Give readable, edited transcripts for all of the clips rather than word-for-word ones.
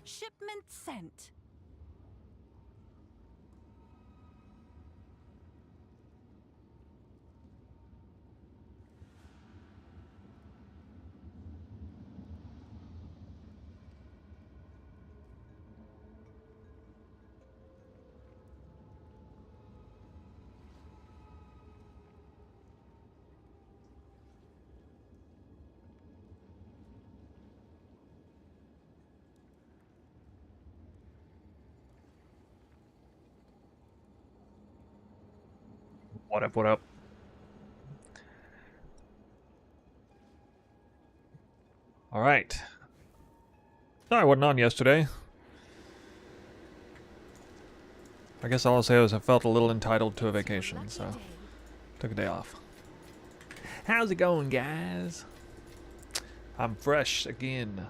Shipment sent. What up, what up? Alright. Sorry I wasn't on yesterday. I guess all I'll say is I felt a little entitled to a vacation, so took a day off. How's it going, guys? I'm fresh again.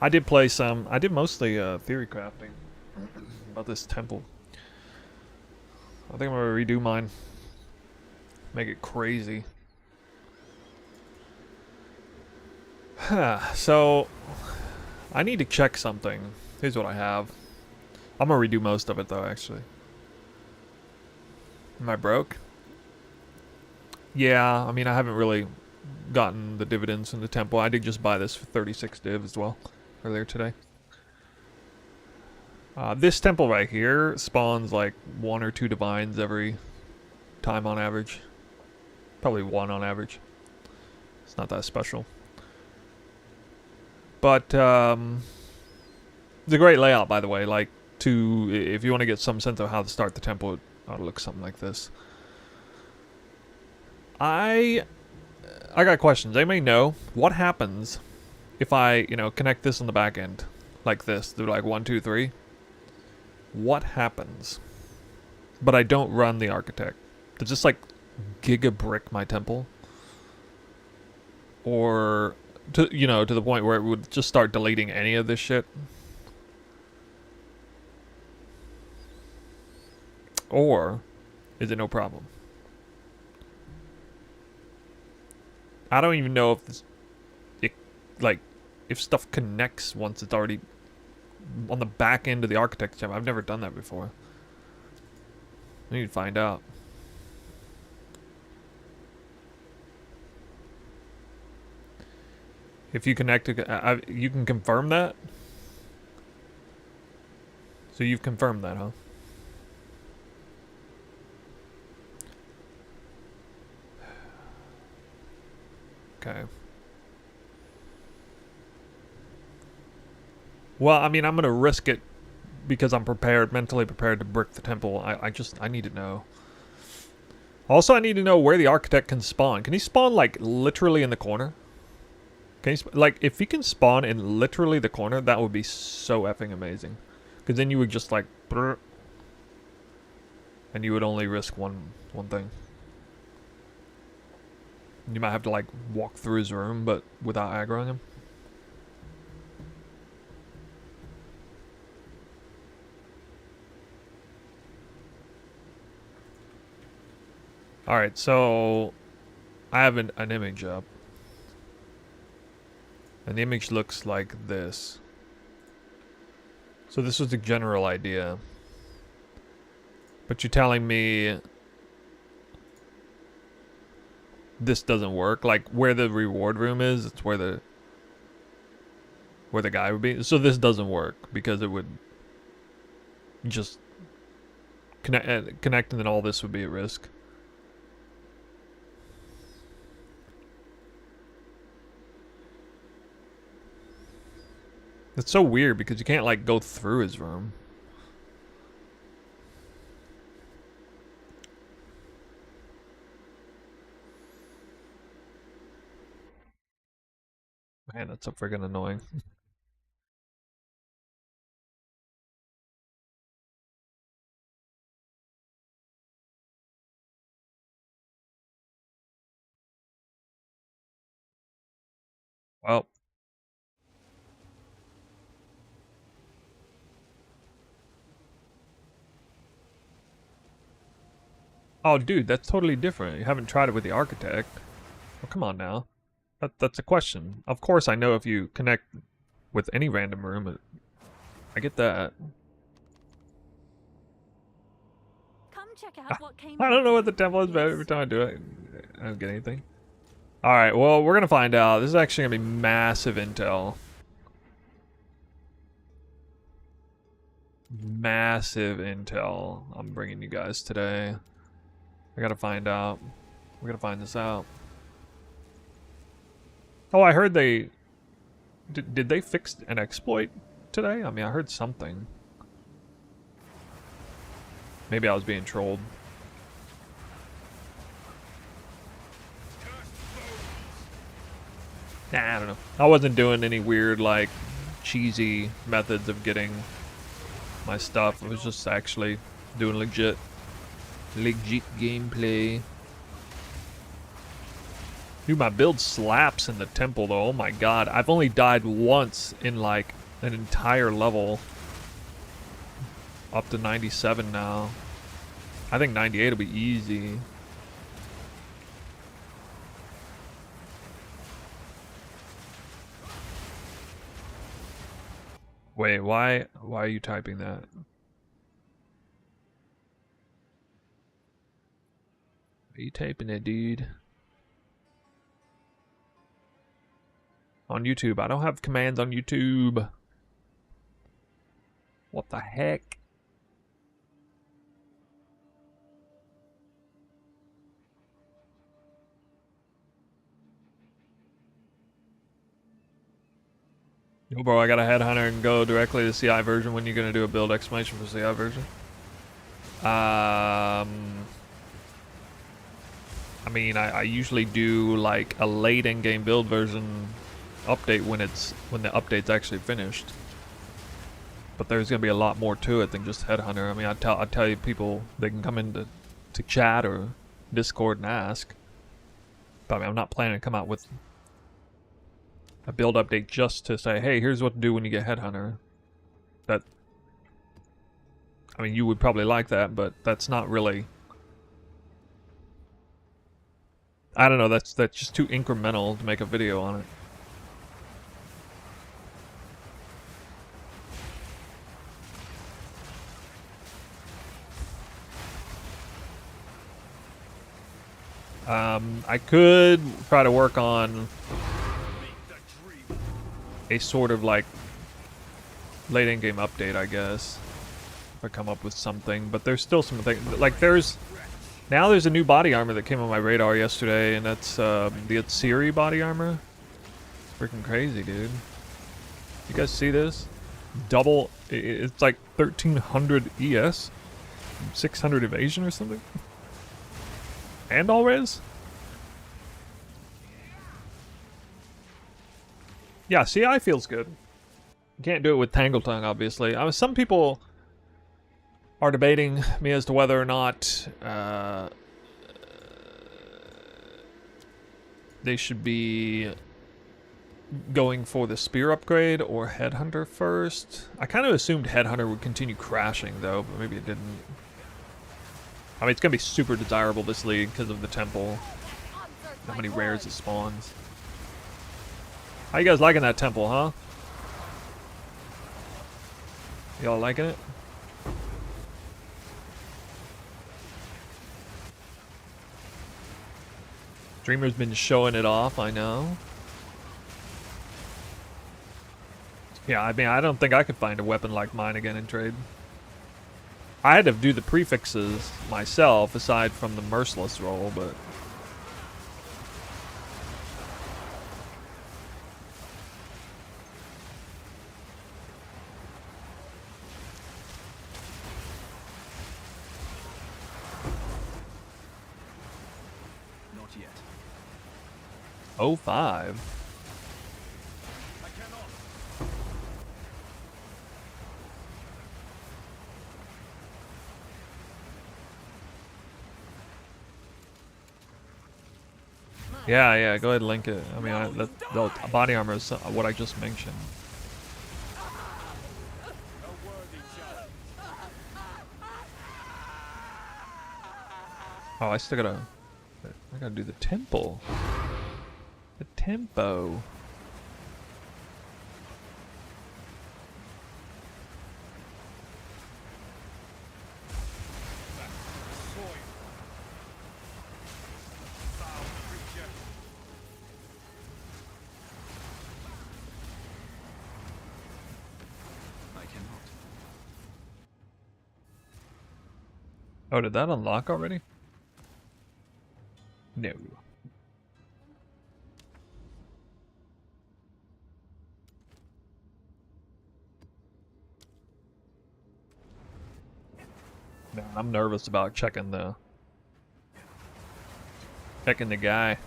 I did play some, I did mostly theory crafting about this temple. I think I'm gonna redo mine. Make it crazy. So, I need to check something. Here's what I have. I'm gonna redo most of it though, actually. Am I broke? Yeah, I mean, I haven't really gotten the dividends from the temple. I did just buy this for 36 div as well earlier today. This temple right here spawns like 1 or 2 divines every time on average. Probably 1 on average. It's not that special. But it's a great layout, by the way. Like, if you want to get some sense of how to start the temple, it ought to look something like this. I got questions. Anybody know what happens if I, connect this on the back end like this? Do like 1, 2, 3. What happens? But I don't run the architect. Does this like giga brick my temple? Or to the point where it would just start deleting any of this shit? Or is it no problem? I don't even know if this, if stuff connects once it's already on the back end of the architecture. I've never done that before. I need to find out. If you connect to, you can confirm that? So you've confirmed that, huh? Okay. Well, I mean, I'm gonna risk it because I'm prepared, mentally prepared to brick the temple. I need to know. Also, I need to know where the architect can spawn. Can he spawn, like, literally in the corner? Can he, like, if he can spawn in literally the corner, that would be so effing amazing. Because then you would just, like, brr, and you would only risk one thing. You might have to, like, walk through his room, but without aggroing him. Alright, so I have an image up. And the image looks like this. So this was the general idea. But you're telling me this doesn't work? Like, where the reward room is, it's where the guy would be. So this doesn't work because it would just connect and then all this would be at risk. It's so weird because you can't, like, go through his room. Man, that's so friggin' annoying. Well. Oh, dude, that's totally different. You haven't tried it with the architect. Oh, come on now. That's a question. Of course I know if you connect with any random room, I get that. Come check out what came I don't know what the temple is, but every time I do it, I don't get anything. Alright, well, we're gonna find out. This is actually gonna be massive intel. Massive intel I'm bringing you guys today. I gotta find out. We're gonna find this out. Oh, I heard they... Did they fix an exploit today? I mean, I heard something. Maybe I was being trolled. Nah, I don't know. I wasn't doing any weird, like, cheesy methods of getting my stuff. I was just actually doing legit gameplay. Dude, my build slaps in the temple, though. Oh my god. I've only died once in, like, an entire level. Up to 97 now. I think 98 will be easy. Wait, why are you typing that? Are you typing it, dude? On YouTube. I don't have commands on YouTube. What the heck? Yo, bro, I got a headhunter and go directly to CI version. When you gonna do a build explanation for CI version? I mean, I usually do like a late in-game build version update when the update's actually finished. But there's gonna be a lot more to it than just headhunter. I mean, I tell you, people, they can come into chat or Discord and ask. But I mean, I'm not planning to come out with a build update just to say, hey, here's what to do when you get headhunter. That, I mean, you would probably like that, but that's not really, I don't know, that's just too incremental to make a video on it. I could try to work on a sort of like late in-game update, I guess, if I come up with something. But there's still some things, like there's a new body armor that came on my radar yesterday, and that's the Atsiri body armor. It's freaking crazy, dude. You guys see this? Double, it's like 1300 ES, 600 evasion or something, and all res. Yeah, CI feels good. You can't do it with Tangle Tongue, obviously. Some people are debating me as to whether or not they should be going for the spear upgrade or Headhunter first. I kind of assumed Headhunter would continue crashing, though, but maybe it didn't. I mean, it's going to be super desirable this league because of the temple. How many rares it spawns. How you guys liking that temple, huh? Y'all liking it? Dreamer's been showing it off, I know. Yeah, I mean, I don't think I could find a weapon like mine again in trade. I had to do the prefixes myself, aside from the merciless roll, but... Not yet. 05. Yeah, go ahead and link it. I mean, the body armor is what I just mentioned. Oh, I gotta do the temple. The tempo. Oh, did that unlock already? No. Man, I'm nervous about checking the guy.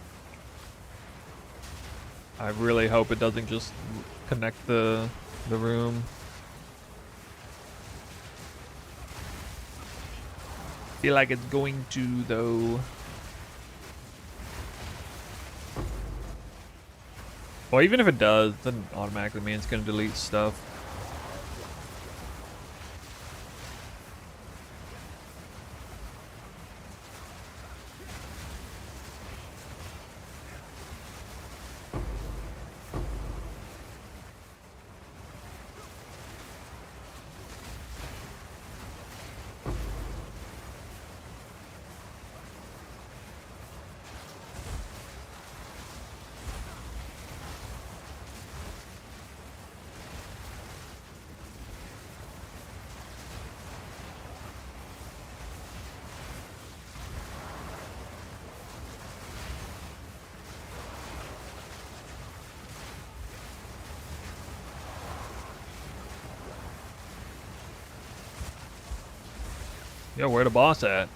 I really hope it doesn't just connect the room. Feel like it's going to though. Well, even if it does, it doesn't automatically mean it's gonna delete stuff. Yo, where the boss at?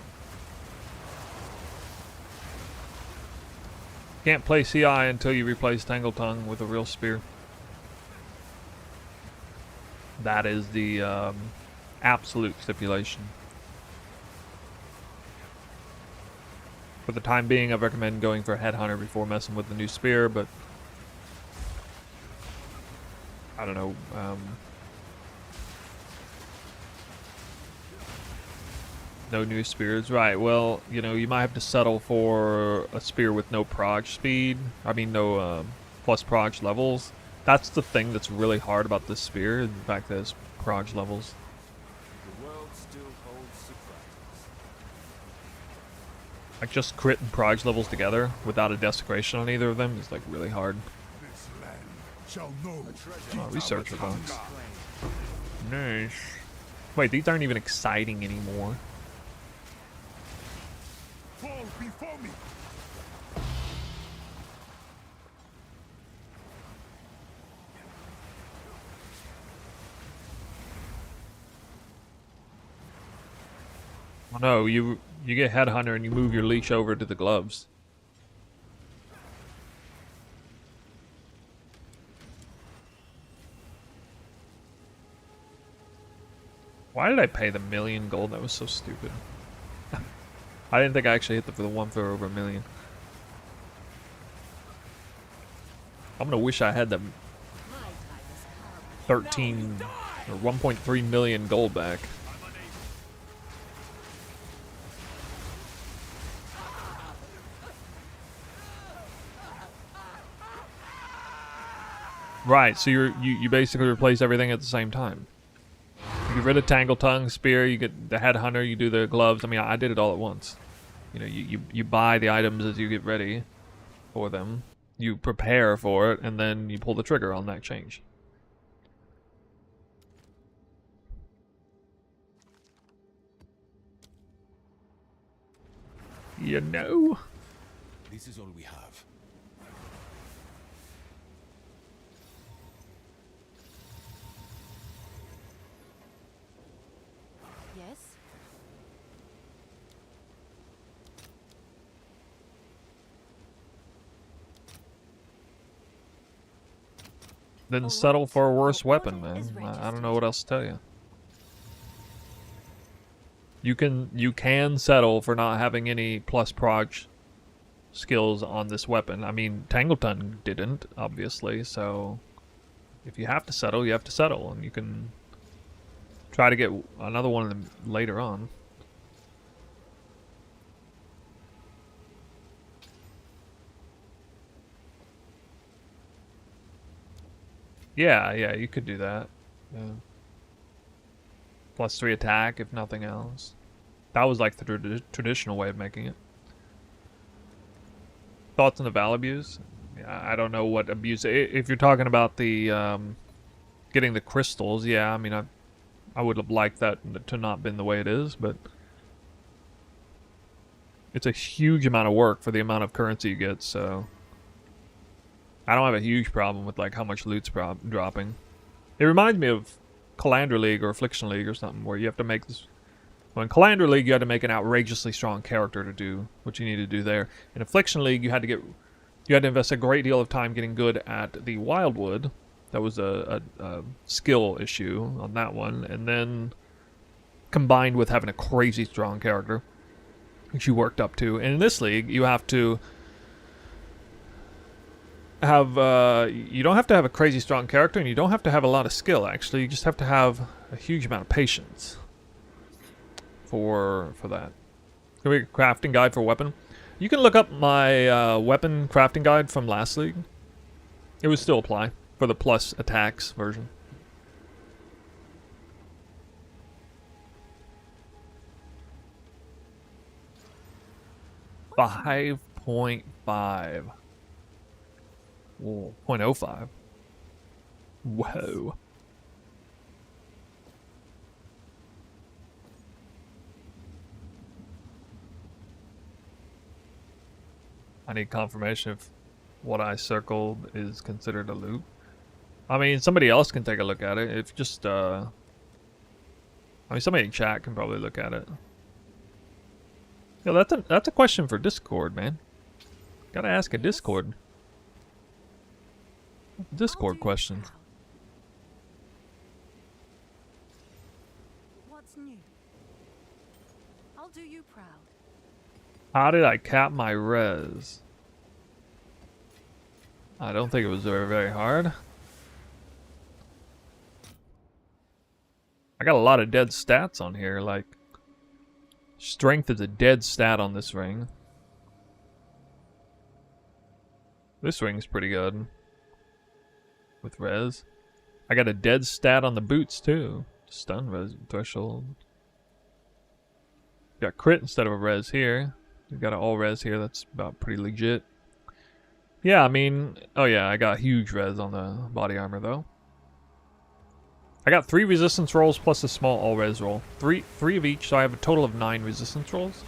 Can't play CI until you replace Tangle Tongue with a real spear. That is the absolute stipulation. For the time being, I recommend going for a Headhunter before messing with the new spear, but I don't know. No new spears, right? Well, you know, you might have to settle for a spear with no prog speed. I mean, no plus prog levels. That's the thing that's really hard about this spear, the fact that it's prog levels. The world still holds surprises. Like just crit and prog levels together without a desecration on either of them is like really hard. This land shall know Oh, researcher bones. Nice. Wait, these aren't even exciting anymore. fall before me. Oh no, you get Headhunter and you move your leech over to the gloves. Why did I pay the 1,000,000 gold? That was so stupid. I didn't think I actually hit the one for over 1,000,000. I'm gonna wish I had the 13 or 1.3 million gold back. Right, so you basically replace everything at the same time. You get rid of Tangle Tongue, Spear, you get the Headhunter, you do the gloves. I mean, I did it all at once. You know, you buy the items as you get ready for them. You prepare for it, and then you pull the trigger on that change. You know? This is all we have. Yes? Then settle for a worse weapon, man. I don't know what else to tell you. You can settle for not having any plus prog skills on this weapon. I mean, Tangleton didn't, obviously, so if you have to settle, you have to settle, and you can try to get another one of them later on. Yeah, you could do that. Yeah. +3 attack, if nothing else. That was like the traditional way of making it. Thoughts on the Val abuse? Yeah, I don't know what abuse. If you're talking about the getting the crystals, yeah, I mean, I would have liked that to not been the way it is, but it's a huge amount of work for the amount of currency you get, so I don't have a huge problem with like how much loot's dropping. It reminds me of Calandra League or Affliction League or something, where you have to make this. Well, in Calandra League, you had to make an outrageously strong character to do what you need to do there. In Affliction League, you had to invest a great deal of time getting good at the Wildwood. That was a skill issue on that one, and then combined with having a crazy strong character, which you worked up to. And in this league, you have to have you don't have to have a crazy strong character, and you don't have to have a lot of skill. Actually, you just have to have a huge amount of patience for that. Can we get a crafting guide for weapon? You can look up my weapon crafting guide from last league. It would still apply for the plus attacks version. What's 5.5. Whoa, 0.05. Whoa. I need confirmation if what I circled is considered a loot. I mean, somebody else can take a look at it. If just, I mean, somebody in chat can probably look at it. Yeah, that's a question for Discord, man. Gotta ask a Discord. Discord question. What's new? I'll do you proud. How did I cap my res? I don't think it was very, very hard. I got a lot of dead stats on here, like strength is a dead stat on this ring. This ring's pretty good with res. I got a dead stat on the boots too. Stun res threshold. Got crit instead of a res here. We got an all res here. That's about pretty legit. Yeah, I mean, oh yeah, I got huge res on the body armor though. I got 3 resistance rolls plus a small all res roll. Three of each, so I have a total of 9 resistance rolls.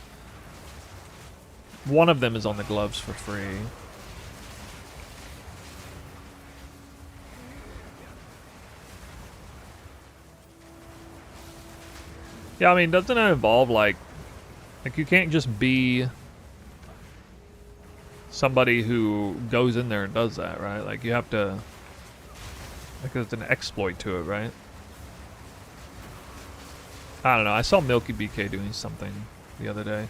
One of them is on the gloves for free. Yeah, I mean, doesn't it involve like you can't just be somebody who goes in there and does that, right? Like you have to, like there's an exploit to it, right? I don't know. I saw Milky BK doing something the other day.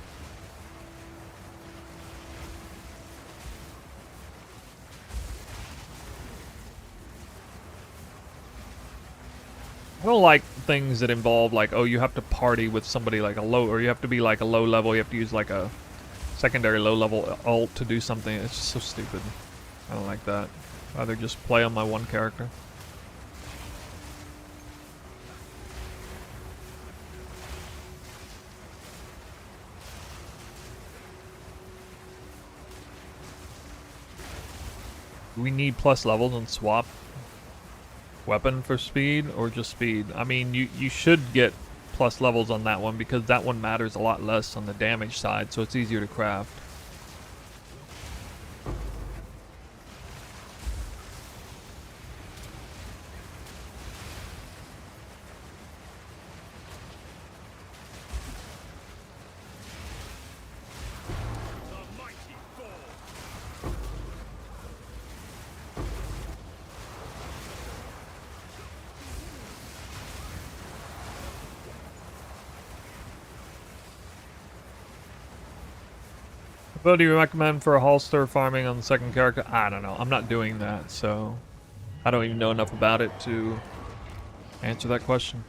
I don't like things that involve like, oh, you have to party with somebody like a low, or you have to be like a low level, you have to use like a secondary low level ult to do something. It's just so stupid. I don't like that. I'd rather just play on my one character. Do we need plus levels and swap weapon for speed or just speed? I mean, you should get plus levels on that one because that one matters a lot less on the damage side, so it's easier to craft. What do you recommend for a holster farming on the second character? I don't know. I'm not doing that, so I don't even know enough about it to answer that question.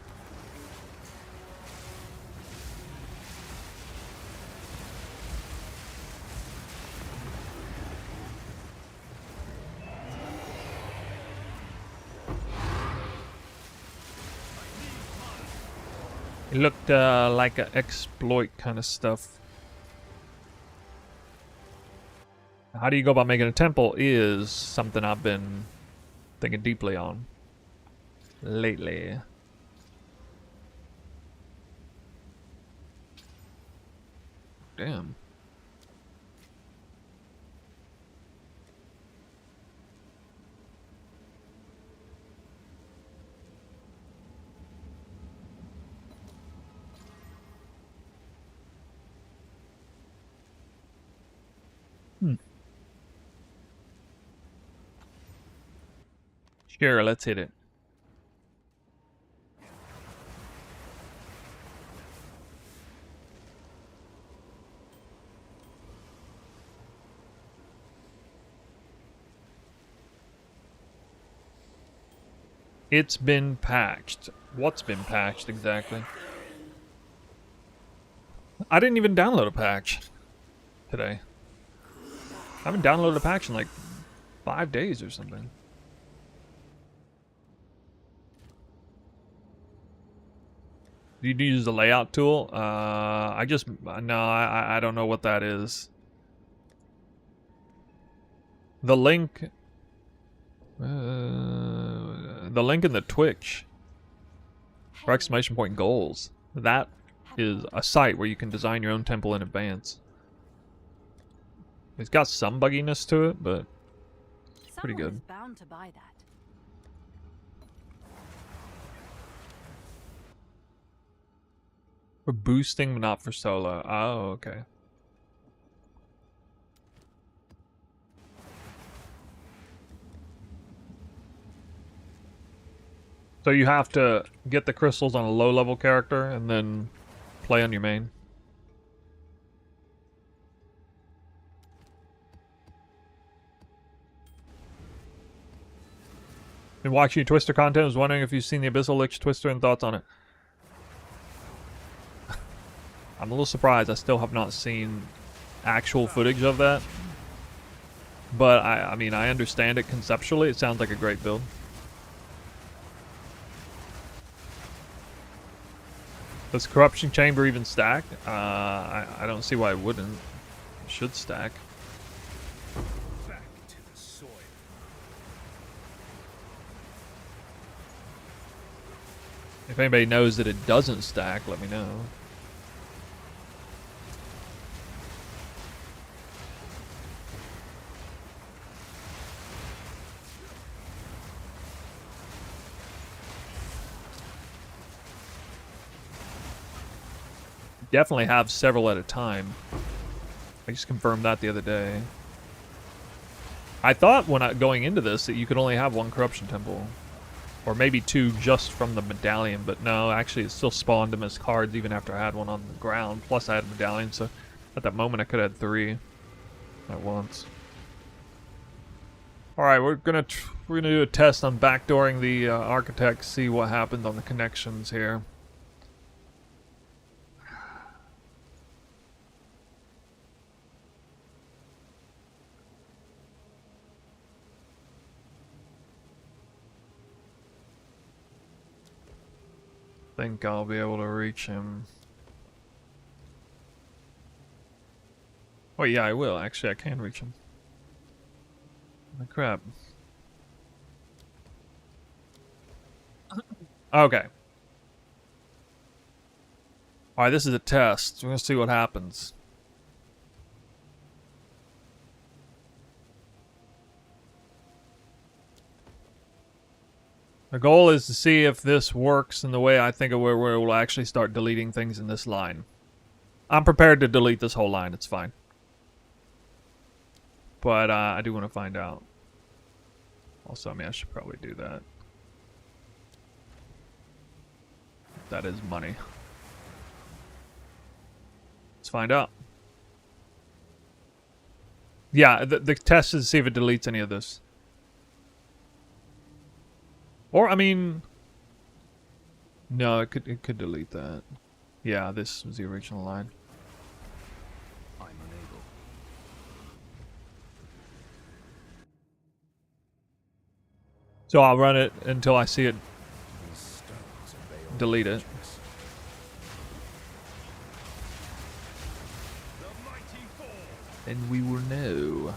It looked like an exploit kind of stuff. How do you go about making a temple is something I've been thinking deeply on lately. Damn. Sure, let's hit it. It's been patched. What's been patched exactly? I didn't even download a patch today. I haven't downloaded a patch in like 5 days or something. Do you use the layout tool? I don't know what that is. The link in the Twitch or exclamation point goals. That is a site where you can design your own temple in advance. It's got some bugginess to it, but pretty good. Someone is bound to buy that. For boosting, but not for solo. Oh, okay. So you have to get the crystals on a low-level character and then play on your main. Been watching your Twister content. Was wondering if you've seen the Abyssal Lich Twister and thoughts on it. I'm a little surprised. I still have not seen actual footage of that. But I mean, I understand it conceptually. It sounds like a great build. Does Corruption Chamber even stack? I don't see why it wouldn't. It should stack. Back to the soil. If anybody knows that it doesn't stack, let me know. Definitely have several at a time. I just confirmed that the other day. I thought going into this that you could only have one corruption temple. Or maybe two just from the medallion, but no, actually it still spawned them as cards even after I had one on the ground. Plus I had a medallion, so at that moment I could have had 3 at once. Alright, we're gonna do a test on backdooring the architect, see what happens on the connections here. Think I'll be able to reach him. Oh yeah, I will. Actually, I can reach him. Oh, crap. Okay. Alright, this is a test. We're gonna see what happens. The goal is to see if this works in the way I think of where we'll actually start deleting things in this line. I'm prepared to delete this whole line, it's fine. But I do want to find out. Also, I mean, I should probably do that. That is money. Let's find out. Yeah, the test is to see if it deletes any of this. Or, I mean... No, it could delete that. Yeah, this was the original line. I'm unable. So I'll run it until I see it These stones obey all delete it. objects. The mighty fall. And we will know.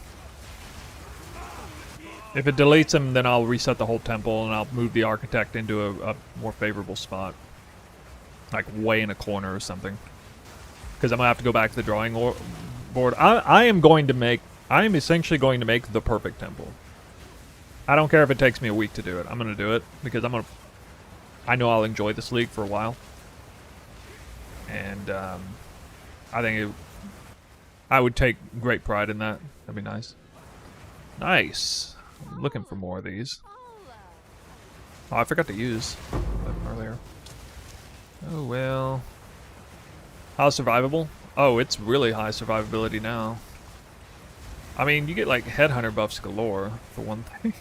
If it deletes him, then I'll reset the whole temple and I'll move the architect into a more favorable spot. Like way in a corner or something. Because I'm going to have to go back to the drawing board. I am essentially going to make the perfect temple. I don't care if it takes me a week to do it. I'm going to do it because I know I'll enjoy this league for a while. And I think I would take great pride in that. That'd be nice. Nice. I'm looking for more of these. Oh, I forgot to use them earlier. Oh well. How's survivable? Oh, it's really high survivability now. I mean, you get like headhunter buffs galore, for one thing.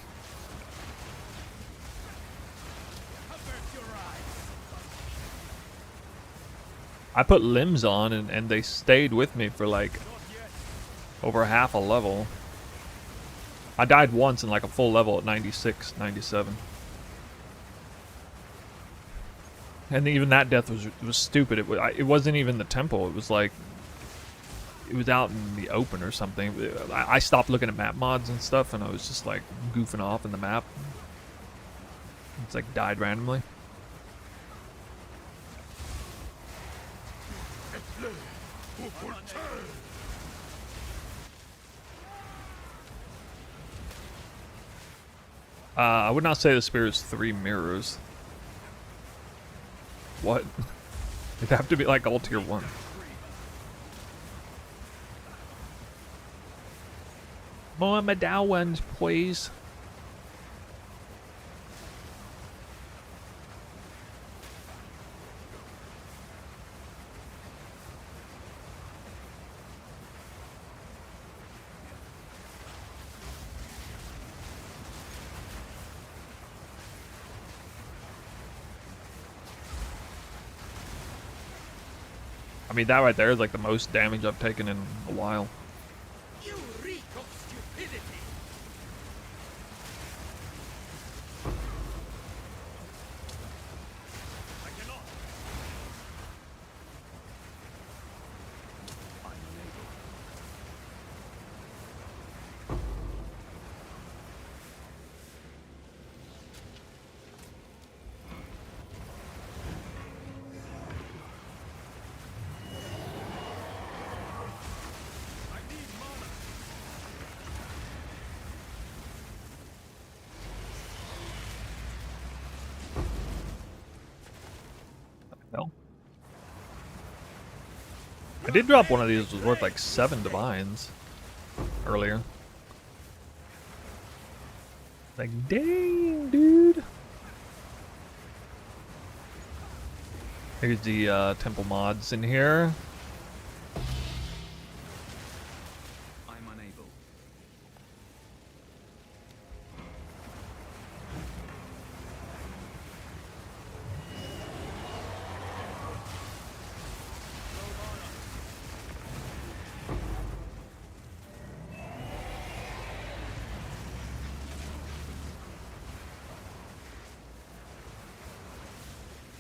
I put limbs on and they stayed with me for like over half a level. I died once in like a full level at 96, 97. And even that death was stupid. It wasn't even the temple. It was like, it was out in the open or something. I stopped looking at map mods and stuff, and I was just like goofing off in the map. It's like died randomly. I would not say the spear is 3 mirrors. What? It'd have to be like all tier 1. More medallions, please. I mean, that right there is like the most damage I've taken in a while. You reek of stupidity. I cannot. I'm unable. No. I did drop one of these. It was worth like 7 divines earlier. Like, dang, dude. Here's the temple mods in here. I'm unable.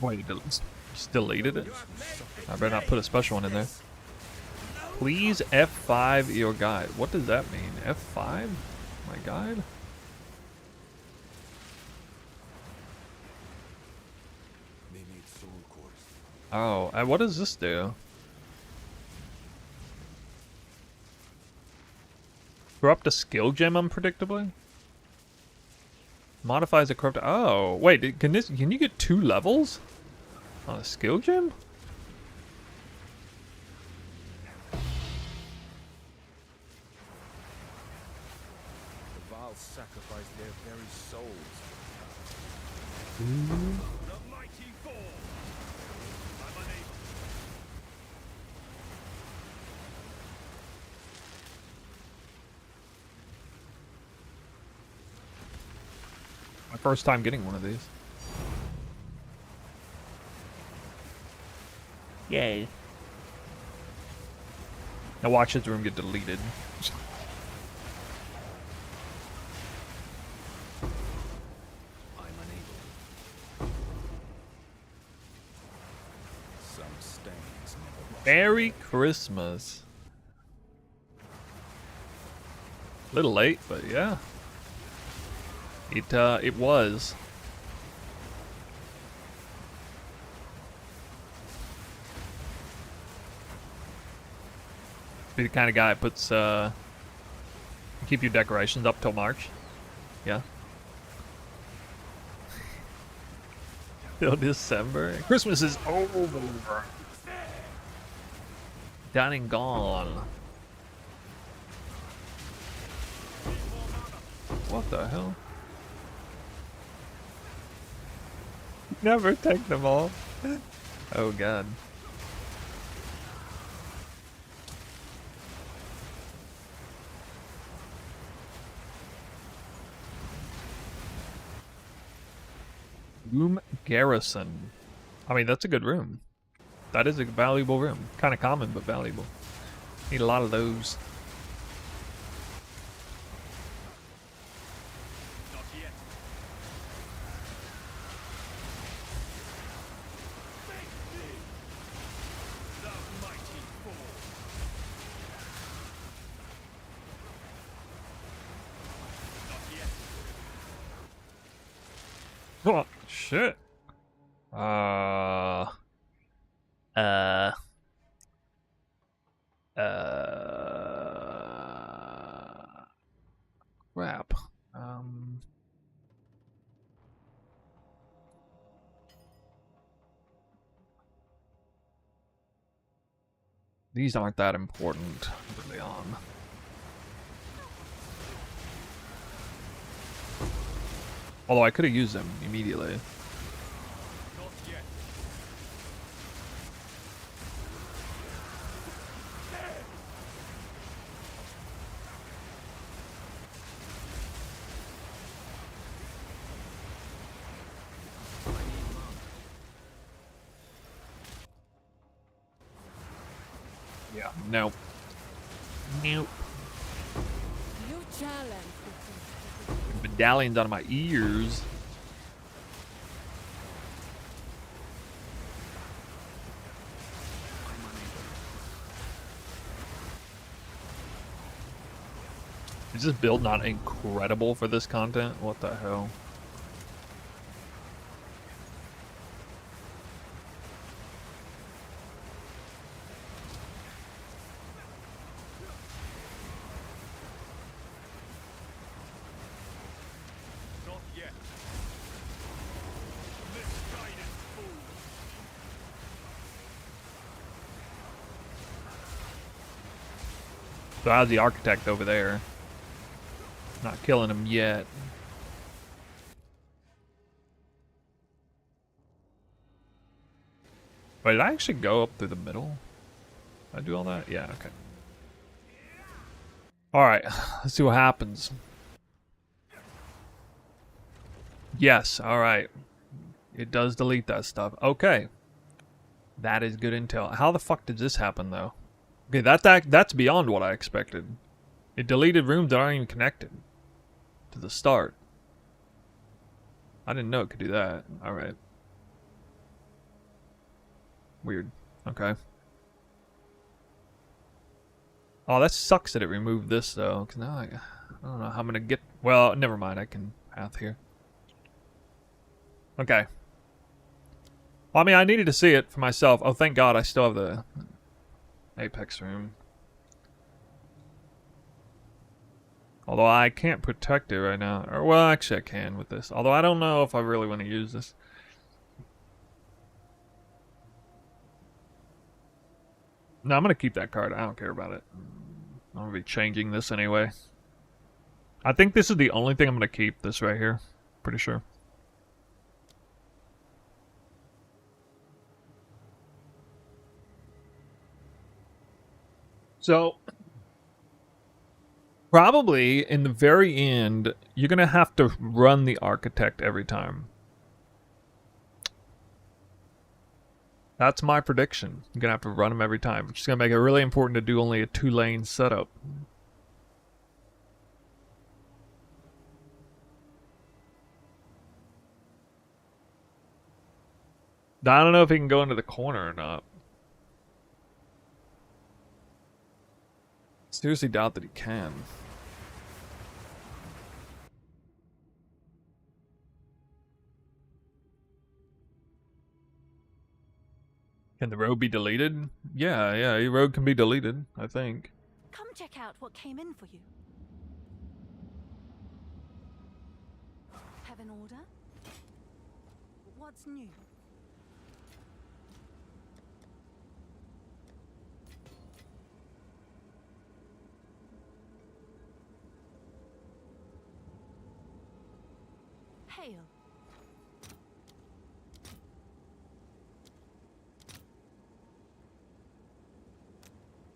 Wait, you just deleted it? I better not put a special one in there. Please F5 your guide. What does that mean? F5? My guide? Maybe it's soul course. Oh, and what does this do? Corrupt a skill gem unpredictably? Modifies a corrupt. Oh, wait, can you get 2 levels on a skill gem? The Vals sacrificed their very souls. The mighty fall. I'm unable. My first time getting one of these. Yay. Now watch his room get deleted. I'm unable. Some stains never wash. Merry Christmas. Little late, but yeah. It was. Be the kind of guy that puts keep your decorations up till March. Yeah. Till December. Christmas is over. Done and gone. What the hell? Never take them all. Oh god. Room Garrison. I mean, that's a good room. That is a valuable room. Kind of common, but valuable. Need a lot of those. Not yet. The mighty fall. Not yet. Oh, shit. Uh, uh, crap. These aren't that important early on. Although I could have used them immediately. Not yet. Yeah. Nope. Nope. You challenge. Medallions out of my ears. I'm unable. Is this build not incredible for this content? What the hell? Not yet. Misguided fool. So how's the architect over there? Not killing him yet. Wait, did I actually go up through the middle? Did I do all that? Yeah, okay. Alright, let's see what happens. Yes, alright. It does delete that stuff. Okay. That is good intel. How the fuck did this happen, though? Okay, that's beyond what I expected. It deleted rooms that aren't even connected to the start. I didn't know it could do that. Alright. Weird. Okay. Oh, that sucks that it removed this, though. Because now I don't know how I'm going to get... Well, never mind. I can path here. Okay. Well, I mean, I needed to see it for myself. Oh, thank God I still have the Apex room. Although I can't protect it right now. Or, well, actually I can with this. Although I don't know if I really want to use this. No, I'm going to keep that card. I don't care about it. I'm going to be changing this anyway. I think this is the only thing I'm going to keep. This right here. Pretty sure. So, probably in the very end, you're going to have to run the architect every time. That's my prediction. You're going to have to run them every time, which is going to make it really important to do only a 2-lane setup. I don't know if he can go into the corner or not. Seriously doubt that he can. Can the road be deleted? Yeah, a road can be deleted, I think. Come check out what came in for you. Have an order? What's new? Hail.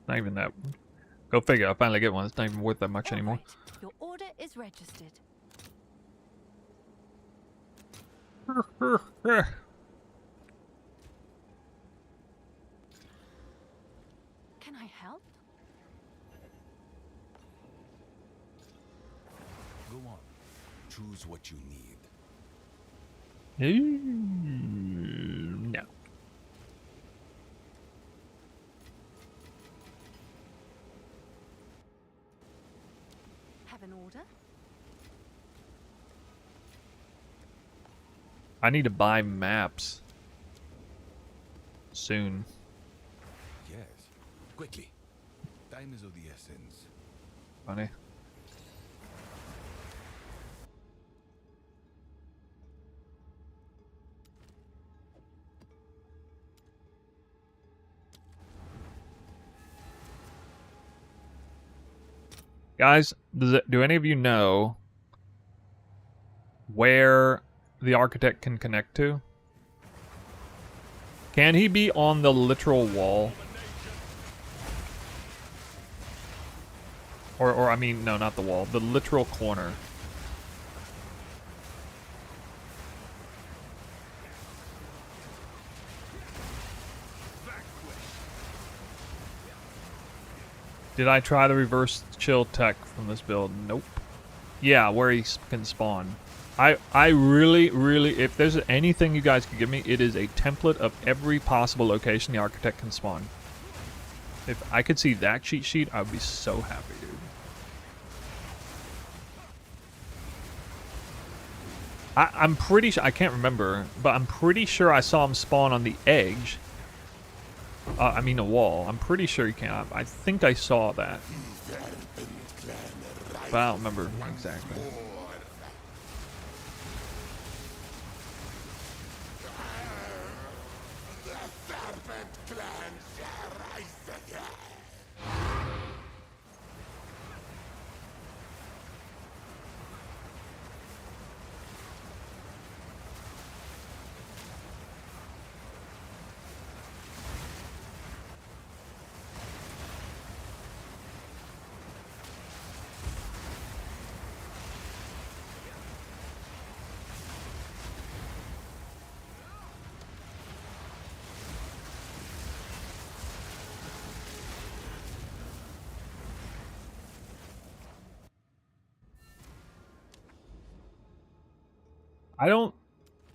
Not even that. Go figure. I finally get one. It's not even worth that much anymore. Alright, your order is registered. Can I help? Go on. Choose what you need. No. Have an order? I need to buy maps soon. Yes. Quickly. Time is of the essence. Funny. Guys, do any of you know where the architect can connect to? Can he be on the literal wall? Or I mean, no, not the wall, the literal corner. Did I try the reverse chill tech from this build? Nope. Yeah, where he can spawn. I really, if there's anything you guys could give me, it is a template of every possible location the architect can spawn. If I could see that cheat sheet, I would be so happy, dude. I'm pretty sure, I can't remember, but I'm pretty sure I saw him spawn on the edge. I mean, a wall. I'm pretty sure you can. I think I saw that. But I don't remember exactly. I don't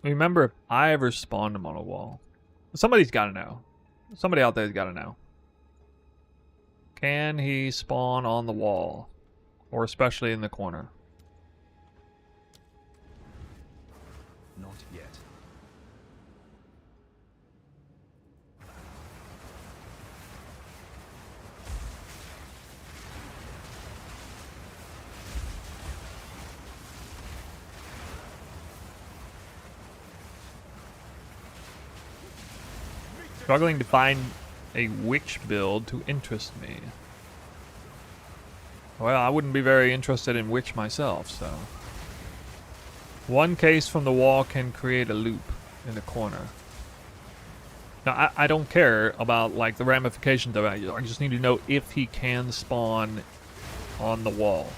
remember if I ever spawned him on a wall. Somebody's got to know. Somebody out there's got to know. Can he spawn on the wall? Or especially in the corner? Not yet. Struggling to find a witch build to interest me. Well, I wouldn't be very interested in witch myself, so. One case from the wall can create a loop in the corner. Now, I don't care about, like, the ramifications of it. I just need to know if he can spawn on the wall.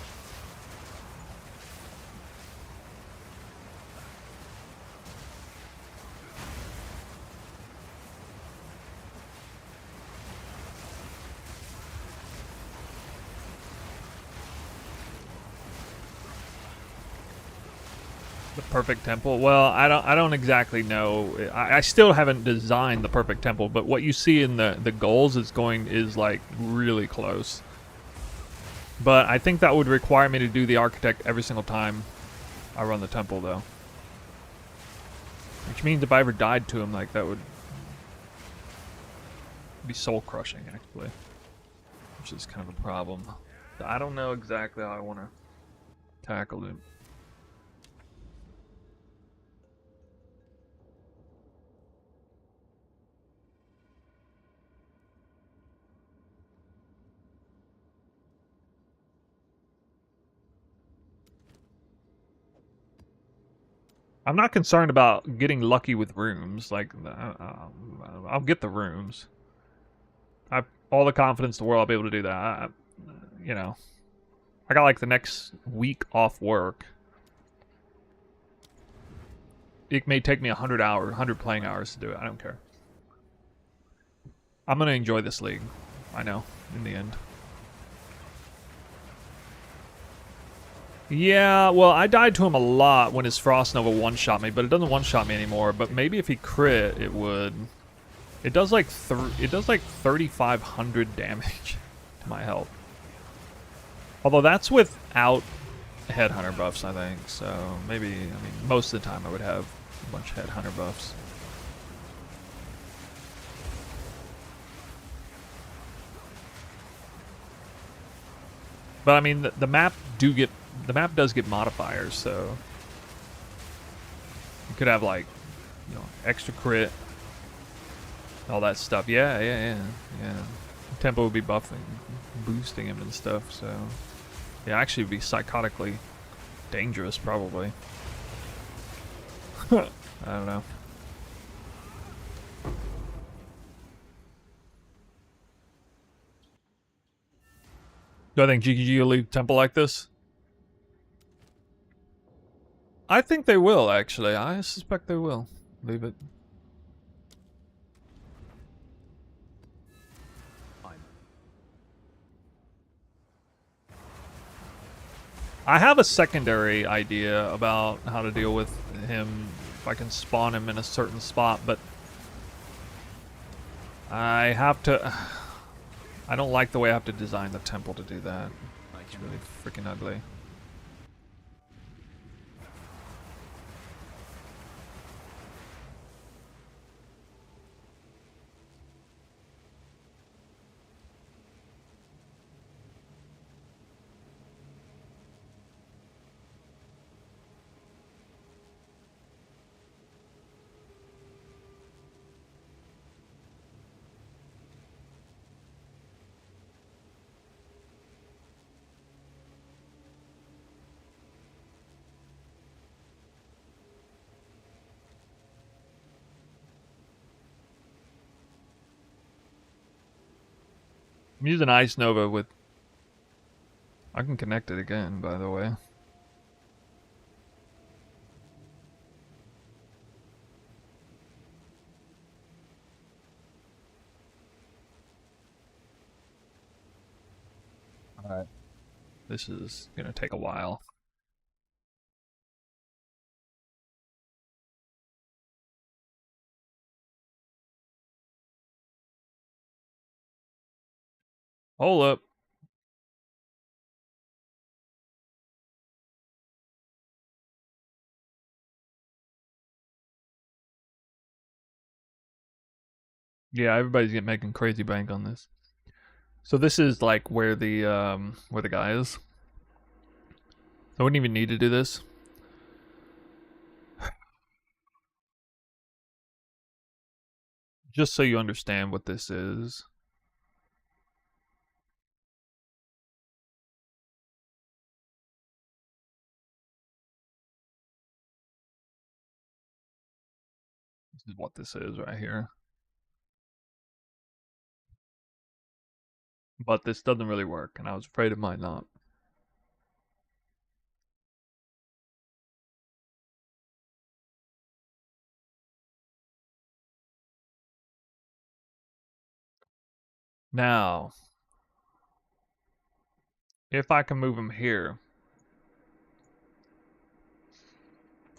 The perfect temple. Well, I don't exactly know. I still haven't designed the perfect temple, but what you see in the goals is like really close. But I think that would require me to do the architect every single time I run the temple, though. Which means if I ever died to him, like, that would be soul crushing, actually. Which is kind of a problem. I don't know exactly how I want to tackle it. I'm not concerned about getting lucky with rooms. Like, I'll get the rooms. all the confidence in the world I'll be able to do that. You know, I got like the next week off work. It may take me 100 playing hours to do it. I don't care. I'm gonna enjoy this league. I know, in the end. Yeah, well, I died to him a lot when his Frost Nova one-shot me, but it doesn't one-shot me anymore. But maybe if he crit, it would. It does like 3,500 damage to my health. Although that's without Headhunter buffs, I think. So maybe, I mean, most of the time I would have a bunch of Headhunter buffs. But I mean, the map does get modifiers, so you could have like, you know, extra crit, all that stuff. Yeah. Tempo would be boosting him and stuff. So yeah, actually, it would be psychotically dangerous, probably. I don't know. Do I think GGG will leave Temple like this? I think they will, actually. I suspect they will leave it. I have a secondary idea about how to deal with him if I can spawn him in a certain spot, but I have to... I don't like the way I have to design the temple to do that. It's really freaking ugly. I'm using Ice Nova with... I can connect it again, by the way. Alright. This is gonna take a while. Hold up. Yeah, everybody's making crazy bank on this. So this is like where the guy is. I wouldn't even need to do this. Just so you understand what this is. This is what this is right here. But this doesn't really work, and I was afraid it might not. Now, if I can move him here,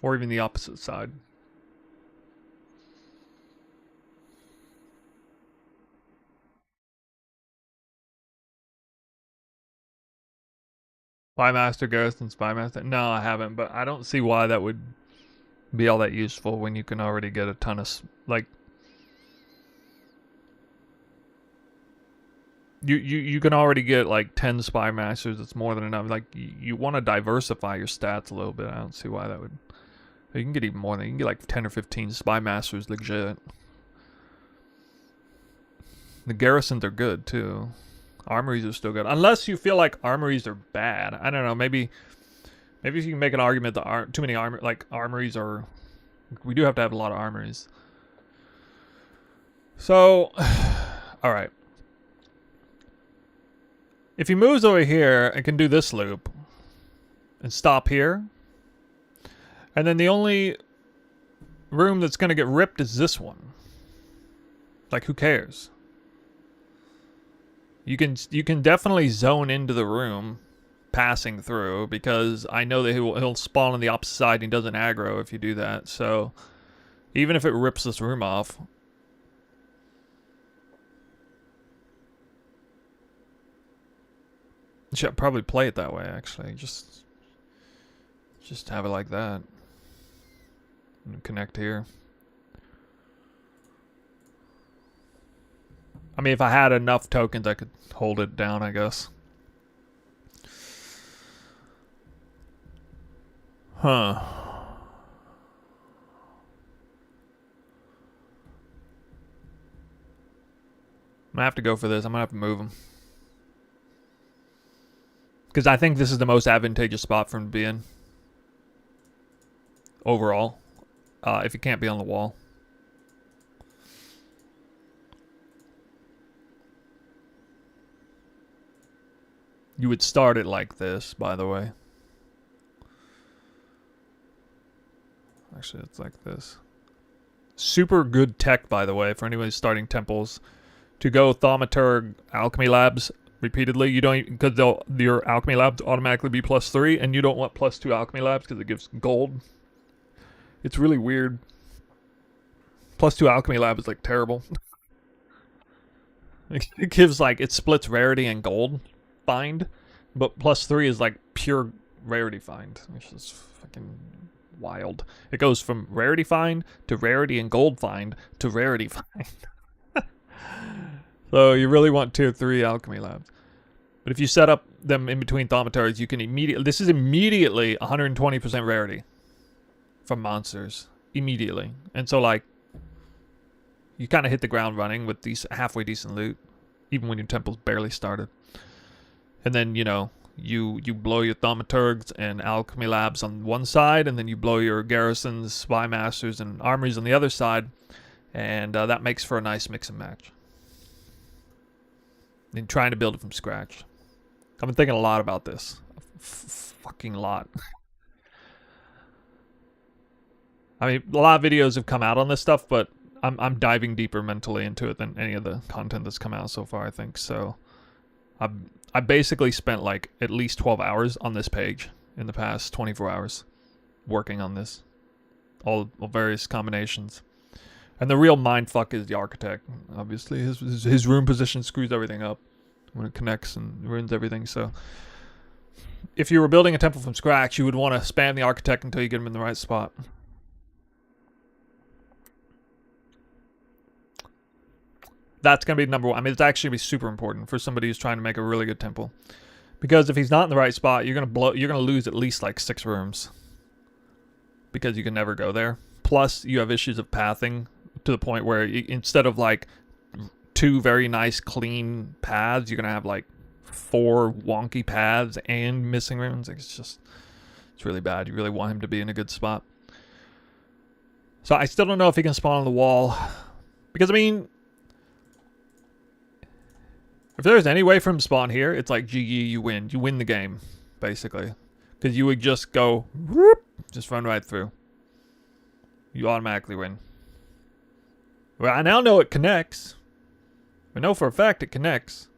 or even the opposite side. Spymaster, Garrison, Spymaster. No, I haven't, but I don't see why that would be all that useful when you can already get a ton of, like, you can already get like 10 Spy Masters. It's more than enough. Like, you want to diversify your stats a little bit. I don't see why that would. You can get even more than, you can get like 10 or 15 Spy Masters legit. The garrisons are good too. Armories are still good, unless you feel like armories are bad. I don't know. Maybe if you can make an argument that too many armories are. We do have to have a lot of armories. So, all right. If he moves over here, I can do this loop and stop here. And then the only room that's going to get ripped is this one. Like, who cares? You can definitely zone into the room passing through, because I know that he'll spawn on the opposite side and he doesn't aggro if you do that. So even if it rips this room off, should probably play it that way, actually. Just have it like that. And connect here. I mean, if I had enough tokens, I could hold it down, I guess. Huh. I'm gonna have to go for this. I'm gonna have to move him. Because I think this is the most advantageous spot for him to be in. Overall. If he can't be on the wall. You would start it like this, by the way. Actually, it's like this. Super good tech, by the way, for anyone who's starting temples. To go Thaumaturg Alchemy Labs repeatedly. You don't, because your Alchemy Labs automatically be +3, and you don't want +2 Alchemy Labs because it gives gold. It's really weird. +2 Alchemy Lab is like terrible. It gives like, it splits rarity and gold find, but +3 is like pure rarity find, which is fucking wild. It goes from rarity find to rarity and gold find to rarity find. So you really want tier 3 alchemy labs. But if you set up them in between thaumaturgs, you can immediately, this is immediately 120% rarity from monsters. Immediately. And so like, you kind of hit the ground running with these halfway decent loot, even when your temple's barely started. And then, you know, you blow your thaumaturgs and alchemy labs on one side, and then you blow your garrisons, spy masters, and armories on the other side, and that makes for a nice mix and match. And trying to build it from scratch. I've been thinking a lot about this. Fucking lot. I mean, a lot of videos have come out on this stuff, but I'm diving deeper mentally into it than any of the content that's come out so far, I think. So I basically spent like at least 12 hours on this page in the past 24 hours working on this. All various combinations. And the real mindfuck is the architect. Obviously, his room position screws everything up when it connects and ruins everything. So if you were building a temple from scratch, you would want to spam the architect until you get him in the right spot. That's going to be number one. I mean, it's actually going to be super important for somebody who's trying to make a really good temple. Because if he's not in the right spot, you're going to lose at least like 6 rooms. Because you can never go there. Plus, you have issues of pathing to the point where instead of like 2 very nice clean paths, you're going to have like 4 wonky paths and missing rooms. It's really bad. You really want him to be in a good spot. So I still don't know if he can spawn on the wall. Because, I mean, if there's any way for him to spawn here, it's like GG, you win. You win the game, basically. Because you would just go, whoop, just run right through. You automatically win. Well, I now know it connects. I know for a fact it connects.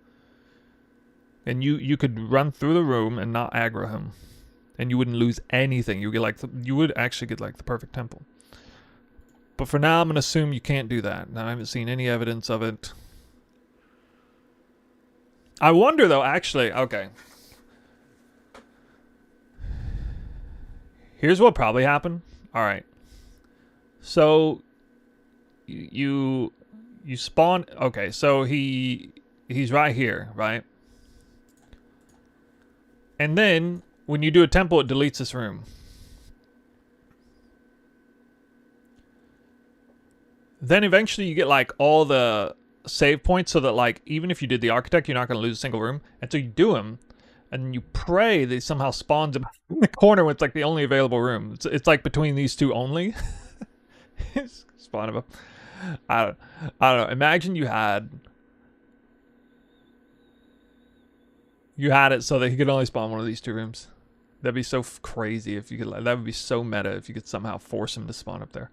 And you could run through the room and not aggro him. And you wouldn't lose anything. You would actually get like the perfect temple. But for now, I'm going to assume you can't do that. Now, I haven't seen any evidence of it. I wonder though, actually, okay. Here's what probably happened. Alright. So you spawn, okay, so he's right here, right? And then when you do a temple, it deletes this room. Then eventually you get like all the save points so that like even if you did the architect, you're not going to lose a single room. And so you do him and you pray that he somehow spawns him in the corner when it's like the only available room. It's like between these two only. Spawn him up. I don't know. Imagine you had You had it so that he could only spawn one of these 2 rooms. That'd be so crazy if you could. That would be so meta if you could somehow force him to spawn up there.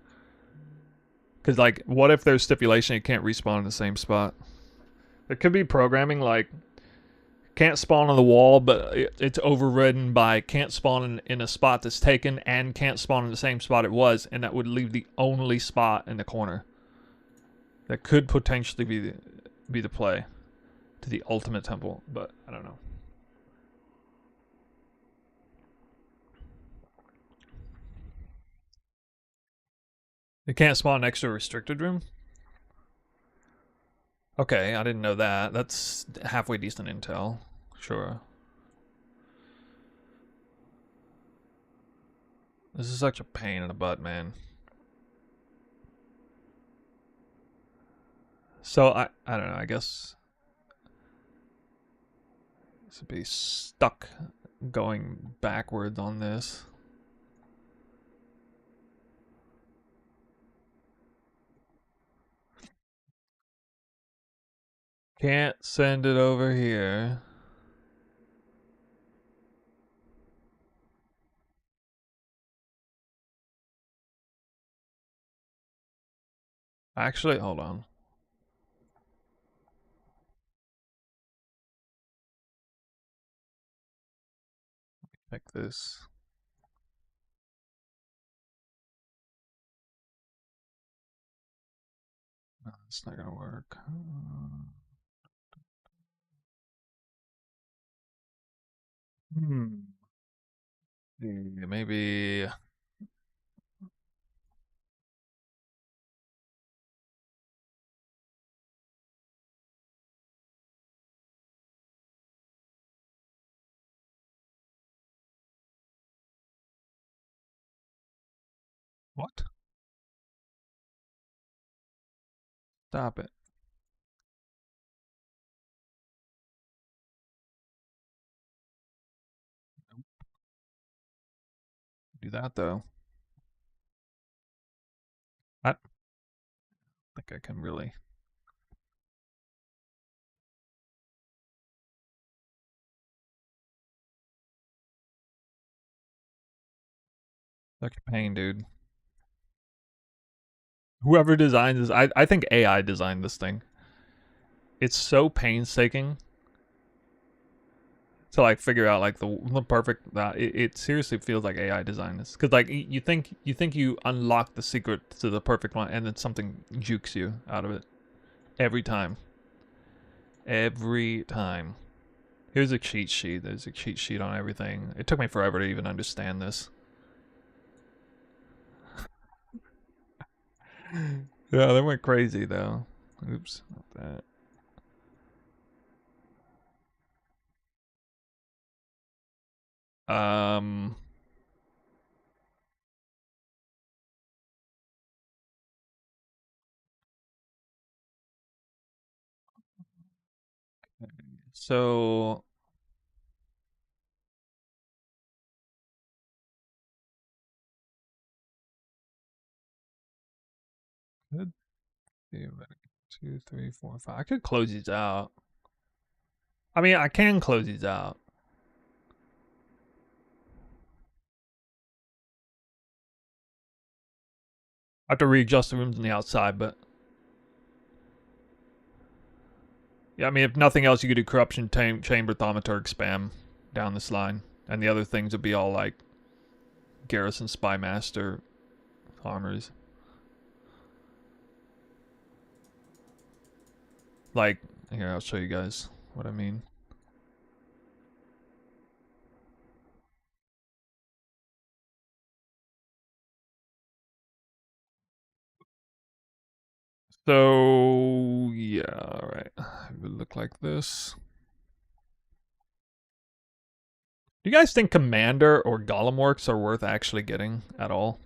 Because, like, what if there's stipulation he can't respawn in the same spot? There could be programming like can't spawn on the wall, but it's overridden by can't spawn in a spot that's taken and can't spawn in the same spot it was, and that would leave the only spot in the corner. That could potentially be the play to the ultimate temple, but I don't know. It can't spawn next to a restricted room? Okay, I didn't know that. That's halfway decent intel. Sure. This is such a pain in the butt, man. So, I don't know, I guess this would be stuck going backwards on this. Can't send it over here. Actually, hold on. Check this. No, it's not gonna work. Hmm. Yeah, maybe. What? Stop it. Do that though. I think I can really. Such pain, dude. Whoever designed this, I think AI designed this thing. It's so painstaking to like figure out like the perfect. It seriously feels like AI designed this because like you think you unlock the secret to the perfect one, and then something jukes you out of it every time. Every time. Here's a cheat sheet. There's a cheat sheet on everything. It took me forever to even understand this. Yeah, they went crazy though. Oops, not that. So could be like 2, 3, 4, 5. I could close these out. I mean, I can close these out. I have to readjust the rooms on the outside, but yeah, I mean, if nothing else, you could do corruption, chamber, thaumaturg, spam down this line, and the other things would be all like garrison, spy master, armories. Like here, I'll show you guys what I mean. So yeah, all right. It would look like this. Do you guys think Commander or Golem Works are worth actually getting at all?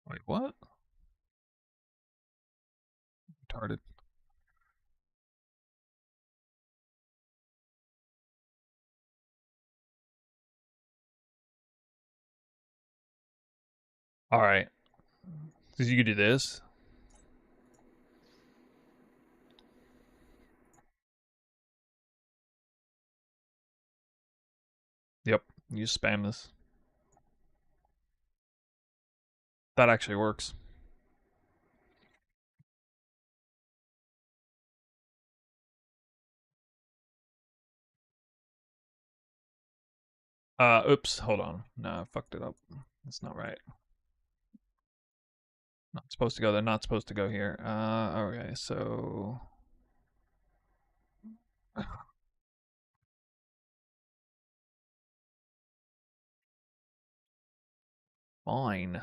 Wait, what? Retarded. Alright. Because you could do this. Yep. You spam this. That actually works. Oops, hold on. No, I fucked it up. That's not right. Not supposed to go there, not supposed to go here. Okay, so... Fine.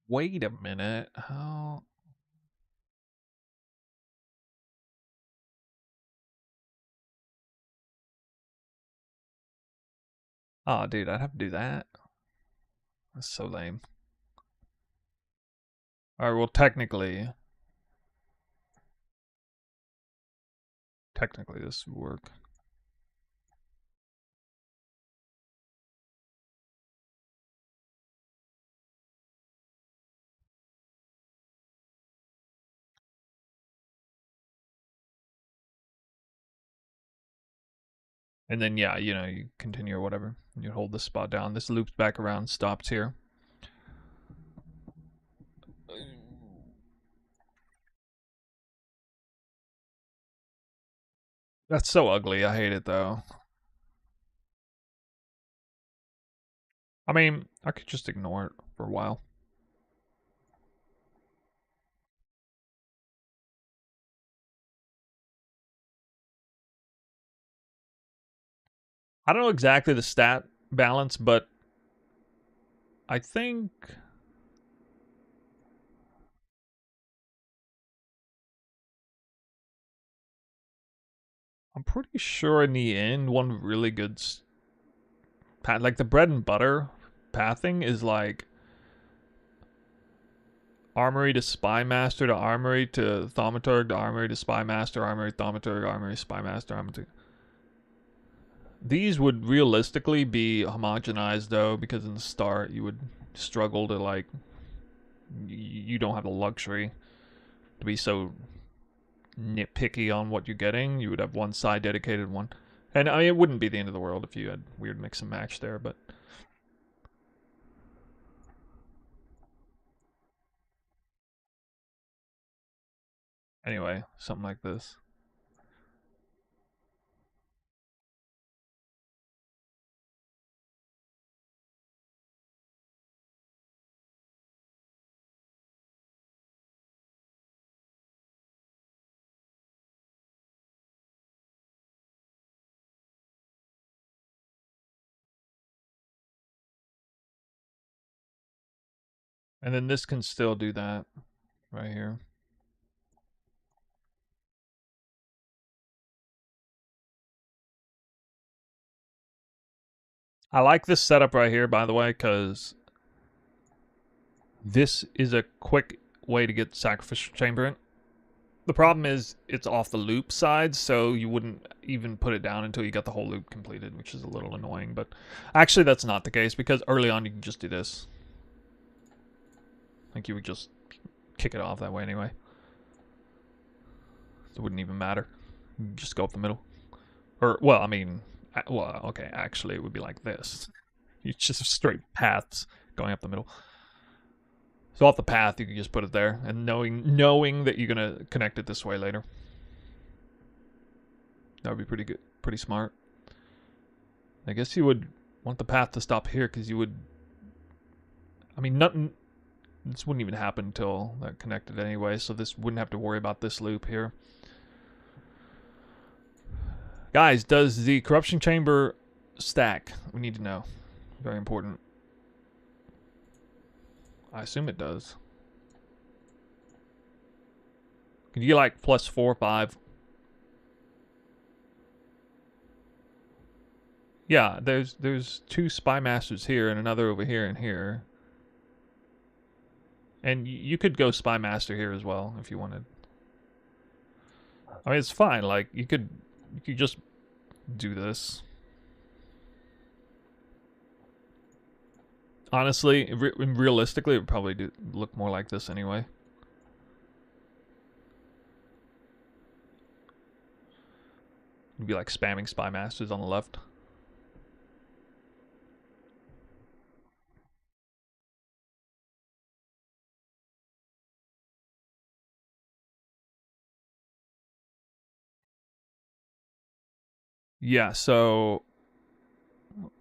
Wait a minute. How... Oh, dude, I'd have to do that. That's so lame. Alright, well, technically this would work. And then, yeah, you know, you continue or whatever. You hold this spot down. This loops back around, stops here. That's so ugly. I hate it, though. I mean, I could just ignore it for a while. I don't know exactly the stat balance, but I think... I'm pretty sure in the end, one really good... like, the bread and butter pathing is like... Armory to Spy Master to Armory to Thaumaturg to Armory to Spy Master, Armory, Thaumaturg, Armory, Spy Master, Armory. These would realistically be homogenized, though, because in the start you would struggle to, like... You don't have the luxury to be so nitpicky on what you're getting. You would have one side dedicated, one... And I mean, it wouldn't be the end of the world if you had weird mix and match there, but... Anyway, something like this. And then this can still do that right here. I like this setup right here, by the way, because this is a quick way to get Sacrificial Chamber in. The problem is it's off the loop side, so you wouldn't even put it down until you got the whole loop completed, which is a little annoying. But actually, that's not the case, because early on you can just do this. I think you would just kick it off that way anyway. It wouldn't even matter. You just go up the middle. Or, well, I mean... Well, okay, actually, it would be like this. You just straight paths going up the middle. So off the path, you can just put it there, and knowing that you're gonna connect it this way later. That would be pretty good, pretty smart. I guess you would want the path to stop here, because you would... I mean, nothing... This wouldn't even happen until that connected anyway, so this wouldn't have to worry about this loop here. Guys, does the Corruption Chamber stack? We need to know. Very important. I assume it does. Can you get like +4, 5? Yeah, there's 2 Spy Masters here and another over here and here. And you could go Spy Master here as well if you wanted. I mean, it's fine. Like, you could just do this. Honestly, realistically, it would probably look more like this anyway. It'd be like spamming spy masters on the left. Yeah, so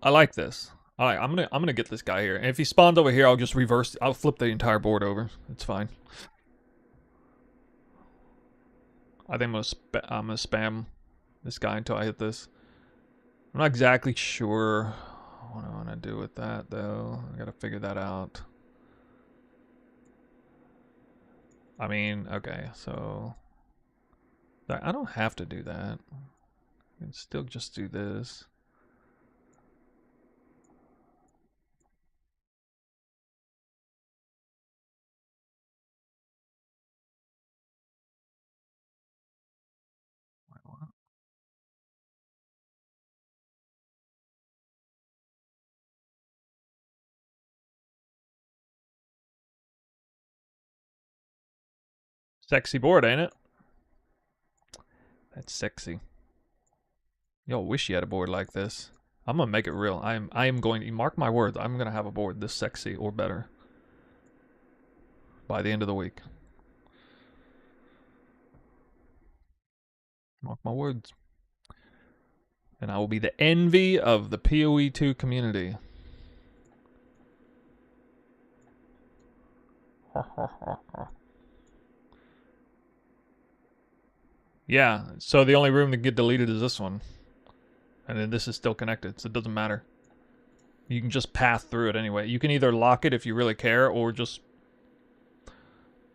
I like this. I'm gonna get this guy here. And if he spawns over here, I'll just reverse. I'll flip the entire board over. It's fine. I think I'm gonna spam this guy until I hit this. I'm not exactly sure what I want to do with that though. I gotta figure that out. I mean, okay, so I don't have to do that. I can still just do this. Sexy board, ain't it? That's sexy. Yo, wish you had a board like this. I'm gonna make it real. I am going to mark my words. I'm gonna have a board this sexy or better by the end of the week. Mark my words. And I will be the envy of the PoE2 community. Yeah, so the only room that can get deleted is this one. And then this is still connected, so it doesn't matter. You can just path through it anyway. You can either lock it if you really care, or just...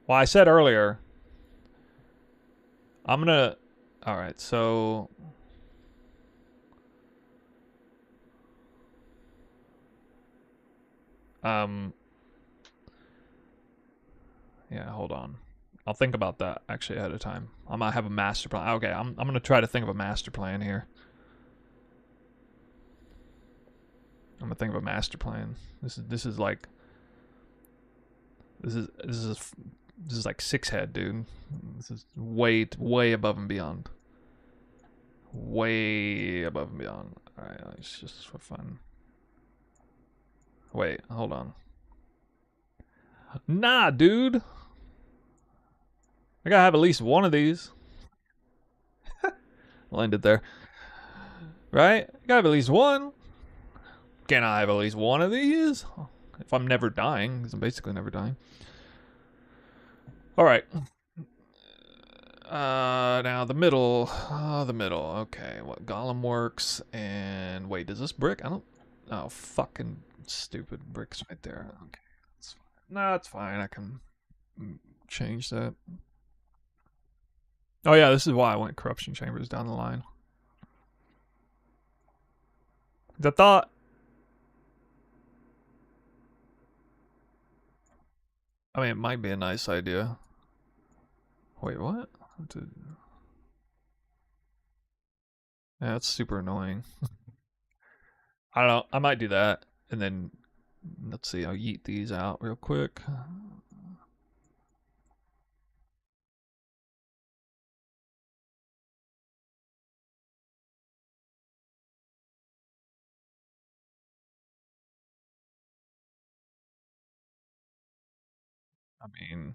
Well, I said earlier, I'm gonna... Alright, so... Yeah, hold on. I'll think about that actually ahead of time. I might have a master plan. Okay, I'm gonna try to think of a master plan here. I'm gonna think of a master plan. This is like this is like 6 head, dude. This is way above and beyond. Way above and beyond. All right, it's just for fun. Wait, hold on. Nah, dude. I gotta have at least one of these. I'll end it there. Right? I gotta have at least one. Can I have at least one of these? If I'm never dying, because I'm basically never dying. Alright. Now the middle. The middle. Okay, what golem works. And wait, does this brick? I don't... Oh, fucking stupid bricks right there. Okay. That's fine. No, it's fine. I can change that. Oh yeah, this is why I went corruption chambers down the line. The thought... I mean, it might be a nice idea. Wait, what? Yeah, that's super annoying. I don't know. I might do that. And then, let's see, I'll yeet these out real quick. I mean...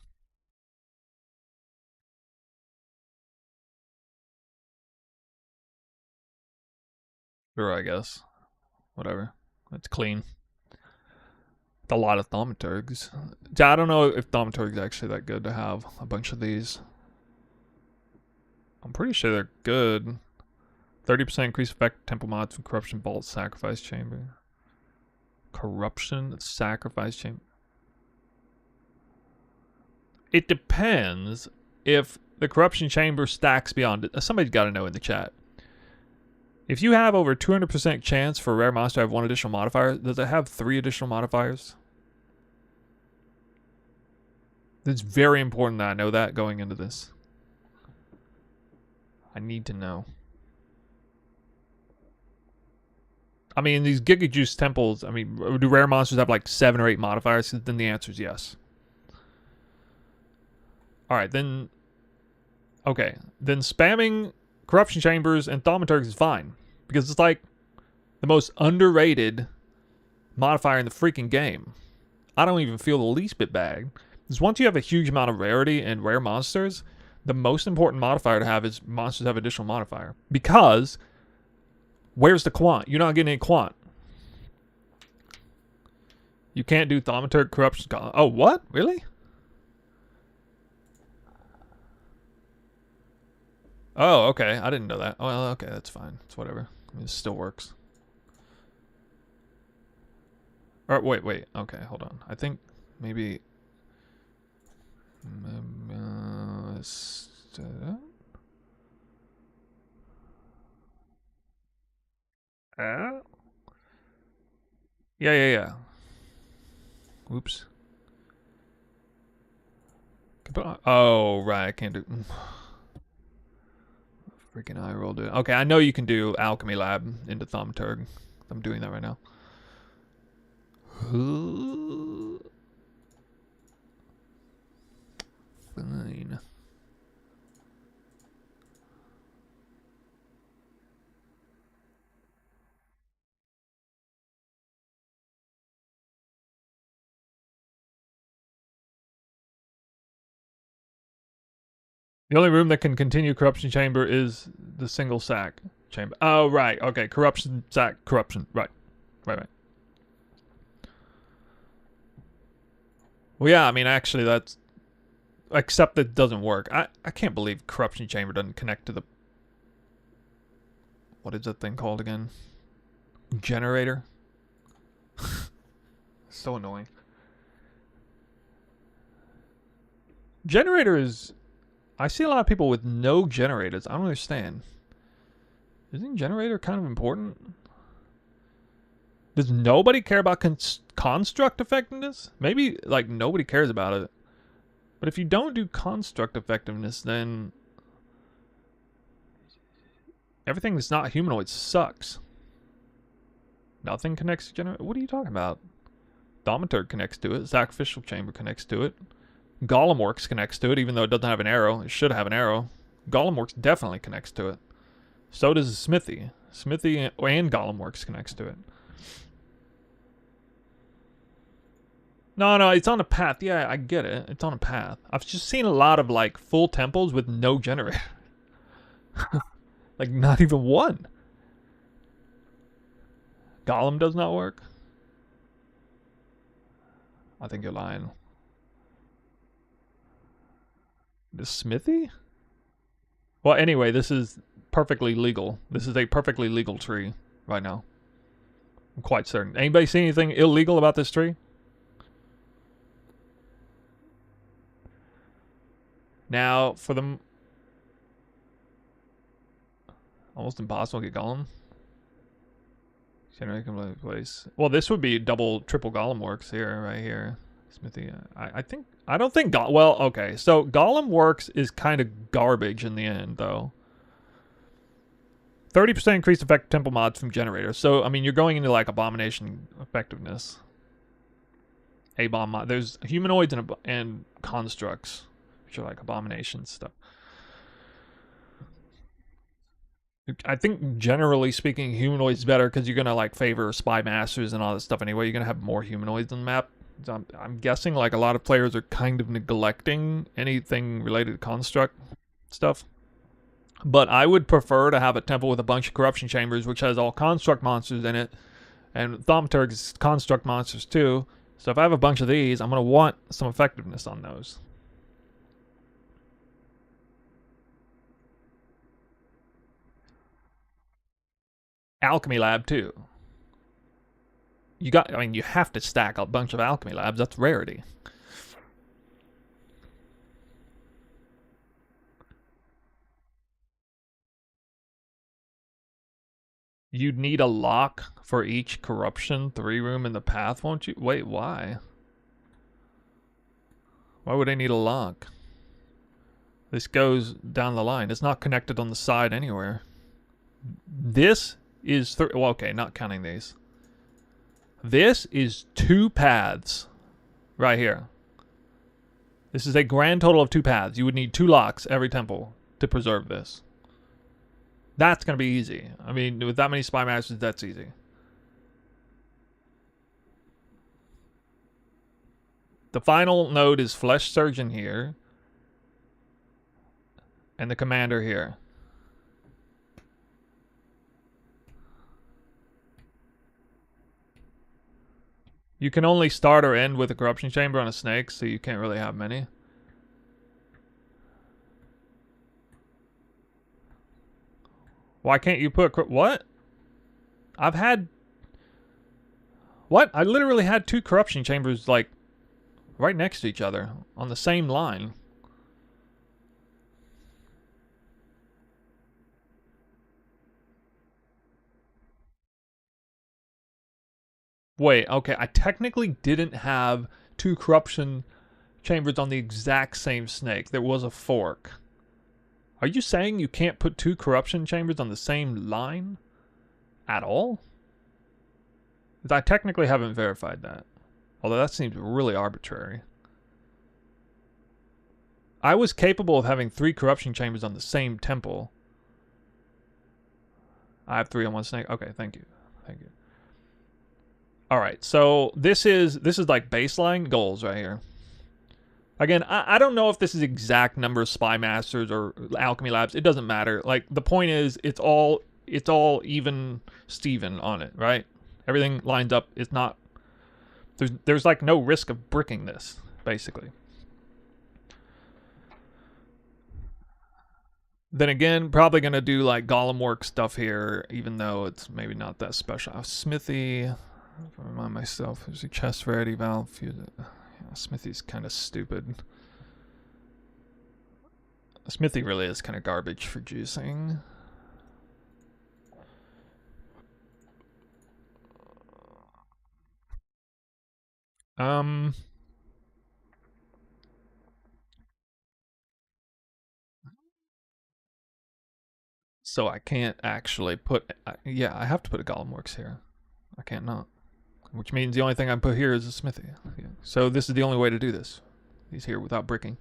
Sure, I guess. Whatever. It's clean. It's a lot of thaumaturgs. I don't know if thaumaturg's actually that good to have a bunch of these. I'm pretty sure they're good. 30% increased effect temple mods from corruption vault sacrifice chamber. Corruption sacrifice chamber. It depends if the corruption chamber stacks beyond it. Somebody's got to know in the chat. If you have over 200% chance for a rare monster to have 1 additional modifier, does it have 3 additional modifiers? It's very important that I know that going into this. I need to know. I mean, these Giga Juice temples, I mean, do rare monsters have like 7 or 8 modifiers? Then the answer is yes. Alright, then... Okay, then spamming Corruption Chambers and Thaumaturgs is fine. Because it's like the most underrated modifier in the freaking game. I don't even feel the least bit bad. Because once you have a huge amount of rarity and rare monsters, the most important modifier to have is monsters have additional modifier. Because... where's the quant? You're not getting any quant. You can't do Thaumaturg Corruption. Oh, what? Really? Oh, okay. I didn't know that. Oh, well, okay. That's fine. It's whatever. I mean, it still works. Or, wait. Okay, hold on. I think maybe... Yeah. Oops. Oh, right. I can't do... freaking eye roll, dude. Okay, I know you can do Alchemy Lab into Thaumaturg. I'm doing that right now. Fine. The only room that can continue Corruption Chamber is the single sack chamber. Oh, right. Okay, Corruption sack, Corruption. Right. Well, yeah, I mean, actually, that's... except that it doesn't work. I can't believe Corruption Chamber doesn't connect to the... what is that thing called again? Generator? So annoying. Generator is... I see a lot of people with no generators. I don't understand. Isn't generator kind of important? Does nobody care about construct effectiveness? Maybe, like, nobody cares about it. But if you don't do construct effectiveness, then... everything that's not humanoid sucks. Nothing connects to generator? What are you talking about? Thaumaturg connects to it. Sacrificial Chamber connects to it. Golemworks connects to it, even though it doesn't have an arrow. It should have an arrow. Golemworks definitely connects to it. So does Smithy. Smithy and Golemworks connects to it. No, it's on a path. Yeah, I get it. It's on a path. I've just seen a lot of, like, full temples with no generator. Like, not even one. Golem does not work? I think you're lying. The Smithy? Well, anyway, this is perfectly legal. This is a perfectly legal tree right now. I'm quite certain. Anybody see anything illegal about this tree? Now, for the... almost impossible to get Golem. Generate complete place. Well, this would be double, triple Golem works here, right here. Smithy. I don't think well, okay. So Golem works is kind of garbage in the end, though. 30% increased effect temple mods from generators. So I mean, you're going into like abomination effectiveness. A-bomb mod. There's humanoids and constructs, which are like abomination stuff. I think generally speaking, humanoids better because you're gonna like favor spy masters and all this stuff anyway. You're gonna have more humanoids on the map. So I'm guessing like a lot of players are kind of neglecting anything related to construct stuff. But I would prefer to have a temple with a bunch of corruption chambers, which has all construct monsters in it, and Thaumaturg's construct monsters too. So if I have a bunch of these, I'm gonna want some effectiveness on those. Alchemy Lab too. I mean, you have to stack a bunch of Alchemy Labs. That's rarity. You'd need a lock for each corruption 3-room in the path, won't you? Wait, why? Why would I need a lock? This goes down the line. It's not connected on the side anywhere. This is... well, okay, not counting these. This is 2 paths right here. This is a grand total of 2 paths. You would need 2 locks every temple to preserve this. That's going to be easy. I mean, with that many spy masters, that's easy. The final node is Flesh Surgeon here. And the commander here. You can only start or end with a corruption chamber on a snake, so you can't really have many. Why can't you put... what? I've had... what? I literally had 2 corruption chambers, like, right next to each other on the same line. Wait, okay, I technically didn't have 2 corruption chambers on the exact same snake. There was a fork. Are you saying you can't put 2 corruption chambers on the same line? At all? I technically haven't verified that. Although that seems really arbitrary. I was capable of having 3 corruption chambers on the same temple. I have 3 on one snake. Okay, thank you. Thank you. Alright, so this is like baseline goals right here. Again, I don't know if this is exact number of spy masters or alchemy labs. It doesn't matter. Like, the point is, it's all even Steven on it, right? Everything lines up. It's not... There's like no risk of bricking this, basically. Then again, probably going to do like Golem work stuff here, even though it's maybe not that special. Smithy... if I remind myself, there's a chest variety valve. Yeah, Smithy's kind of stupid. Smithy really is kind of garbage for juicing. So I can't actually put... yeah, I have to put a Golem works here. I can't not. Which means the only thing I put here is a smithy. Yeah. So this is the only way to do this. He's here without bricking.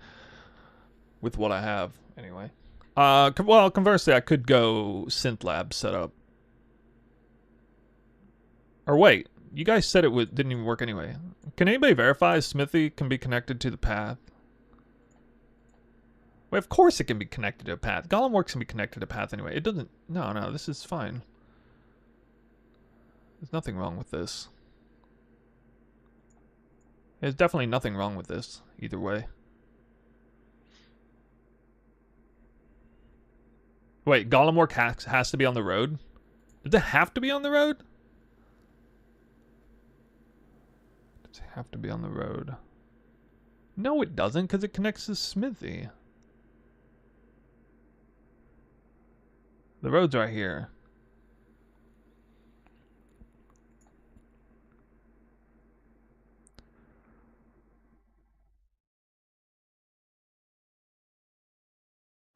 With what I have, anyway. Well, conversely, I could go Synth Lab setup. Or wait, you guys said it didn't even work anyway. Can anybody verify Smithy can be connected to the path? Well, of course it can be connected to a path. Golem works can be connected to a path anyway. It doesn't... no, this is fine. There's nothing wrong with this. There's definitely nothing wrong with this, either way. Wait, Golem work has to be on the road? Does it have to be on the road? Does it have to be on the road? No, it doesn't, because it connects to Smithy. The road's right here.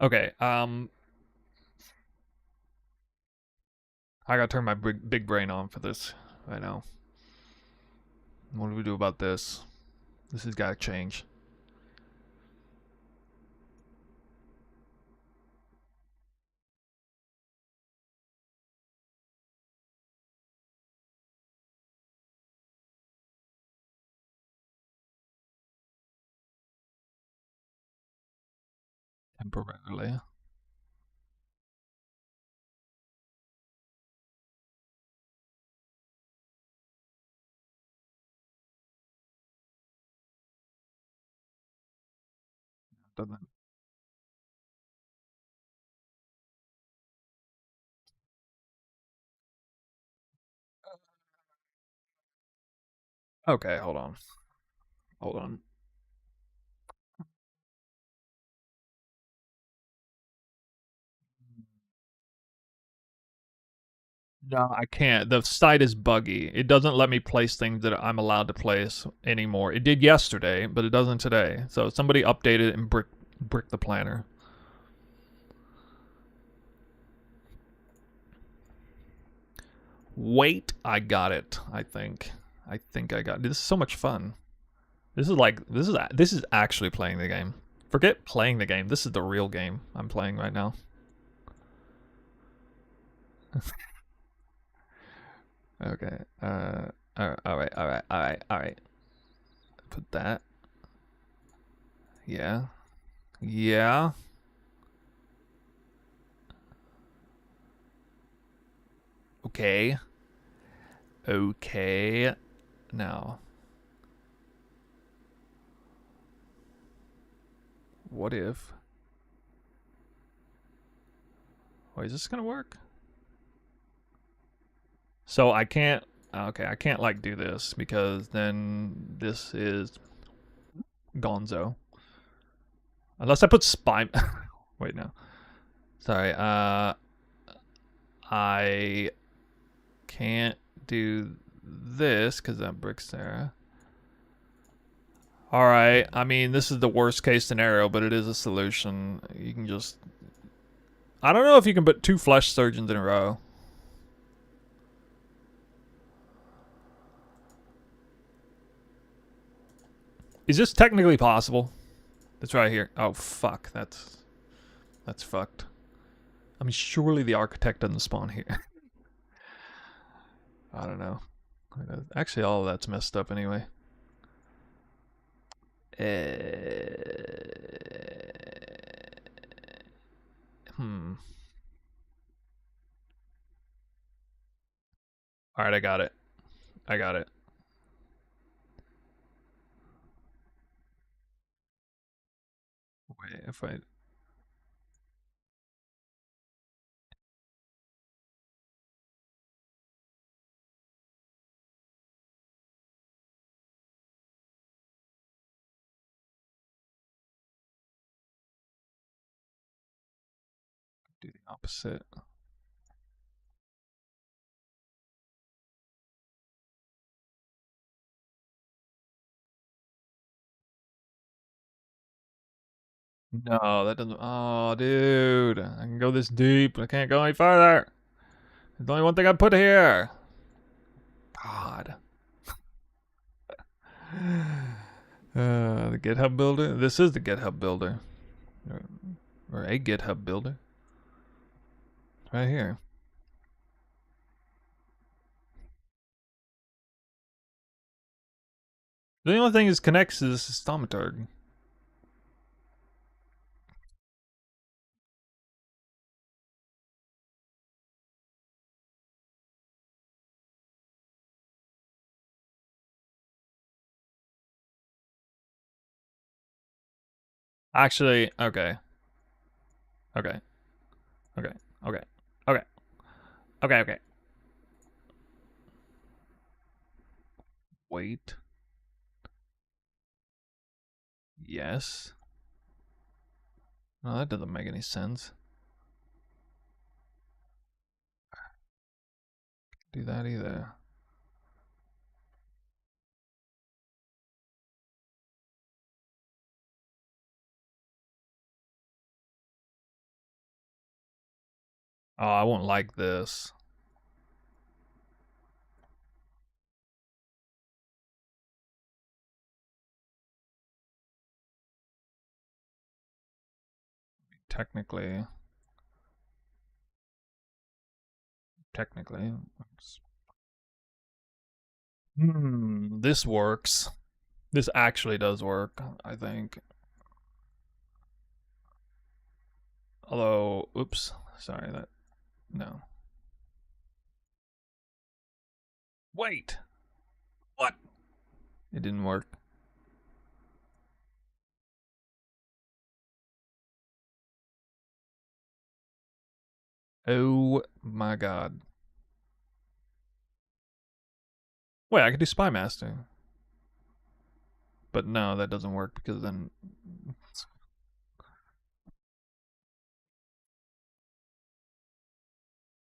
Okay, I gotta turn my big brain on for this right now. What do we do about this? This has gotta change. Temporarily. Doesn't. Okay, hold on. Hold on. No, I can't. The site is buggy. It doesn't let me place things that I'm allowed to place anymore. It did yesterday, but it doesn't today. So somebody updated it and bricked the planner. Wait, I got it. I think I got it. This is so much fun. This is actually playing the game. Forget playing the game. This is the real game I'm playing right now. Okay. All right. Put that. Yeah. Yeah. Okay. Okay. Now. What if... Wait, is this gonna work? So I can't... Okay, I can't like do this because then this is gonzo. Unless I put spy... Wait, no. Sorry, I can't do this because that brick's there. Alright, I mean, this is the worst case scenario, but it is a solution. You can just... I don't know if you can put 2 flesh surgeons in a row. Is this technically possible? That's right here. Oh, fuck. That's fucked. I mean, surely the architect doesn't spawn here. I don't know. Actually, all of that's messed up anyway. Alright, I got it. I got it. Wait, if I... do the opposite. No, that doesn't... Oh, dude. I can go this deep. I can't go any farther. There's only one thing I put here. God. The GitHub builder? This is the GitHub builder. Or a GitHub builder. Right here. The only thing is connects to this stomaturg. Actually, okay. Okay. Okay. Okay. Okay. Okay, okay. Wait. Yes. No, that doesn't make any sense. Do that either. Oh, I won't like this. Technically. This works. This actually does work, I think. Although, oops, sorry, that, no. Wait! What? It didn't work. Oh my god. Wait, I could do Spy Master. But no, that doesn't work because then...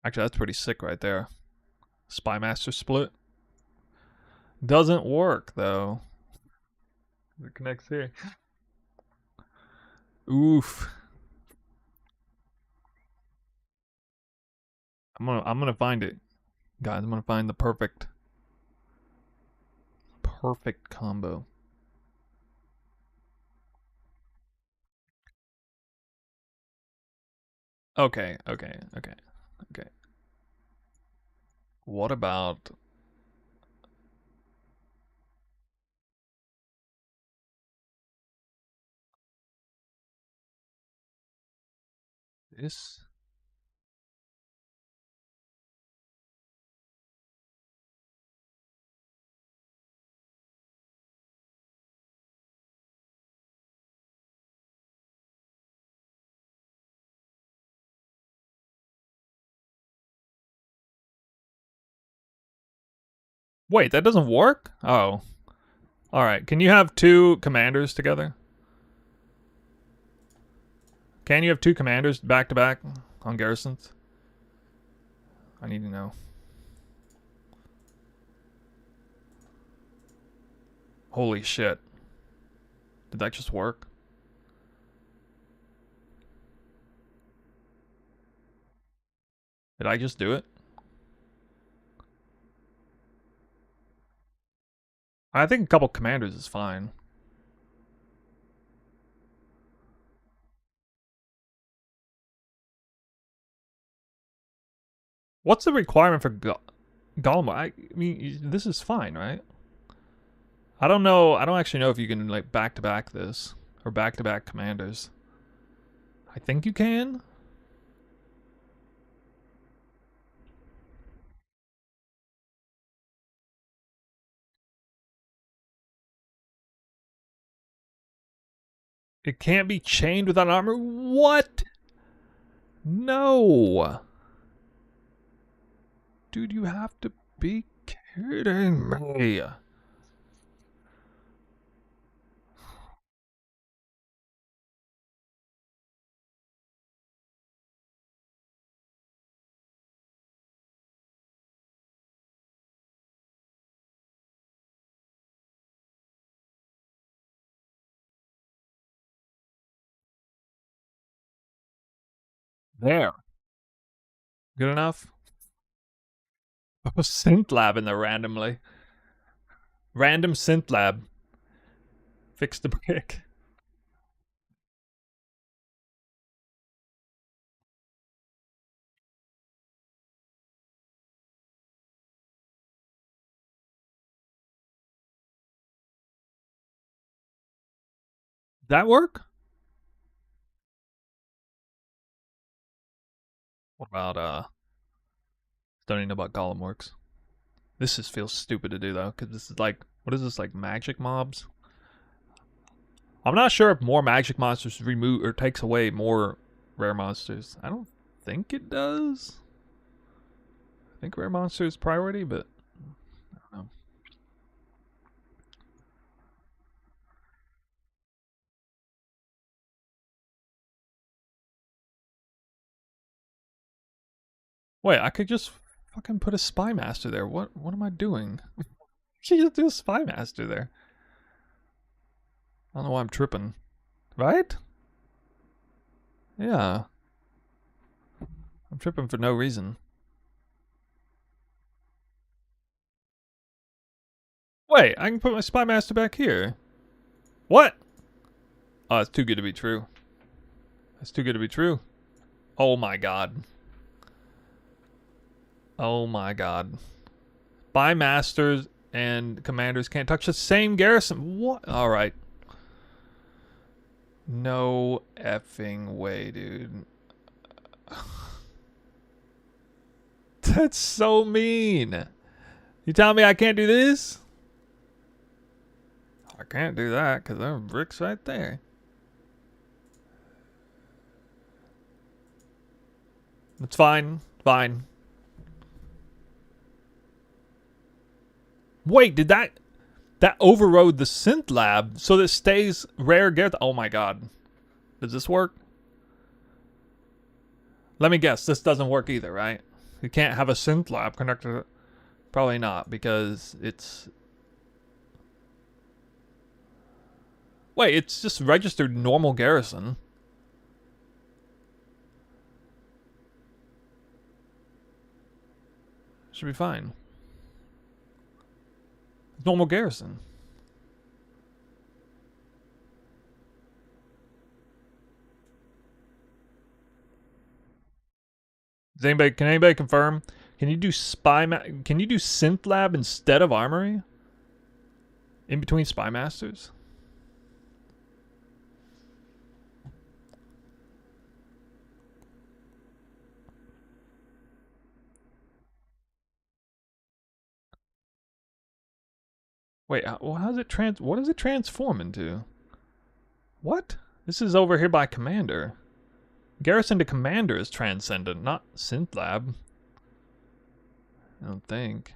Actually, that's pretty sick right there. Spy Master split. Doesn't work, though. It connects here. Oof. I'm gonna find it. Guys, I'm gonna find the perfect combo. Okay. What about this? Wait, that doesn't work? Oh. Alright, can you have two commanders together? Can you have two commanders back to back on garrisons? I need to know. Holy shit. Did that just work? Did I just do it? I think a couple commanders is fine. What's the requirement for Gollum? I mean, this is fine, right? I don't know. I don't actually know if you can like back to back this or back to back commanders. I think you can. It can't be chained without armor. What? No. Dude, you have to be kidding me. There. Good enough? Oh, synth lab in there randomly. Random synth lab. Fix the brick. That work? What about don't even know about Gollum works. This just feels stupid to do though, because this is like, what is this, like magic mobs? I'm not sure if more magic monsters remove or takes away more rare monsters. I don't think it does. I think rare monster is priority, but I don't know. Wait, I could just fucking put a spy master there. What am I doing? She just do a spy master there. I don't know why I'm tripping. Right? Yeah. I'm tripping for no reason. Wait, I can put my spy master back here. What? Oh, it's too good to be true. It's too good to be true. Oh my god. Oh my god. Spy masters and commanders can't touch the same garrison. What? Alright. No effing way, dude. That's so mean. You telling me I can't do this? I can't do that because there are bricks right there. It's fine. Fine. Wait, did that overrode the synth lab so that it stays rare get? Oh my god. Does this work? Let me guess, this doesn't work either, right? You can't have a synth lab connected. Probably not, because it's... Wait, it's just registered normal garrison. Should be fine. Normal garrison. Can anybody confirm? Can you do can you do synth lab instead of armory? In between spy masters? Wait, well, how's it what does it transform into? What? This is over here by commander. Garrison to commander is transcendent, not synth lab. I don't think.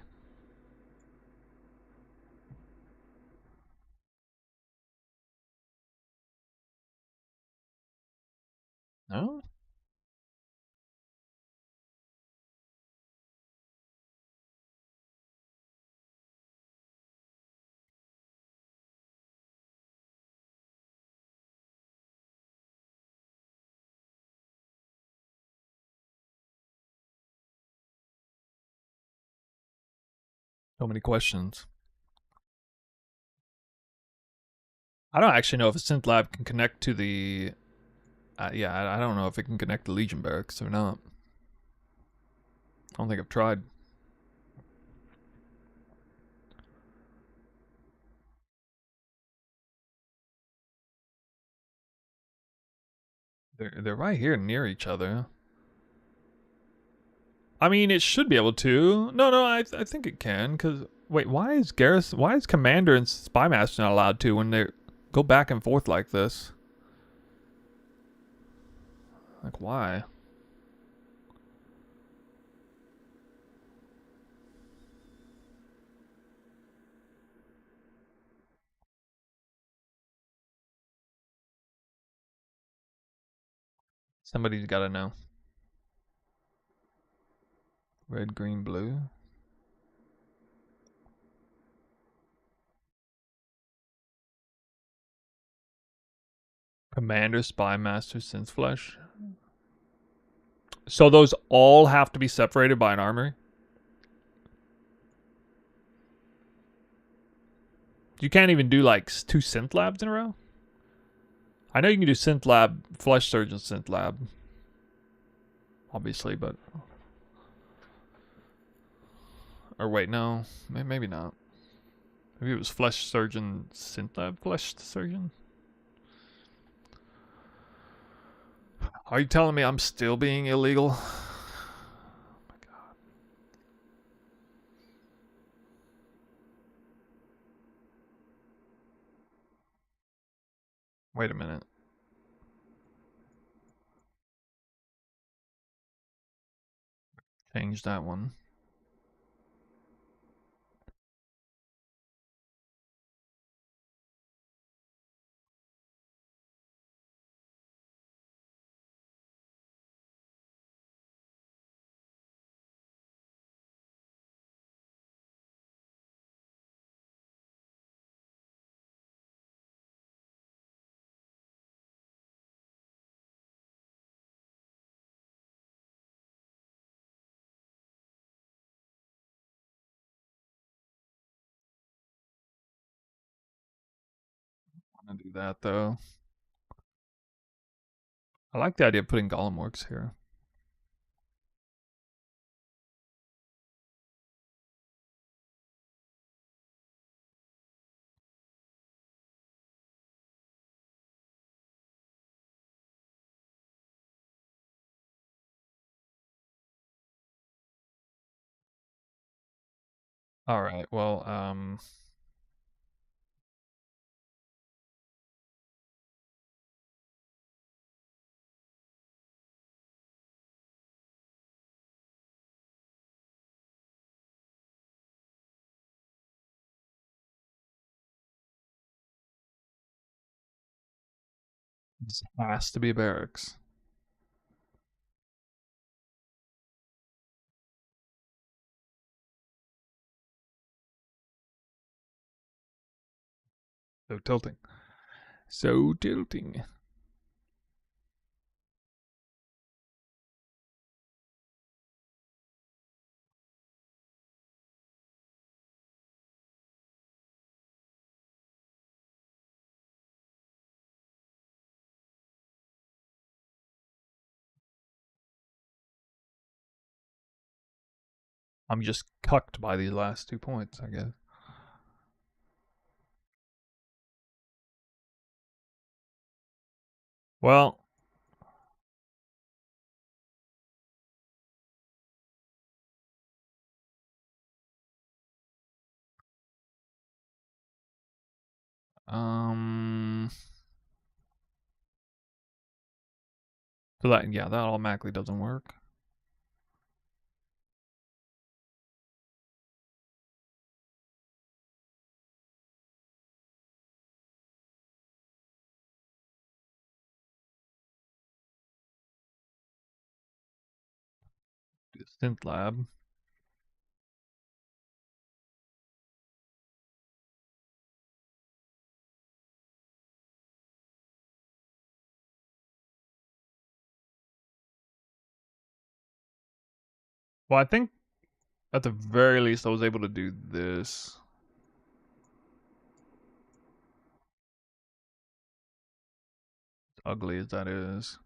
No? So many questions. I don't actually know if a synth lab can connect to the. Yeah, I don't know if it can connect to Legion barracks or not. I don't think I've tried. They're right here near each other. I mean, it should be able to. No, I think it can. Cause wait, why is Commander and Spymaster not allowed to when they go back and forth like this? Like why? Somebody's got to know. Red, green, blue. Commander, Spymaster, Synth Flesh. So those all have to be separated by an armory? You can't even do like 2 synth labs in a row? I know you can do synth lab, Flesh Surgeon synth lab. Obviously, but... Or wait, no. Maybe not. Maybe it was Flesh Surgeon synth lab Flesh Surgeon? Are you telling me I'm still being illegal? Oh my god. Wait a minute. Change that one. I'm gonna do that though. I like the idea of putting Golem Works here. Alright, well, this has to be a barracks. So tilting. So tilting. I'm just cucked by these last 2 points, I guess. Well, so that, yeah, that automatically doesn't work. Synth lab. Well, I think at the very least I was able to do this. As ugly as that is.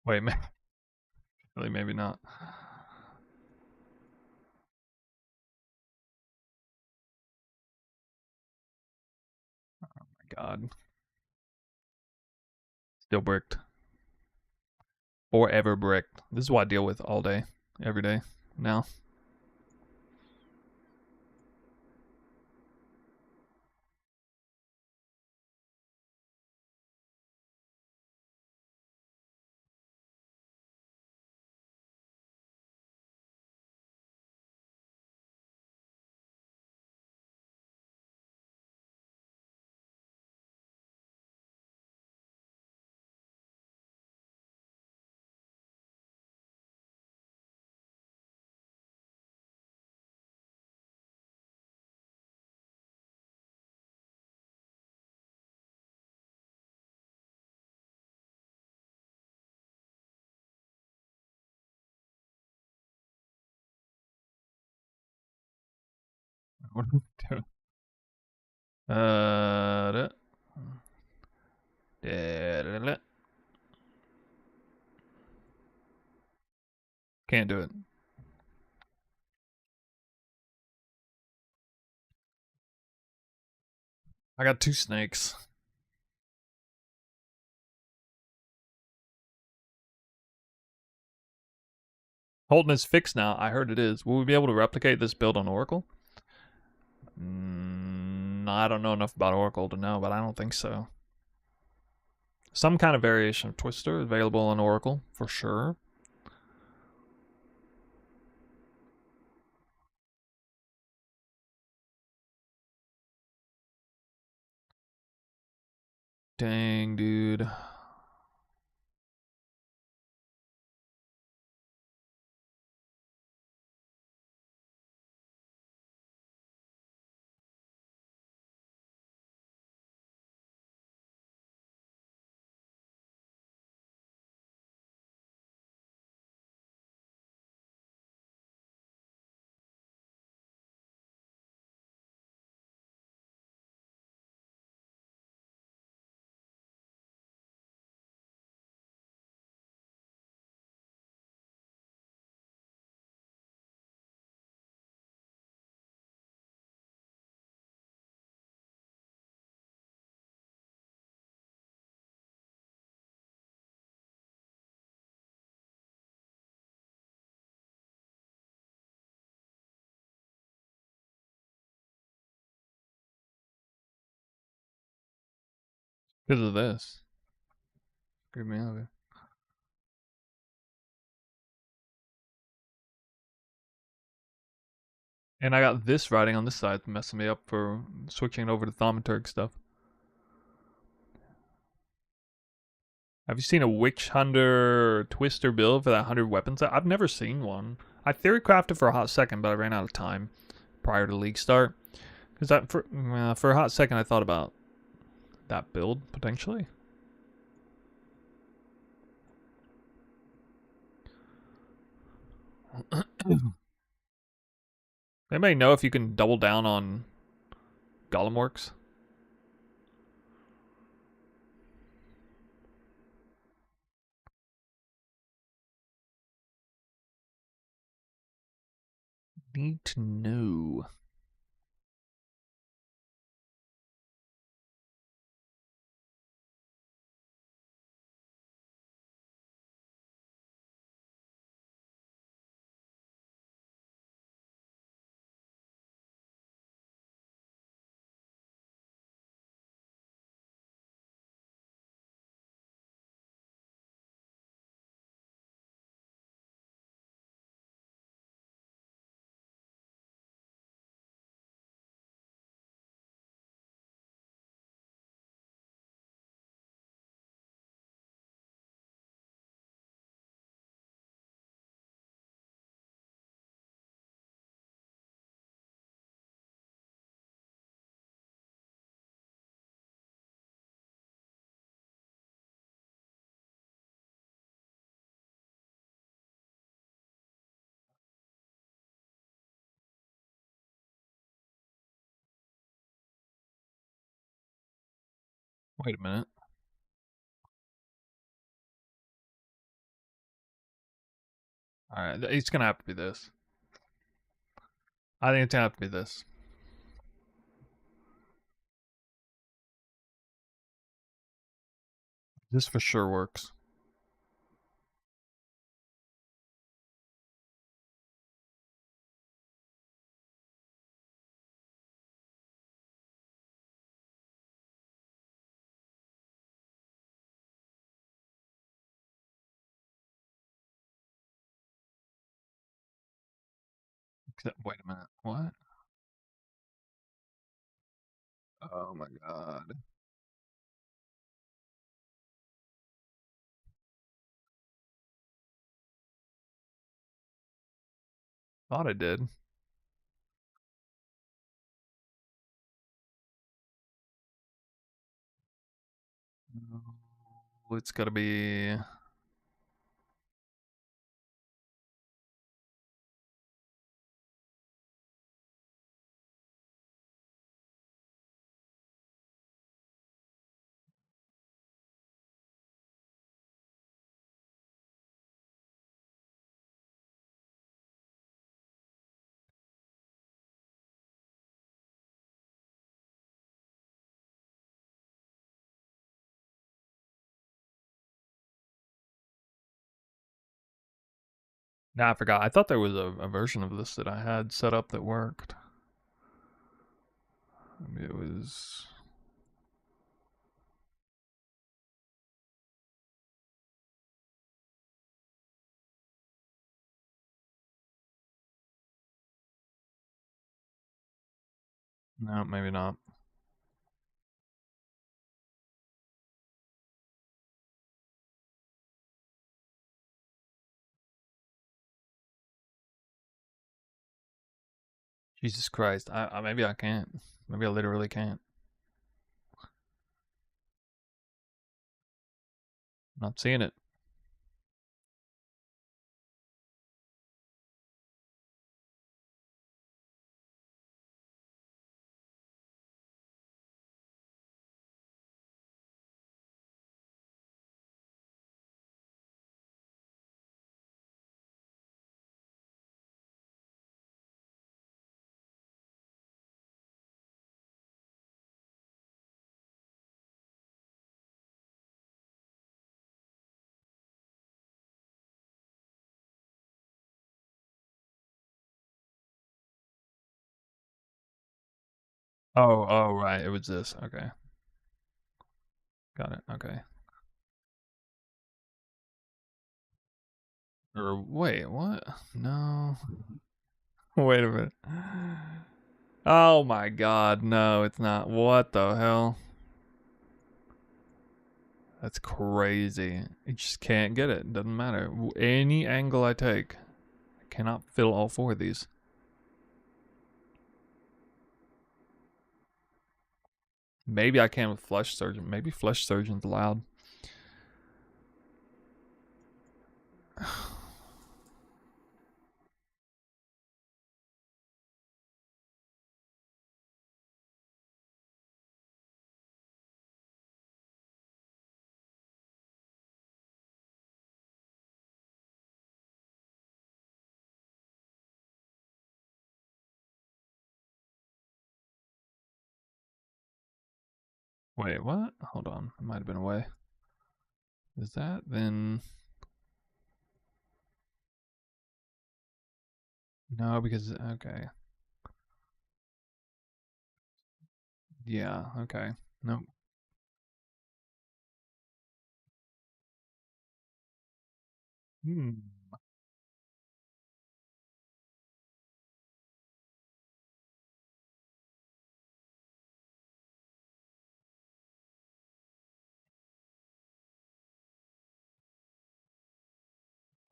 Wait, really, maybe not. My God. Still bricked. Forever bricked. This is what I deal with all day, every day now. What am I doing? Can't do it. I got 2 snakes. Holden is fixed now. I heard it is. Will we be able to replicate this build on Oracle? I don't know enough about Oracle to know, but I don't think so. Some kind of variation of Twister available on Oracle, for sure. Dang, dude. Because of this. Screwed me over. And I got this writing on this side messing me up for switching over to thaumaturg stuff. Have you seen a Witch Hunter Twister build for that 100 weapons? I've never seen one. I theory crafted for a hot second, but I ran out of time prior to league start. Because for a hot second, I thought about that build potentially. Anybody know if you can double down on Golem Works? Need to know. Wait a minute. Alright, it's gonna have to be this. I think it's gonna have to be this. This for sure works. Wait a minute. What? Oh my god. Thought I did. No, it's gotta be. Nah, I forgot. I thought there was a version of this that I had set up that worked. Maybe it was. No, maybe not. Jesus Christ. Maybe I can't. Maybe I literally can't. Not seeing it. Oh, right. It was this. Okay. Got it. Okay. Or wait, what? No. Wait a minute. Oh my god, no, it's not. What the hell? That's crazy. You just can't get it. Doesn't matter. Any angle I take, I cannot fill all four of these. Maybe I can with Flesh Surgeon. Maybe Flesh Surgeon's allowed. Wait, what? Hold on. It might have been away. Is that then? No, because okay. Yeah, okay. Nope. Hmm.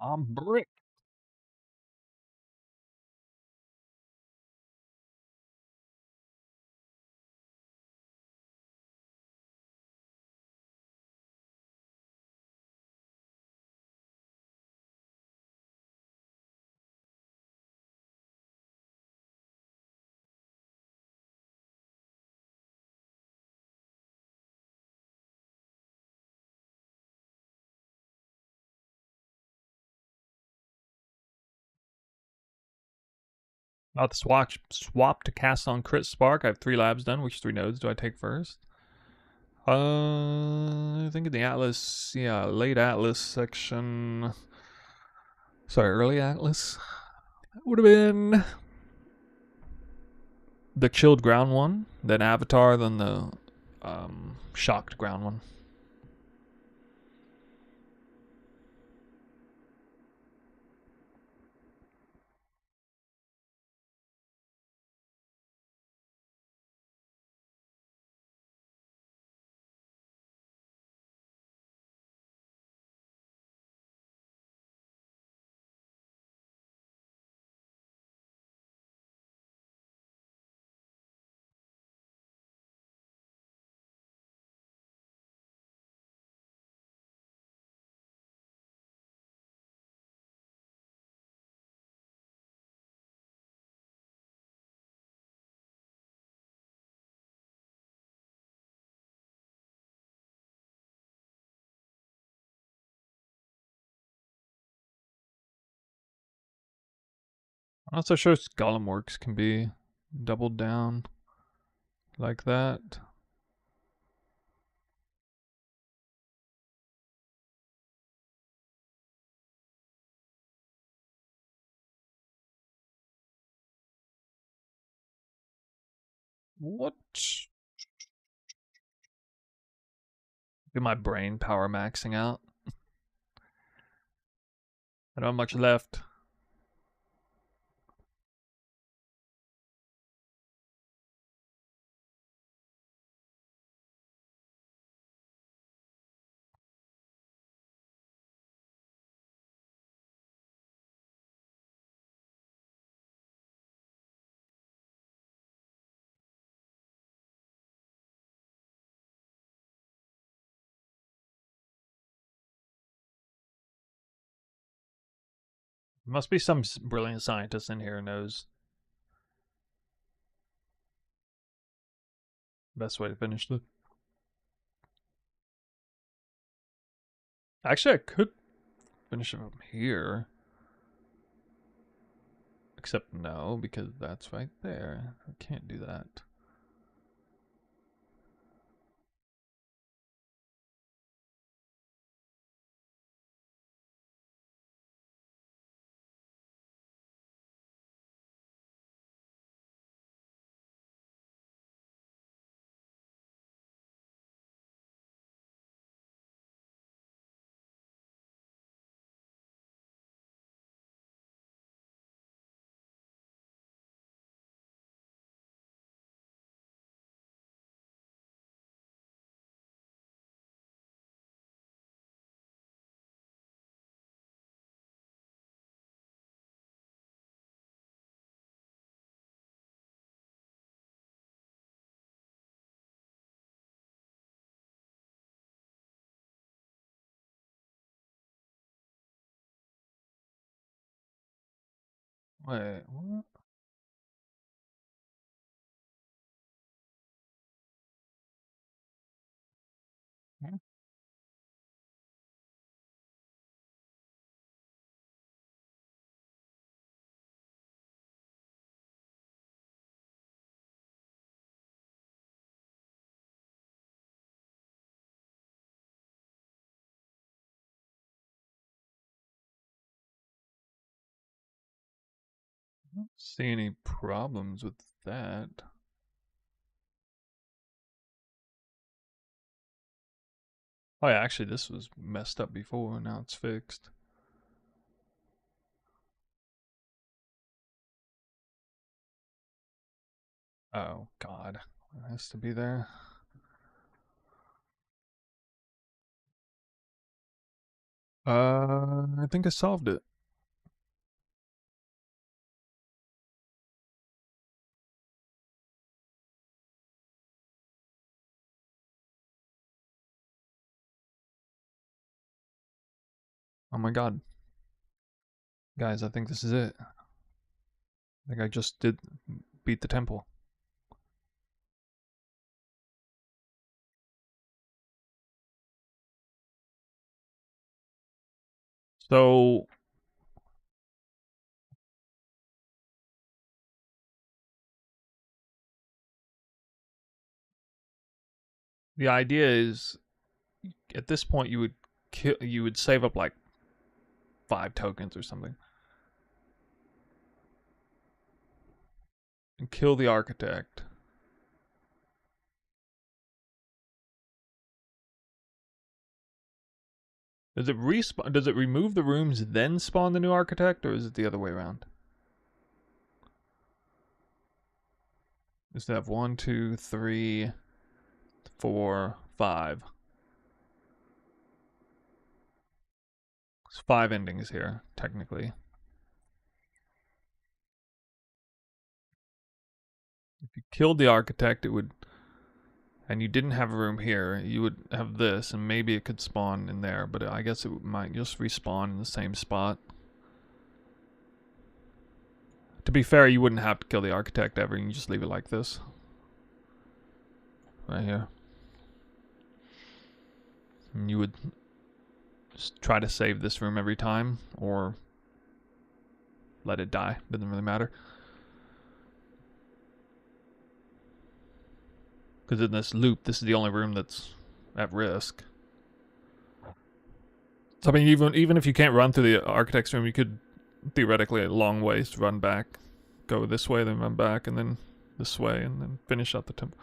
I'm brick. About to swap to cast on crit spark. I have 3 labs done. Which 3 nodes do I take first? I think in the Atlas, yeah, late Atlas section. Sorry, early Atlas. Would have been the chilled ground one, then Avatar, then the shocked ground one. I'm not so sure Golem Works can be doubled down like that. What? Get my brain power maxing out. I don't have much left. Must be some brilliant scientist in here who knows best way to finish this. Actually, I could finish it from here. Except no, because that's right there. I can't do that. Wait, what? don't see any problems with that. Oh yeah, actually this was messed up before, now it's fixed. Oh god, it has to be there. I think I solved it. Oh my god. Guys, I think this is it. I think I just did beat the temple. So the idea is at this point you would save up like 5 tokens or something. And kill the architect. Does it respawn? Does it remove the rooms then spawn the new architect, or is it the other way around? Does it have 1, 2, 3, 4, 5? There's 5 endings here, technically. If you killed the architect, it would, and you didn't have a room here, you would have this, and maybe it could spawn in there, but I guess it might just respawn in the same spot. To be fair, you wouldn't have to kill the architect ever, you can just leave it like this. Right here. And you would just try to save this room every time, or let it die, doesn't really matter. Because in this loop, this is the only room that's at risk. So I mean, even if you can't run through the architect's room, you could theoretically a long ways run back, go this way, then run back, and then this way, and then finish out the temple.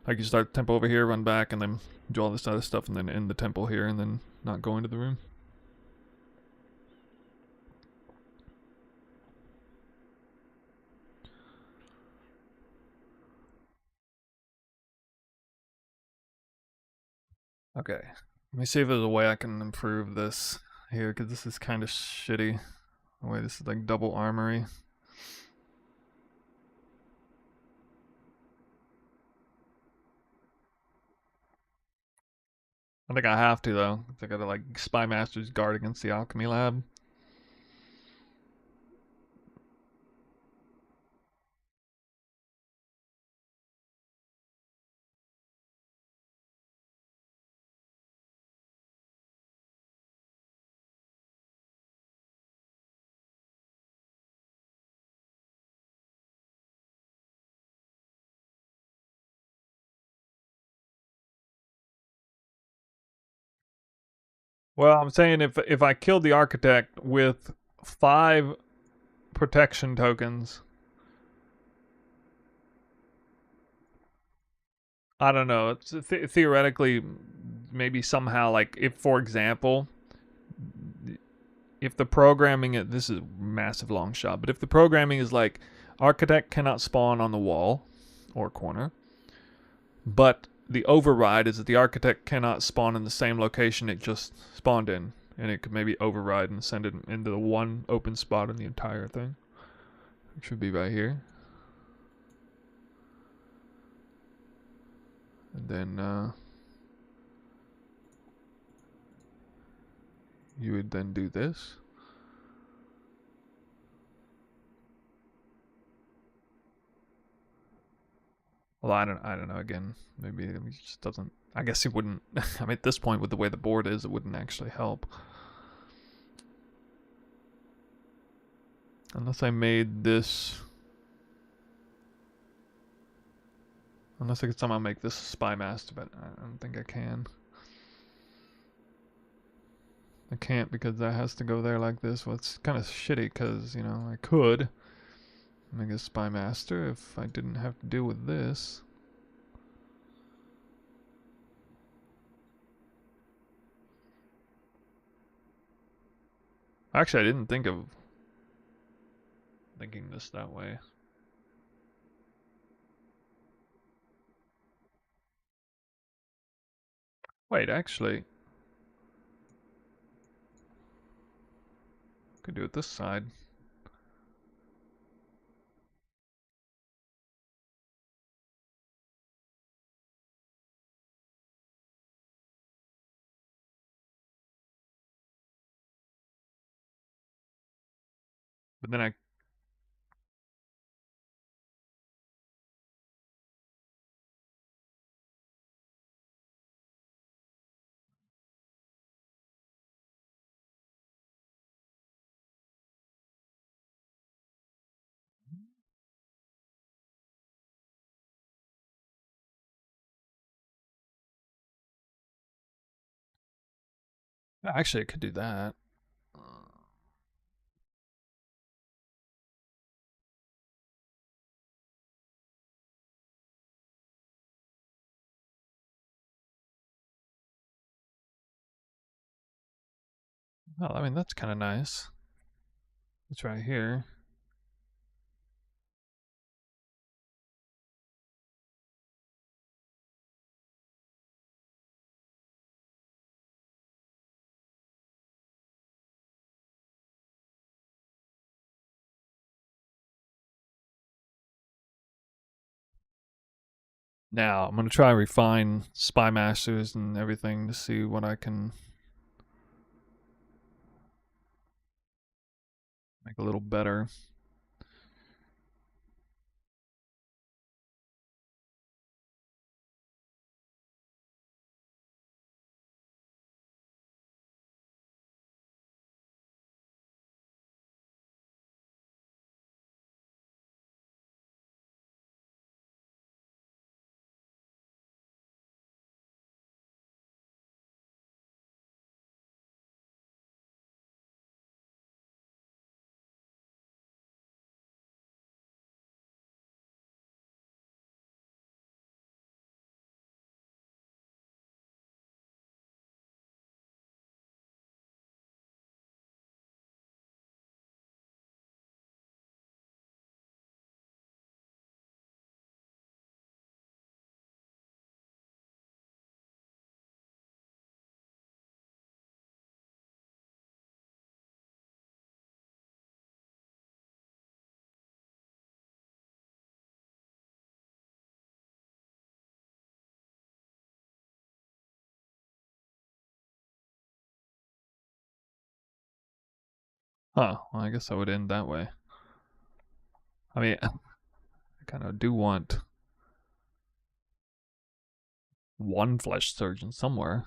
Like you start the temple over here, run back, and then do all this other stuff, and then end the temple here, and then not go into the room. Okay, let me see if there's a way I can improve this here, because this is kind of shitty. Oh wait, this is like double armory. I think I have to though. I gotta like Spy Master's guard against the alchemy lab. Well, I'm saying if I killed the architect with 5 protection tokens, I don't know. It's theoretically, maybe somehow, like if, for example, if the programming this is a massive long shot, but if the programming is like architect cannot spawn on the wall or corner, but the override is that the architect cannot spawn in the same location it just spawned in, and it could maybe override and send it into the one open spot in the entire thing. It should be right here. And then you would then do this. Well, I don't know. Again, maybe it just doesn't. I guess it wouldn't. I mean, at this point, with the way the board is, it wouldn't actually help. Unless I made this. Unless I could somehow make this Spy Master, but I don't think I can. I can't because that has to go there like this. Well, it's kind of shitty because, you know, I could. make a spy master if I didn't have to deal with this. Actually, I didn't think of thinking this that way. Wait, actually, could do it this side. But then I actually I could do that. Well, I mean, that's kind of nice. It's right here. Now, I'm going to try and refine spy masters and everything to see what I can make a little better. Huh, well, I guess I would end that way. I mean, I kind of do want one flesh surgeon somewhere.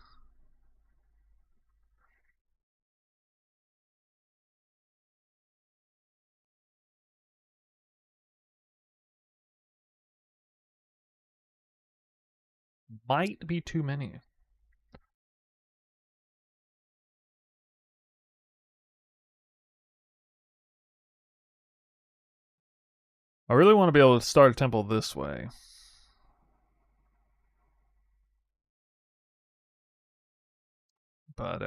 Might be too many. I really want to be able to start a temple this way. But,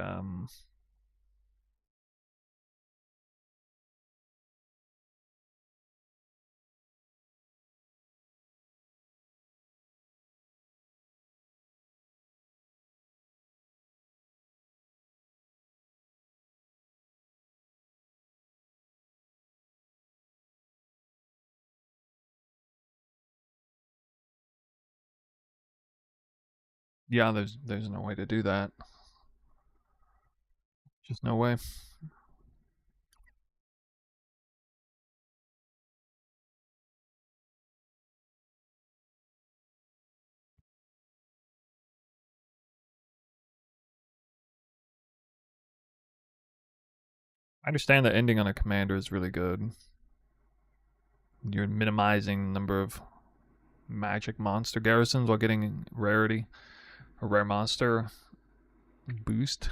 yeah, there's no way to do that. Just no way. I understand that ending on a commander is really good. You're minimizing the number of magic monster garrisons while getting rarity, a rare monster boost.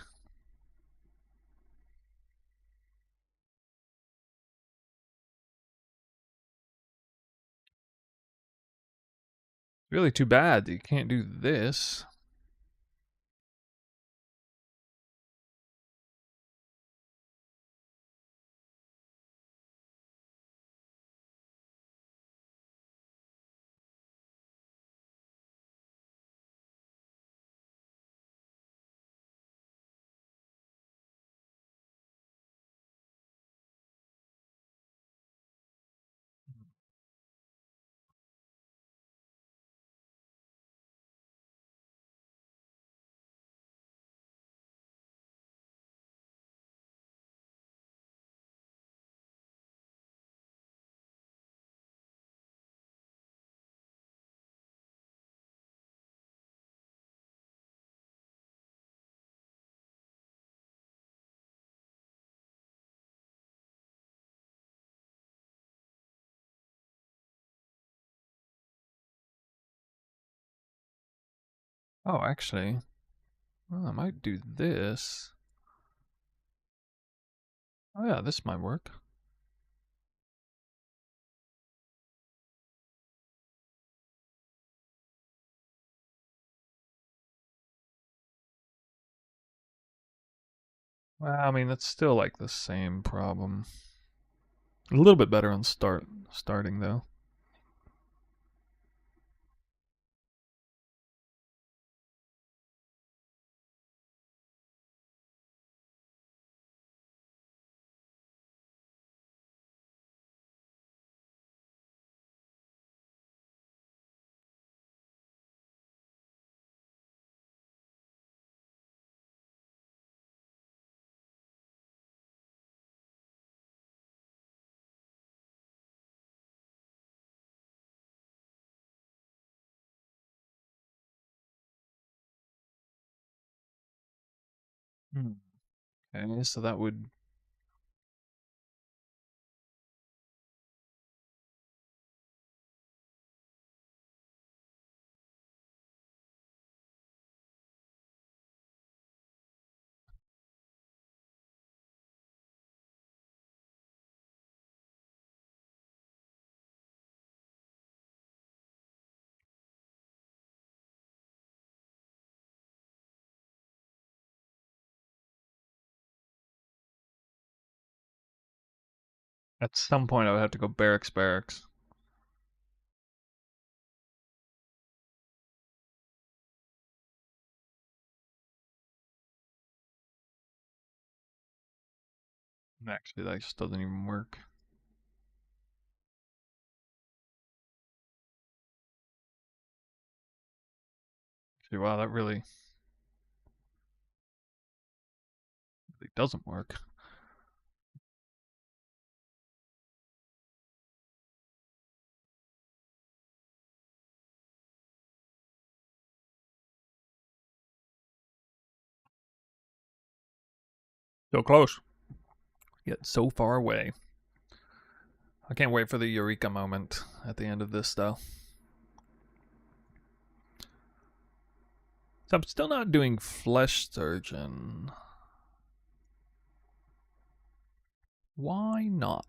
Really too bad that you can't do this. Oh, actually, well, I might do this. Oh yeah, this might work. Well, I mean, that's still like the same problem. A little bit better on starting though. Hmm. Okay, so that would. At some point, I would have to go barracks, barracks. Actually, that just doesn't even work. Actually, wow, that really doesn't work. So close. Yet so far away. I can't wait for the eureka moment at the end of this, though. So I'm still not doing flesh surgeon. Why not?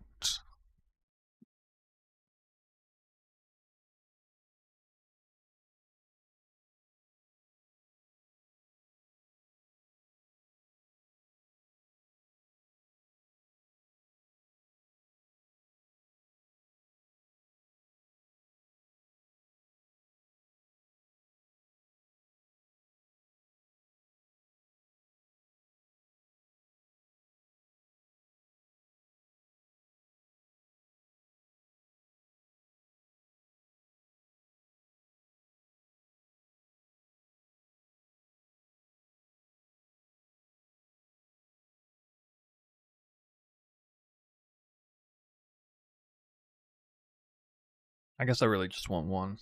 I guess I really just want one.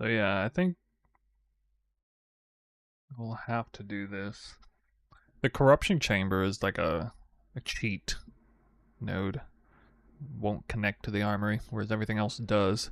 So yeah, I think we'll have to do this. The corruption chamber is like a cheat node. Won't connect to the armory, whereas everything else does.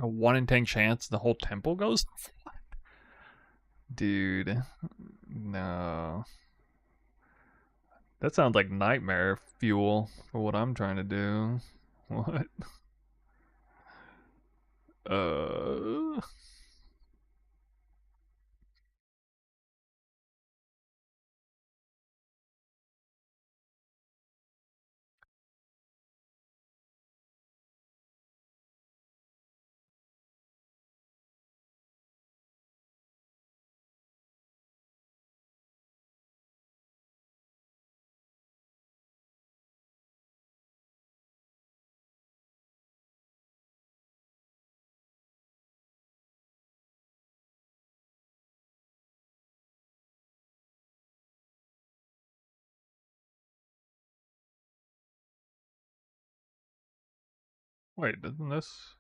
A 1 in 10 chance the whole temple goes? Dude, no. That sounds like nightmare fuel for what I'm trying to do. What? Uh. Wait, doesn't this?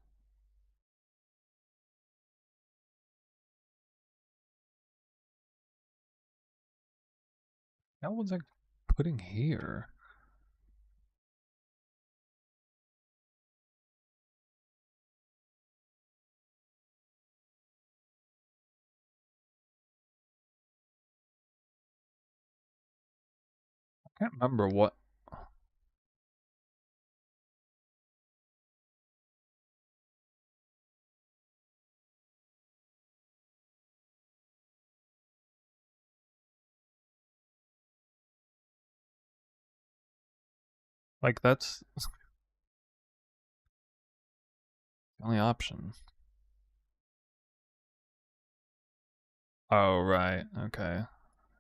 How was I putting here? I can't remember what. Like, that's the only option. Oh, right. Okay.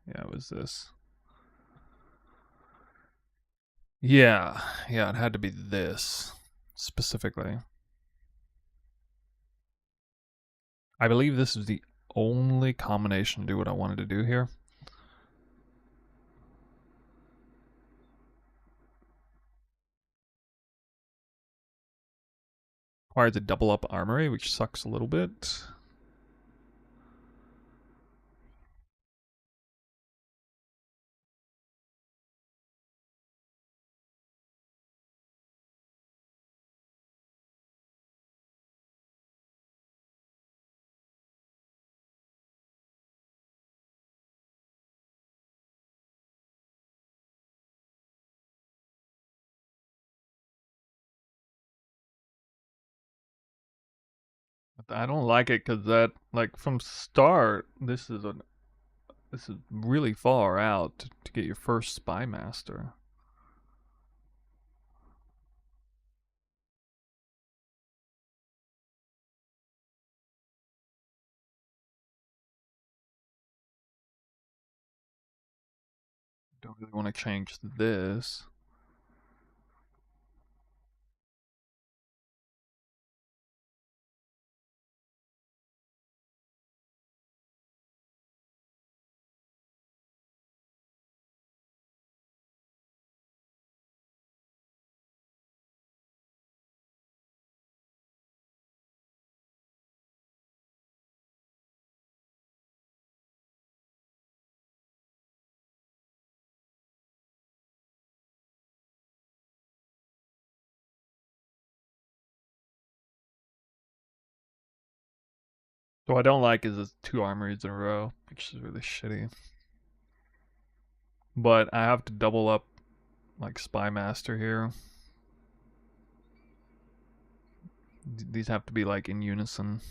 Yeah, it was this. Yeah. Yeah, it had to be this. Specifically. I believe this is the only combination to do what I wanted to do here. Requires a double up armory, which sucks a little bit. But I don't like it because that, like, from start, this is really far out to get your first spy master. Don't really want to change this. What I don't like is it's 2 armories in a row, which is really shitty. But I have to double up like Spy Master here. These have to be like in unison.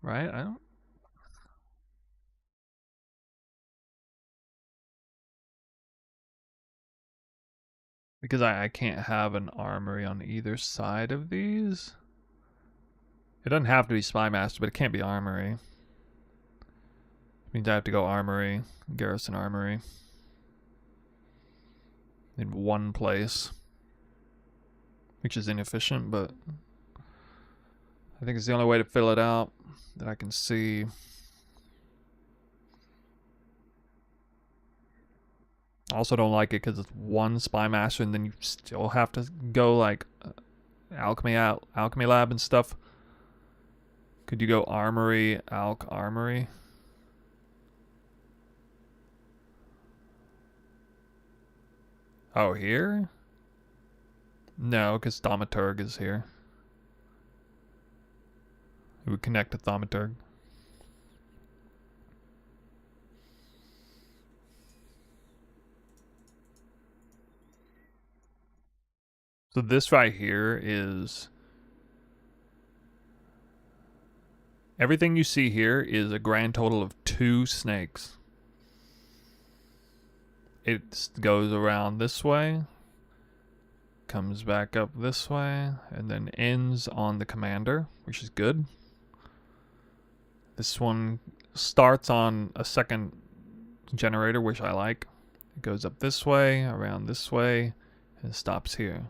Right? I don't... Because I can't have an armory on either side of these. It doesn't have to be Spy Master, but it can't be armory. It means I have to go armory, garrison armory. In one place. Which is inefficient, but I think it's the only way to fill it out that I can see. I also don't like it because it's one Spy Master and then you still have to go like Alchemy Lab and stuff. Could you go Armory, Armory? Oh, here? No, because Thaumaturg is here. It would connect to Thaumaturg. So this right here is... Everything you see here is a grand total of 2 snakes. It goes around this way, comes back up this way, and then ends on the commander, which is good. This one starts on a second generator, which I like. It goes up this way, around this way, and stops here.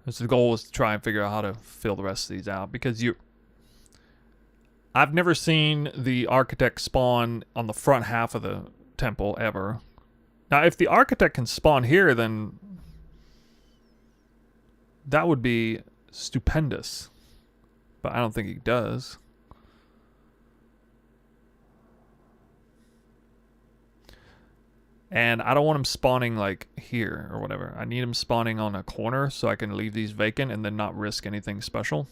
So the goal is to try and figure out how to fill the rest of these out, because I've never seen the architect spawn on the front half of the temple ever. Now, if the architect can spawn here, then that would be stupendous. But I don't think he does. And I don't want him spawning like here or whatever. I need him spawning on a corner so I can leave these vacant and then not risk anything special.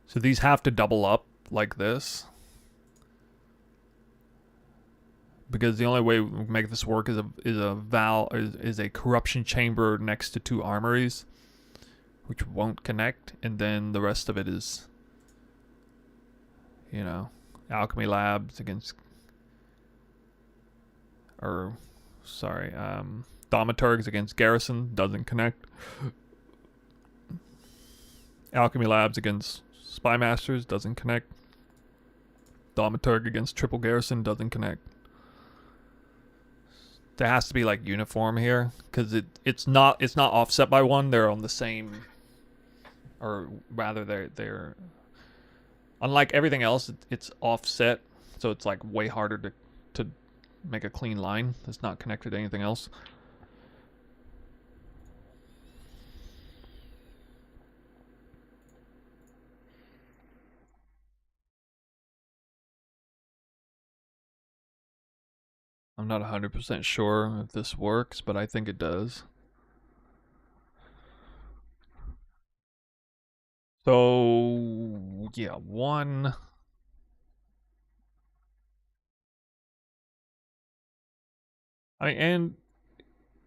So these have to double up like this. Because the only way we make this work is a corruption chamber next to 2 armories, which won't connect, and then the rest of it is, you know, alchemy labs against, or sorry, thaumaturgs against garrison, doesn't connect. Alchemy labs against spy masters, doesn't connect. Thaumaturg against triple garrison, doesn't connect. There has to be like uniform here, because it's not offset by 1. They're on the same, or rather they're unlike everything else. It's offset, so it's like way harder to make a clean line that's not connected to anything else. I'm not 100% sure if this works, but I think it does. So, yeah, 1. And,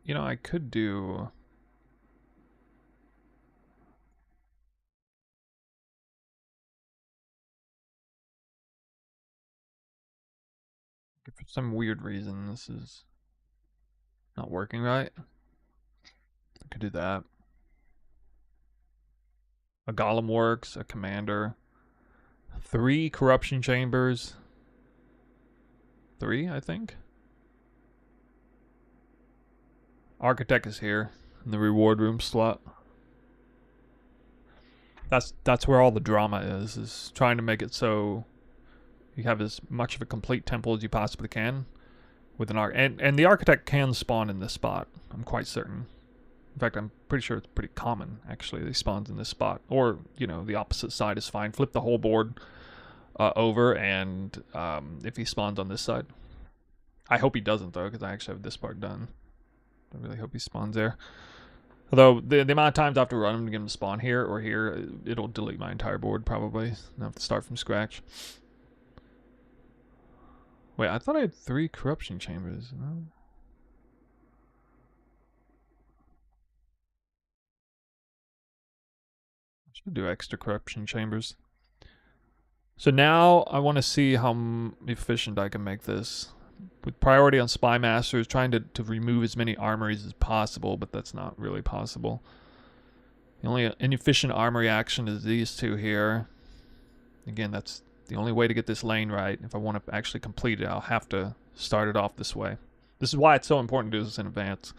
you know, I could do... For some weird reason, this is not working right. I could do that. A golem works, a commander. 3 corruption chambers. 3, I think. Architect is here in the reward room slot. That's where all the drama is trying to make it so you have as much of a complete temple as you possibly can with an and the architect can spawn in this spot. I'm quite certain. In fact, I'm pretty sure it's pretty common, actually. He spawns in this spot. Or, you know, the opposite side is fine. Flip the whole board over, and if he spawns on this side. I hope he doesn't, though, because I actually have this part done. I really hope he spawns there. Although, the amount of times I have to run him to get him to spawn here or here, it'll delete my entire board, probably. I have to start from scratch. Wait, I thought I had 3 corruption chambers. No? I should do extra corruption chambers. So now I want to see how efficient I can make this. With priority on Spy Masters, trying to remove as many armories as possible, but that's not really possible. The only inefficient armory action is these 2 here. Again, that's the only way to get this lane right. If I want to actually complete it, I'll have to start it off this way. This is why it's so important to do this in advance.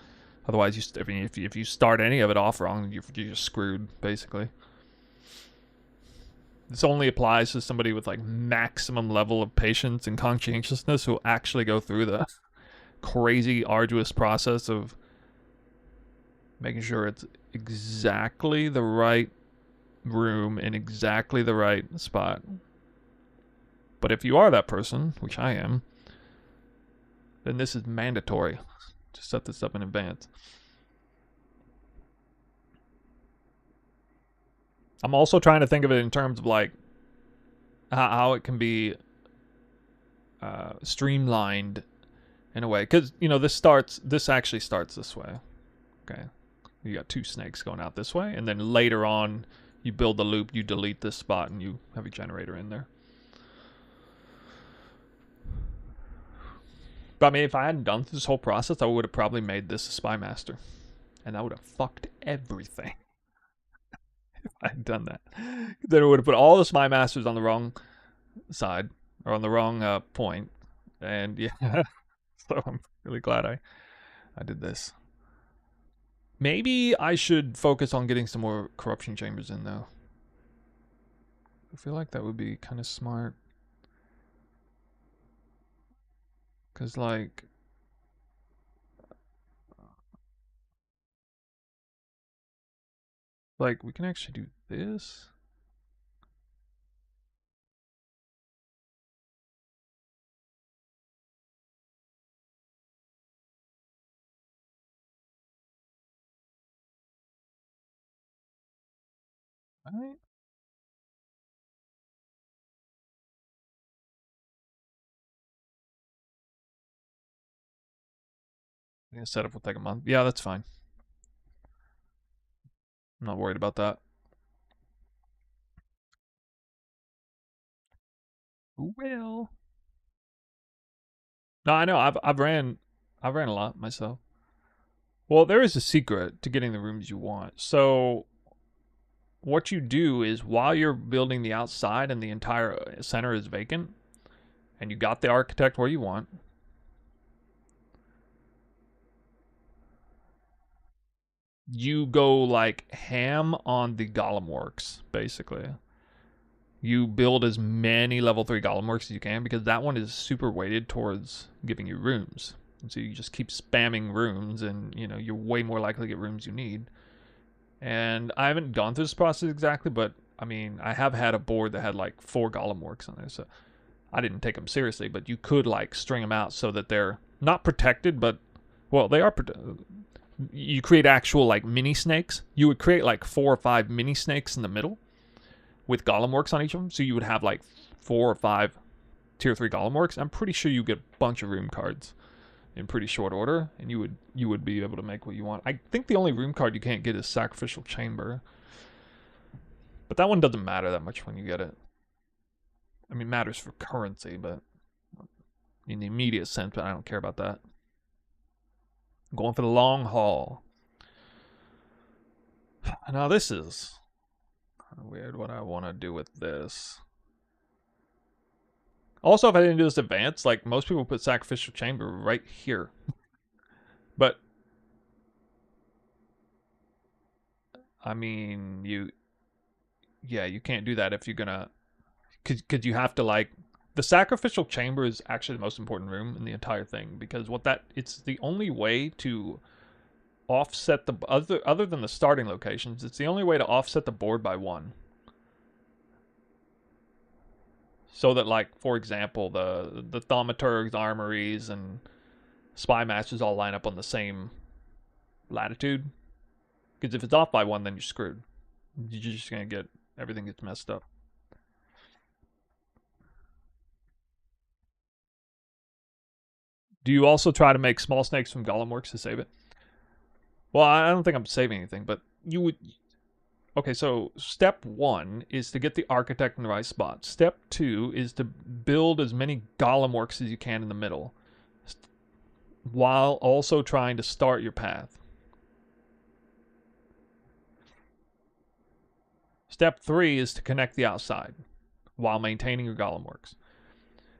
Otherwise, if you start any of it off wrong, you're just screwed, basically. This only applies to somebody with like maximum level of patience and conscientiousness who will actually go through the crazy arduous process of making sure it's exactly the right room in exactly the right spot. But if you are that person, which I am, then this is mandatory to set this up in advance. I'm also trying to think of it in terms of like how it can be streamlined in a way, because you know this actually starts this way. Okay, you got 2 snakes going out this way, and then later on you build the loop, you delete this spot, and you have a generator in there. But I mean, if I hadn't done this whole process, I would have probably made this a Spy Master, and that would have fucked everything. If I had done that, then it would have put all the Spy Masters on the wrong side or on the wrong point, and yeah. So I'm really glad I did this. Maybe I should focus on getting some more corruption chambers in, though. I feel like that would be kind of smart. Because, like... Like, we can actually do this. Right? I think setup will take a month. Yeah, that's fine. I'm not worried about that. Who will? No, I know. I've ran a lot myself. Well, there is a secret to getting the rooms you want. So what you do is while you're building the outside and the entire center is vacant, and you got the architect where you want, you go like ham on the golem works, basically. You build as many level 3 golem works as you can, because that one is super weighted towards giving you rooms. And so you just keep spamming rooms, and you know you're way more likely to get rooms you need. And I haven't gone through this process exactly, but I mean, I have had a board that had like 4 golem works on there, so I didn't take them seriously, but you could like string them out so that they're not protected, but well, they are you create actual like mini snakes. You would create like 4 or 5 mini snakes in the middle with golem works on each of them, so you would have like 4 or 5 tier 3 golem works. I'm pretty sure you get a bunch of room cards in pretty short order, and you would be able to make what you want. I think the only room card you can't get is Sacrificial Chamber, but that one doesn't matter that much when you get it. I mean, it matters for currency, but in the immediate sense, but I don't care about that. I'm going for the long haul. Now this is kind of weird what I want to do with this. Also, if I didn't do this advanced, like most people put Sacrificial Chamber right here. But I mean, you can't do that if you're gonna, cause you have to like, the Sacrificial Chamber is actually the most important room in the entire thing, because it's the only way to offset the, other than the starting locations, it's the only way to offset the board by 1. So that, like, for example, the Thaumaturgs, armories, and spy masters all line up on the same latitude. Because if it's off by 1, then you're screwed. You're just gonna get everything gets messed up. Do you also try to make small snakes from golem works to save it? Well, I don't think I'm saving anything, but you would. Okay, so step 1 is to get the architect in the right spot. Step 2 is to build as many golem works as you can in the middle, while also trying to start your path. Step 3 is to connect the outside while maintaining your golem works.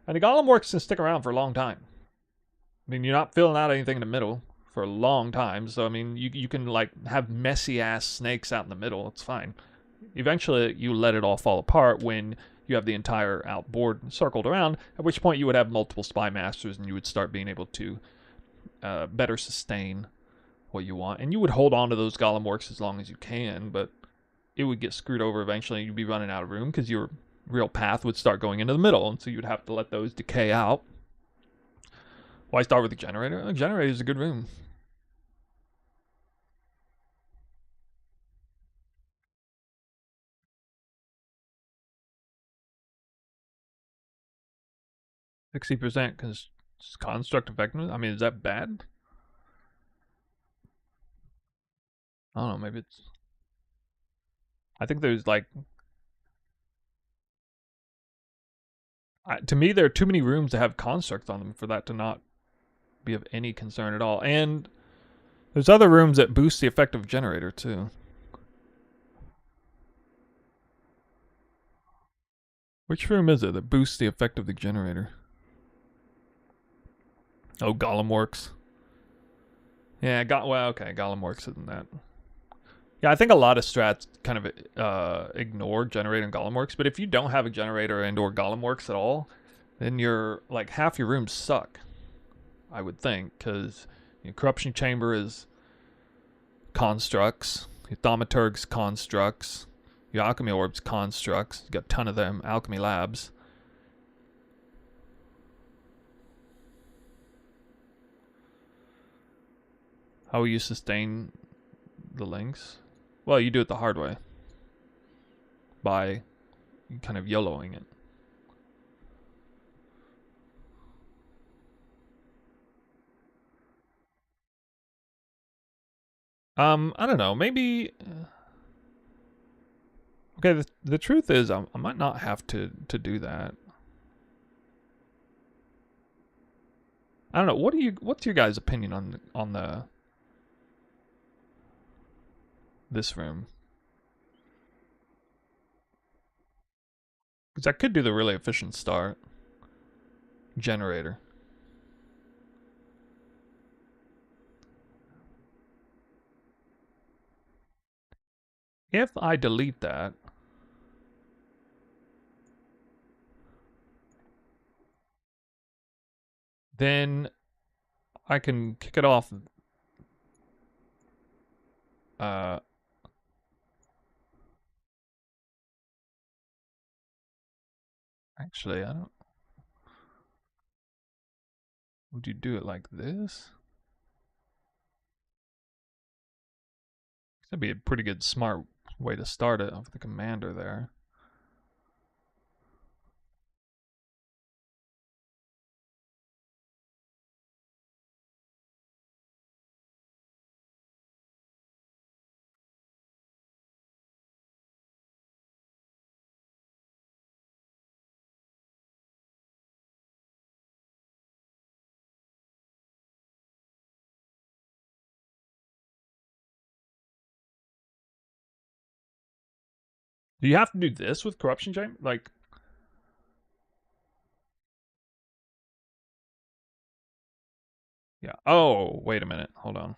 And the golem works can stick around for a long time. I mean, you're not filling out anything in the middle for a long time, so I mean, you can like have messy ass snakes out in the middle. It's fine. Eventually, you let it all fall apart when you have the entire outboard circled around. At which point, you would have multiple spy masters, and you would start being able to better sustain what you want. And you would hold on to those golem works as long as you can, but it would get screwed over eventually. You'd be running out of room because your real path would start going into the middle, and so you'd have to let those decay out. Why start with the generator? The generator is a good room. %, because construct effectiveness. I mean, is that bad? I don't know. Maybe it's. I think there's like. To me, there are too many rooms to have constructs on them for that to not be of any concern at all. And there's other rooms that boost the effective generator too. Which room is it that boosts the effect of the generator? Oh, Golem Works. Yeah, well, okay, Golem Works isn't that. Yeah, I think a lot of strats kind of ignore generator and Golem Works, but if you don't have a generator and or Golem Works at all, then you're like half your rooms suck, I would think, because your Corruption Chamber is constructs, your Thaumaturg's constructs, your Alchemy Orbs constructs, you got a ton of them, Alchemy Labs. How will you sustain the links? Well, you do it the hard way. By kind of YOLOing it. I don't know. Maybe. Okay, the truth is, I might not have to do that. I don't know. What's your guys' opinion on the this room? Because I could do the really efficient start generator. If I delete that, then I can kick it off. Actually, I don't. Would you do it like this? That'd be a pretty good, smart way to start it with the commander there. Do you have to do this with Corruption Chamber? Like, yeah. Oh, wait a minute. Hold on.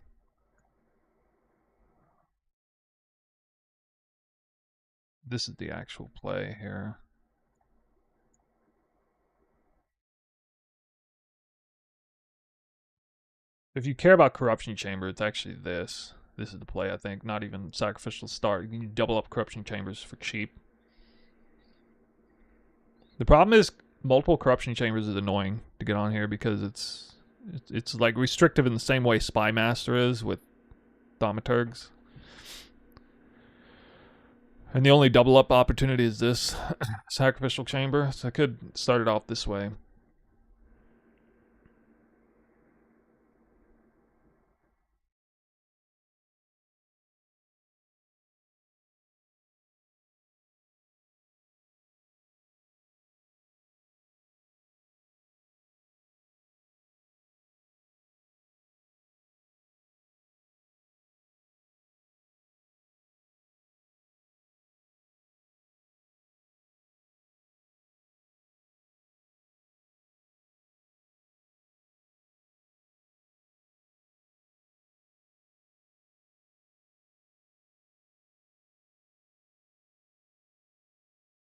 This is the actual play here. If you care about Corruption Chamber, it's actually this. This is the play, I think. Not even Sacrificial Start. You can double up Corruption Chambers for cheap. The problem is multiple Corruption Chambers is annoying to get on here because It's like restrictive in the same way Spy Master is with thaumaturgs. And the only double up opportunity is this sacrificial chamber, so I could start it off this way.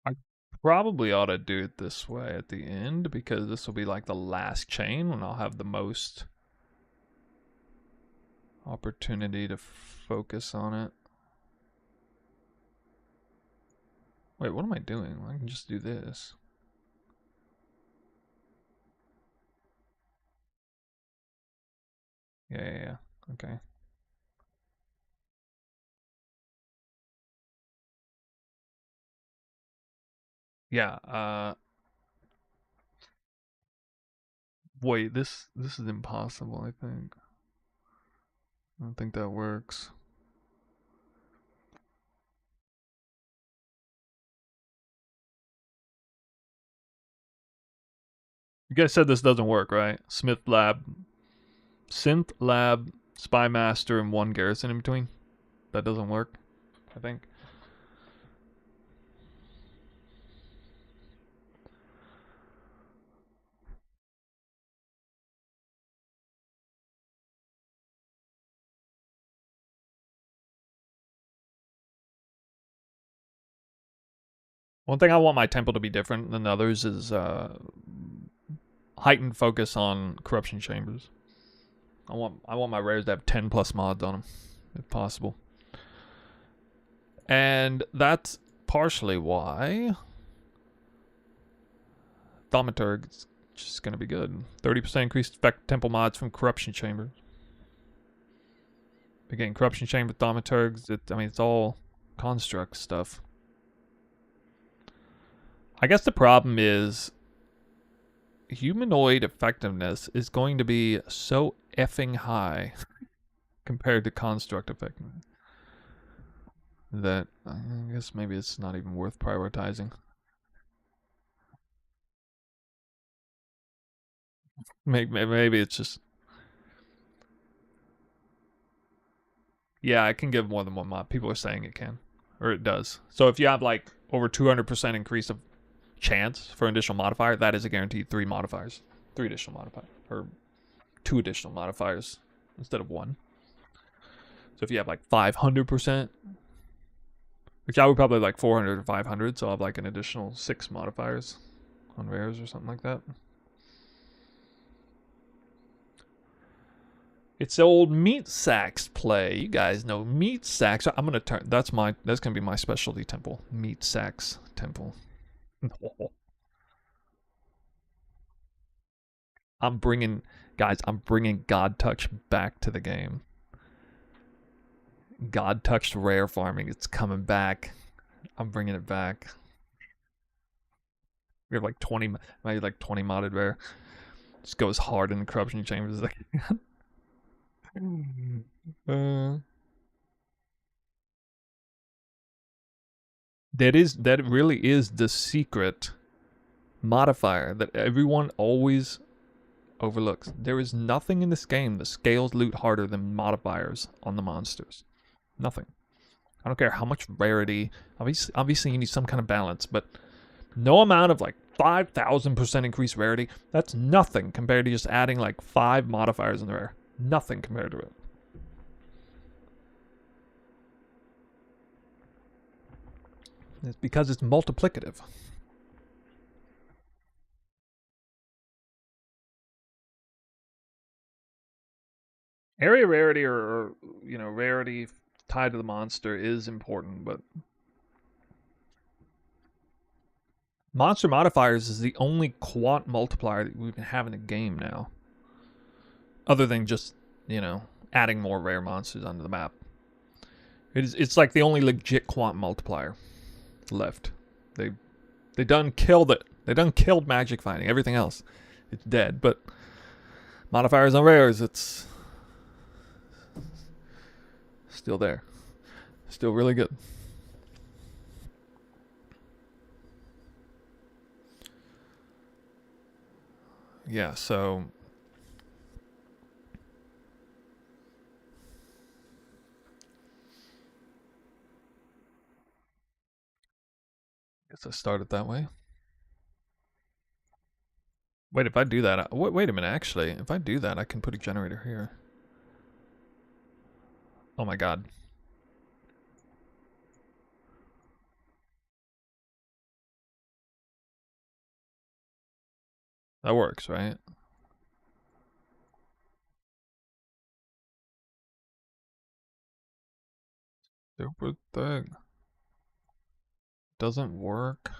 I probably ought to do it this way at the end, because this will be like the last chain when I'll have the most opportunity to focus on it. Wait, what am I doing? I can just do this. Yeah. Okay. Yeah, wait, this is impossible, I think. I don't think that works. You guys said this doesn't work, right? Synth Lab, Spy Master, and 1 Garrison in between. That doesn't work, I think. One thing I want my temple to be different than others is heightened focus on corruption chambers. I want my rares to have 10 plus mods on them, if possible. And that's partially why Thaumaturg is just going to be good. 30% increased effect temple mods from corruption chambers. Again, corruption chamber thaumaturgs. It's all construct stuff. I guess the problem is humanoid effectiveness is going to be so effing high compared to construct effectiveness that I guess maybe it's not even worth prioritizing. Maybe it's just... Yeah, I can give more than 1 mod. People are saying it can. Or it does. So if you have like over 200% increase of chance for an additional modifier, that is a guaranteed 3 modifiers. 3 additional modifiers. Or 2 additional modifiers instead of 1. So if you have like 500%, which I would probably like 400 or 500, so I'll have like an additional 6 modifiers on rares or something like that. It's the old meat sacks play. You guys know meat sacks. I'm gonna turn. That's gonna be my specialty temple. Meat sacks temple. I'm bringing God Touch back to the game. God Touched rare farming. It's coming back. I'm bringing it back. We have like 20, maybe like 20 modded rare. Just goes hard in the corruption chambers. That really is the secret modifier that everyone always overlooks. There is nothing in this game that scales loot harder than modifiers on the monsters. Nothing. I don't care how much rarity. Obviously you need some kind of balance, but no amount of like 5,000% increased rarity, that's nothing compared to just adding like 5 modifiers in the rare. Nothing compared to it. It's because it's multiplicative. Area rarity or rarity tied to the monster is important, but monster modifiers is the only quant multiplier that we can have in the game now. Other than just, you know, adding more rare monsters onto the map. It's like the only legit quant multiplier left. They done killed it. They done killed magic finding. Everything else, it's dead. But modifiers on rares, it's still there. Still really good. Yeah, so guess I started that way. Wait, if I do that, wait a minute, actually, if I do that, I can put a generator here. Oh my god. That works, right? Stupid thing. Doesn't work.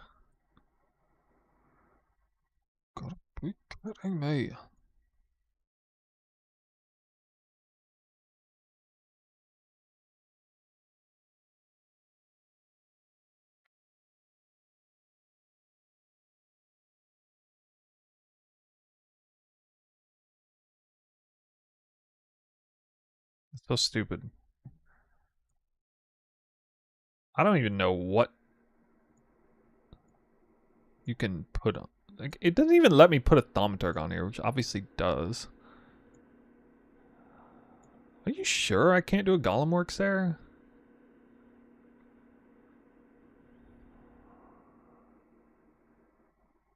Gotta be kidding me. It's so stupid. I don't even know what you can put on. Like, it doesn't even let me put a thaumaturg on here, which obviously does. Are you sure I can't do a golem works there?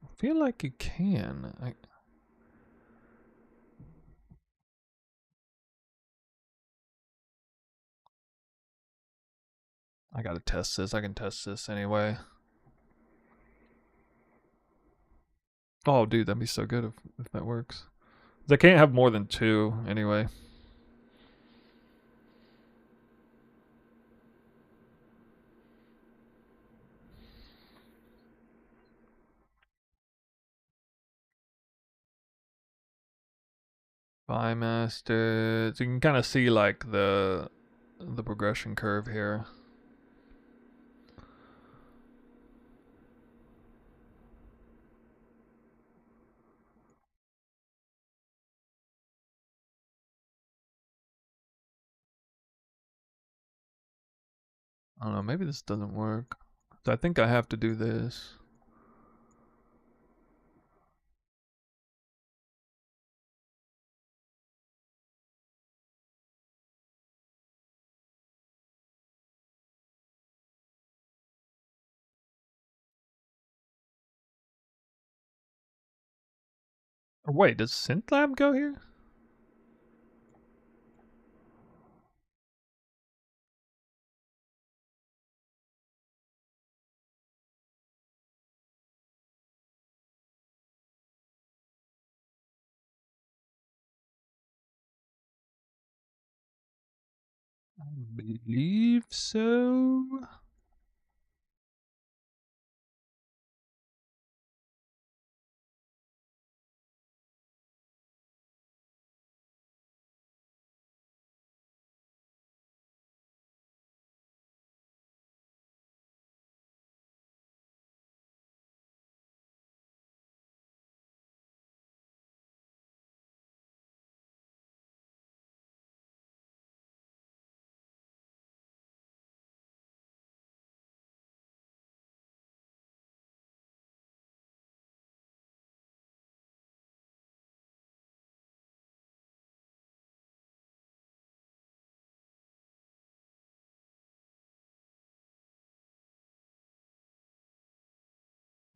I feel like you can. I gotta test this. I can test this anyway. Oh, dude, that'd be so good if that works. I can't have more than 2 anyway. Master. So you can kind of see like the progression curve here. I don't know, maybe this doesn't work. So I think I have to do this. Or wait, does Synth Lab go here? I believe so.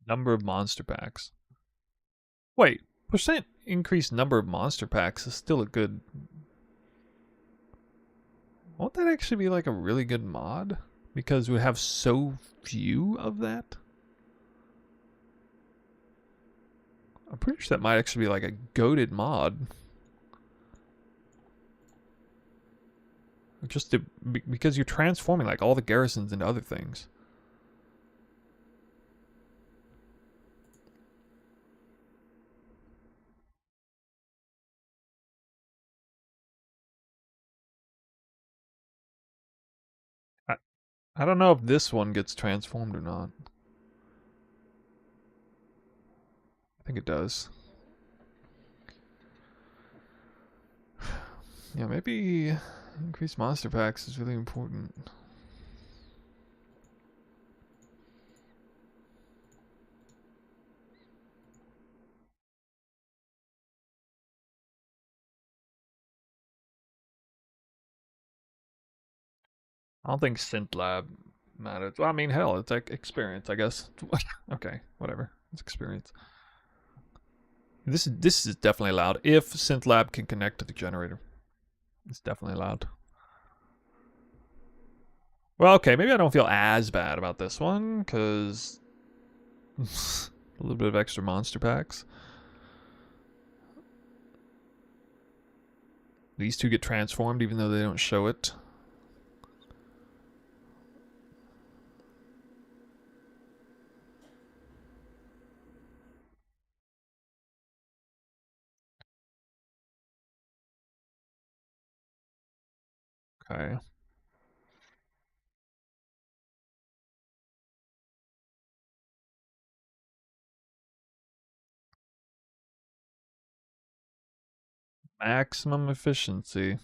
Number of monster packs. Wait, percent increased number of monster packs is still a good... Won't that actually be like a really good mod? Because we have so few of that? I'm pretty sure that might actually be like a goated mod. Just to, because you're transforming like all the garrisons into other things. I don't know if this one gets transformed or not. I think it does. Yeah, maybe increased monster packs is really important. I don't think Synth Lab matters. Well, I mean, hell, it's like experience, I guess. Okay, whatever. It's experience. This is definitely allowed. If Synth Lab can connect to the generator, it's definitely allowed. Well, okay, maybe I don't feel as bad about this one, because a little bit of extra monster packs. These two get transformed even though they don't show it. Okay. Maximum efficiency.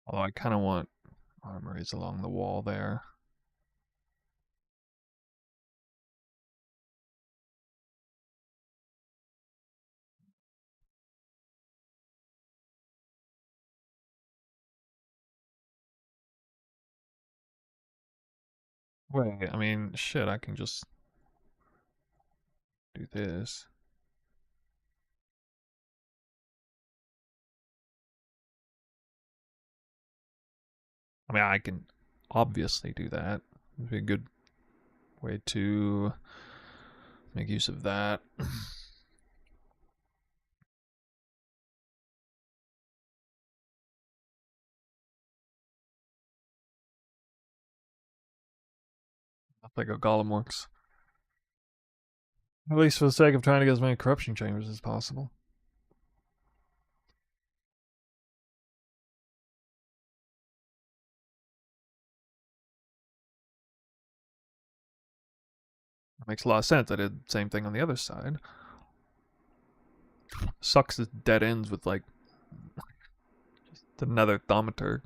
Although I kind of want armories along the wall there. Wait, I mean, shit, I can just do this. I mean, I can obviously do that. It'd be a good way to make use of that. I think a golem works. At least for the sake of trying to get as many corruption chambers as possible. That makes a lot of sense. I did the same thing on the other side. Sucks as dead ends with like just another thaumaturg.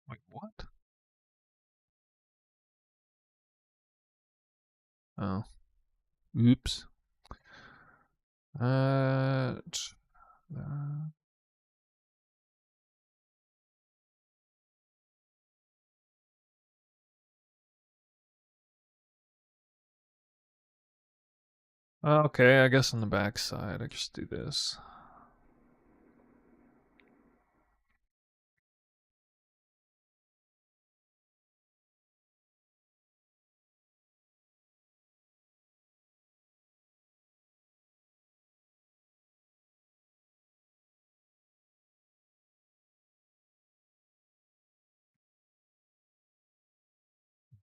Wait, what? Oh. Oops. Uh, uh, okay, I guess on the back side, I just do this.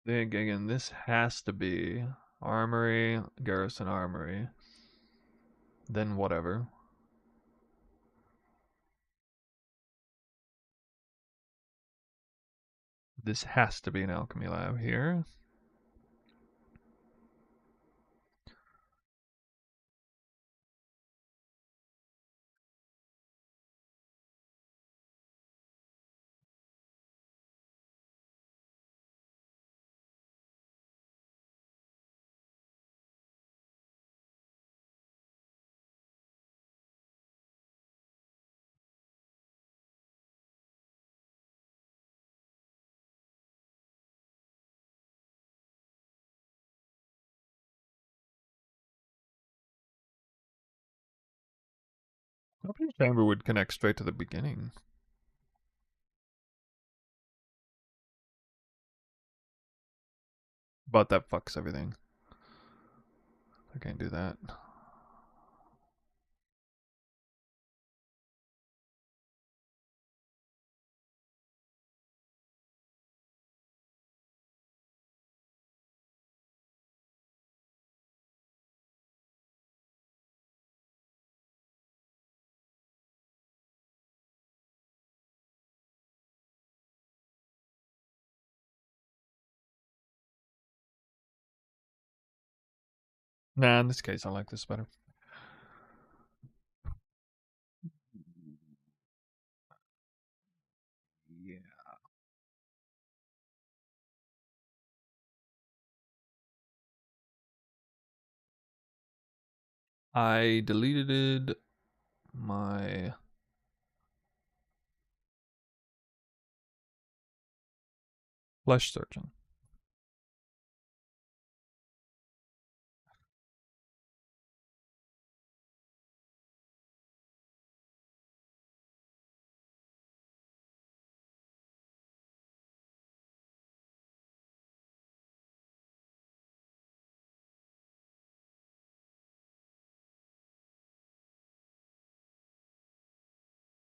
Then again, this has to be armory, garrison armory. Then whatever. This has to be an alchemy lab here. Corruption chamber would connect straight to the beginning. But that fucks everything. I can't do that. Nah, in this case, I like this better. Yeah. I deleted my flesh surgeon.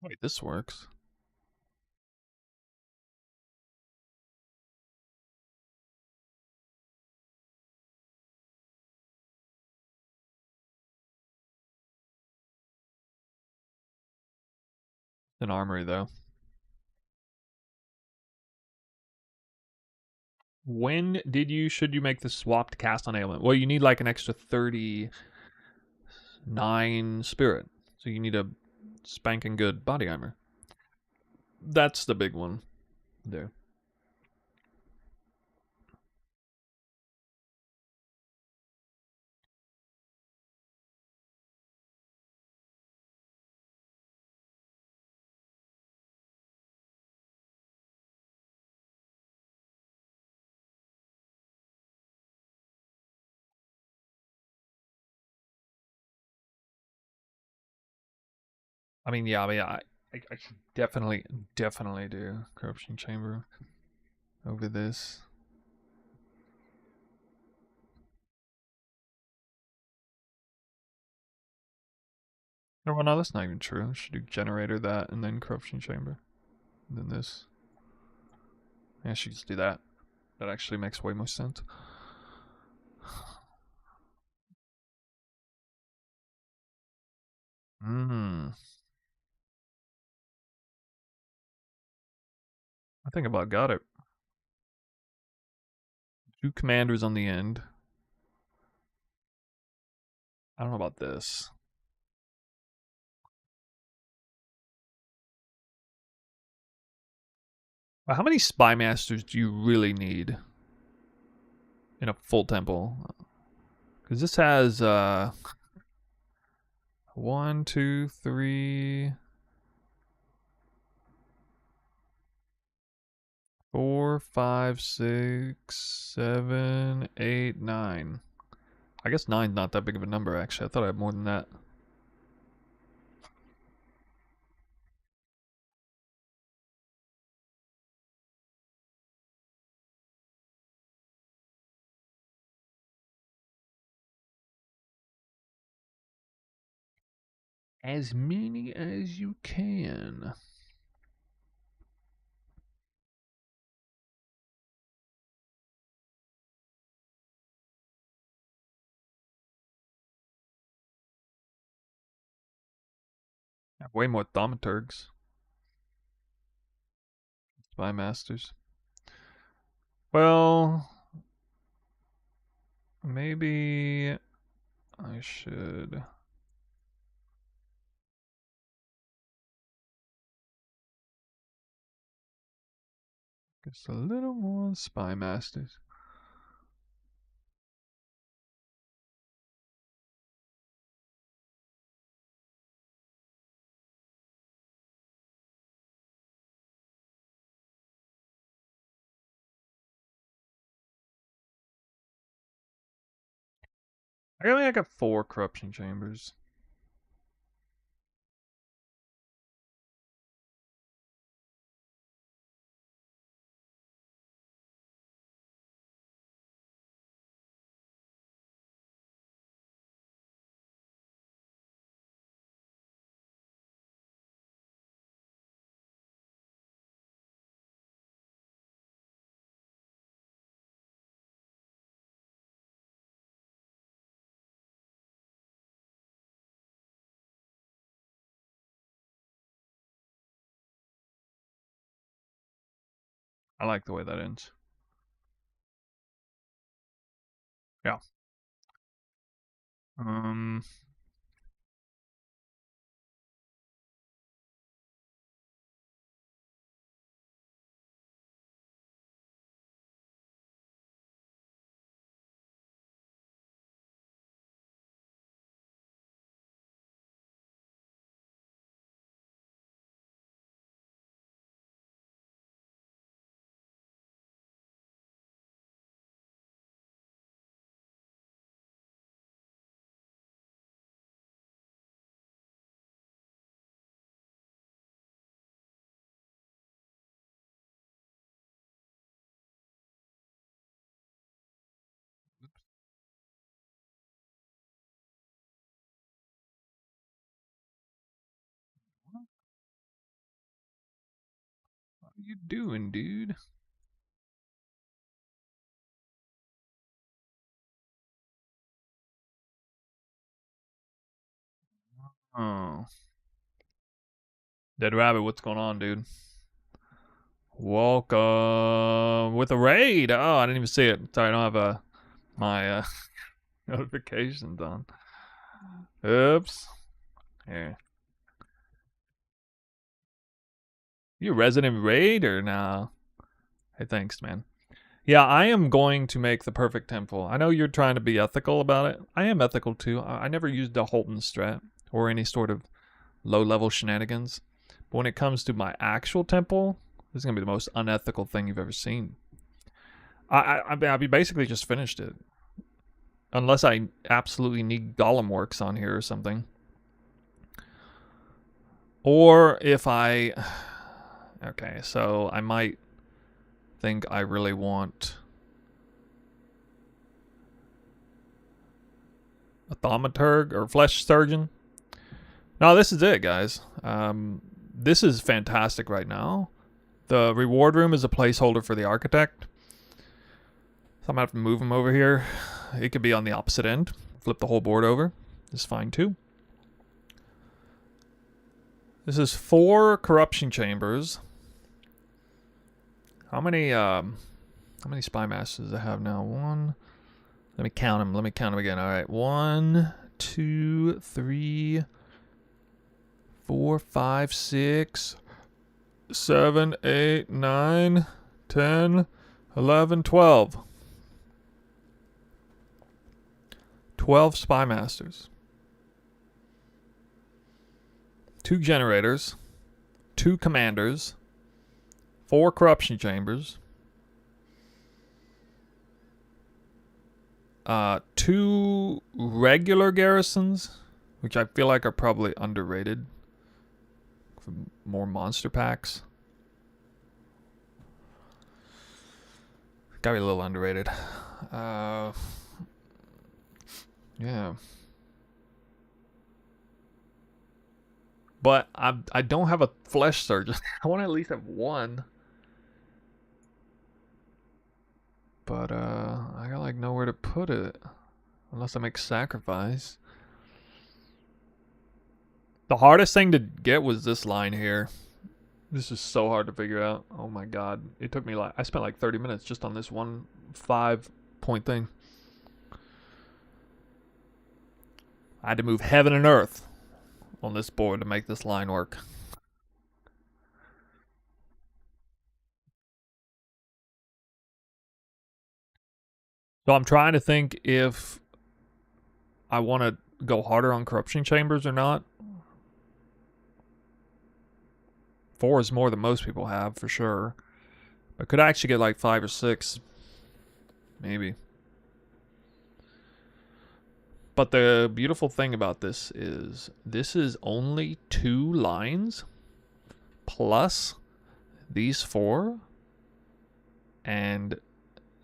Wait, this works. An armory, though. When should you make the swap to cast on ailment? Well, you need like an extra 39 spirit. So you need a spanking good body armor. That's the big one there. I mean, yeah, I should definitely do corruption chamber over this. Oh, well, no, that's not even true. I should do generator that and then corruption chamber. And then this. Yeah, I should just do that. That actually makes way more sense. I think about got it. 2 commanders on the end. I don't know about this. Well, how many spy masters do you really need in a full temple? Because this has 1, 2, 3, 4, 5, 6, 7, 8, 9. I guess 9's not that big of a number, actually. I thought I had more than that. As many as you can. I have way more thaumaturgs. Spy masters. Well, maybe I should. Just a little more spy masters. I got 4 corruption chambers. I like the way that ends. Yeah. Um. What are you doing, dude? Oh. Dead Rabbit, what's going on, dude? Welcome with a raid. Oh, I didn't even see it. Sorry, I don't have my notifications on. Oops. Here. You resident raid or no? Hey, thanks, man. Yeah, I am going to make the perfect temple. I know you're trying to be ethical about it. I am ethical too. I never used a Holton strat or any sort of low-level shenanigans. But when it comes to my actual temple, this is going to be the most unethical thing you've ever seen. I basically just finished it. Unless I absolutely need Golem Works on here or something. Or if I... Okay, so I might think I really want a thaumaturg or flesh surgeon. No, this is it, guys. This is fantastic right now. The reward room is a placeholder for the architect. So I'm gonna have to move him over here. It could be on the opposite end. Flip the whole board over. It's fine too. This is 4 corruption chambers. How many spy masters do I have now? 1. Let me count them. Let me count them again. All right. 1, 2, 3, 4, 5, 6, 7, 8, 9, 10, 11, 12. 12 spy masters. 2 generators. 2 commanders. 4 corruption chambers. 2 regular garrisons, which I feel like are probably underrated for more monster packs. Gotta be a little underrated. Yeah. But I don't have a flesh surgeon. I want to at least have 1. But I got like nowhere to put it. Unless I make sacrifice. The hardest thing to get was this line here. This is so hard to figure out. Oh my god. It took me like, I spent like 30 minutes just on this one 5-point thing. I had to move heaven and earth on this board to make this line work. So I'm trying to think if I want to go harder on corruption chambers or not. 4 is more than most people have, for sure. I could actually get like 5 or 6. Maybe. But the beautiful thing about this is only 2 lines plus these 4 and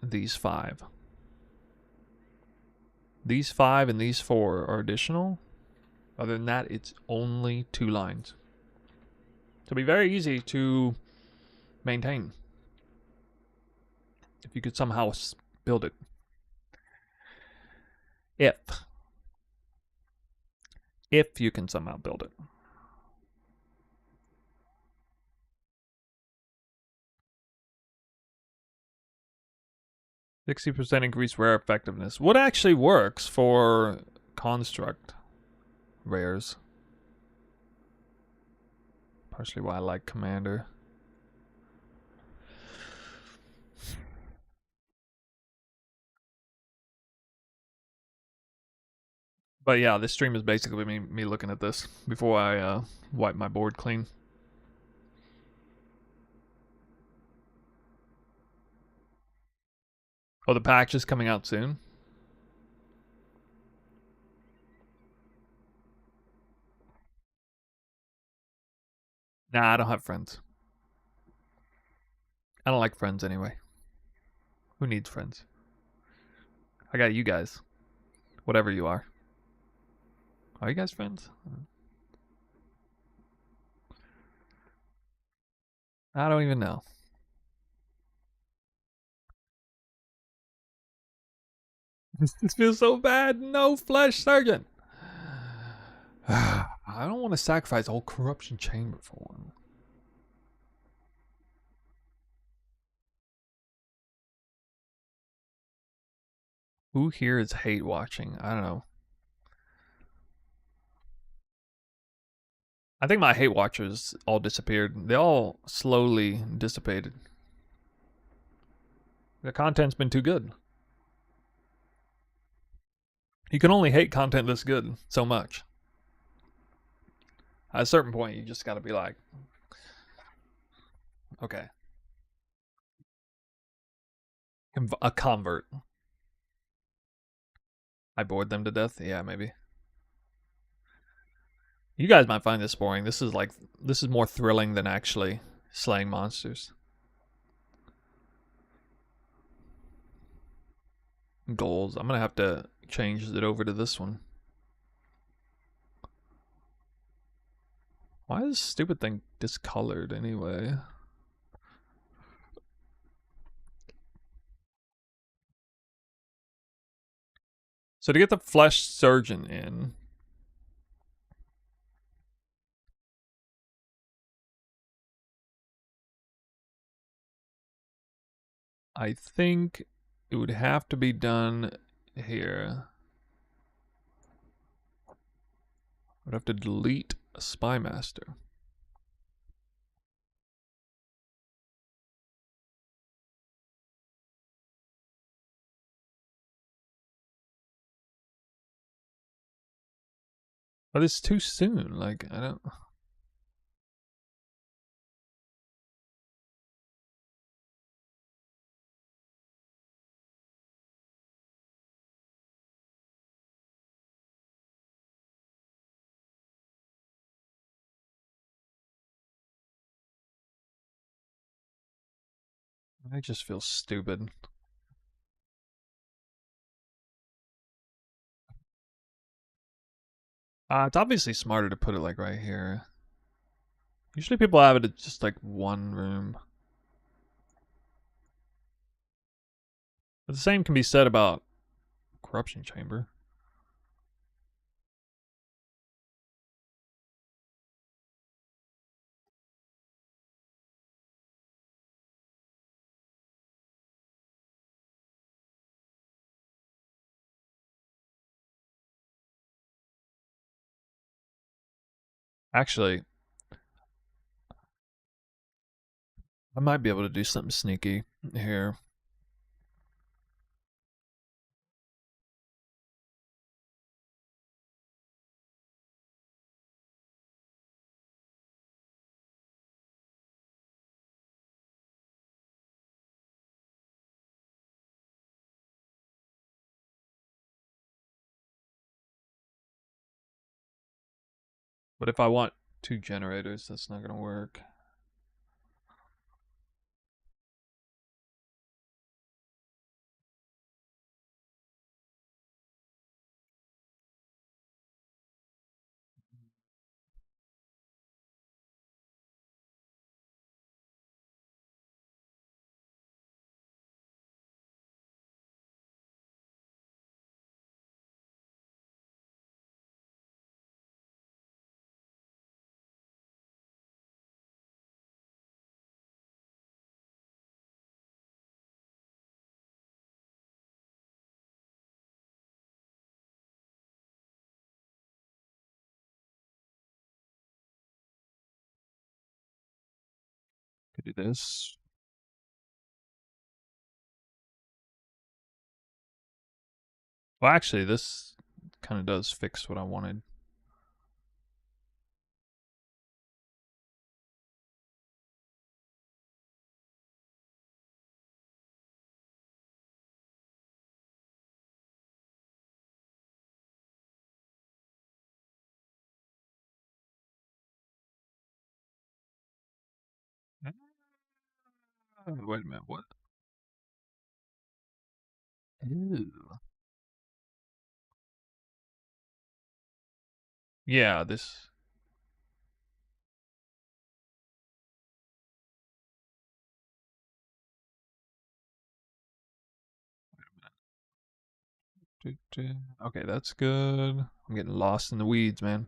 these 5. These 5 and these 4 are additional. Other than that, it's only 2 lines. So it'll be very easy to maintain if you could somehow build it. If you can somehow build it. 60% increased rare effectiveness. What actually works for construct rares? Partially why I like Commander. But yeah, this stream is basically me looking at this before I wipe my board clean. Oh, the patch is coming out soon? Nah, I don't have friends. I don't like friends anyway. Who needs friends? I got you guys. Whatever you are. Are you guys friends? I don't even know. This feels so bad. No flesh surgeon. I don't want to sacrifice a whole corruption chamber for one. Who here is hate watching? I don't know. I think my hate watchers all disappeared. They all slowly dissipated. The content's been too good. You can only hate content this good so much. At a certain point, you just gotta be like, okay. A convert. I bored them to death? Yeah, maybe. You guys might find this boring. This is more thrilling than actually slaying monsters. Goals. I'm gonna have to change it over to this one. Why is this stupid thing discolored anyway? So to get the flesh surgeon in, I think it would have to be done here. I'd have to delete a spy master. But it's too soon. Like, I don't. I just feel stupid. It's obviously smarter to put it like right here. Usually people have it at just like one room. But the same can be said about corruption chamber. Actually, I might be able to do something sneaky here. But if I want 2 generators, that's not gonna work. do this. Well, actually, this kind of does fix what I wanted. Wait a minute, what? Ew. Yeah, this. Okay, that's good. I'm getting lost in the weeds, man.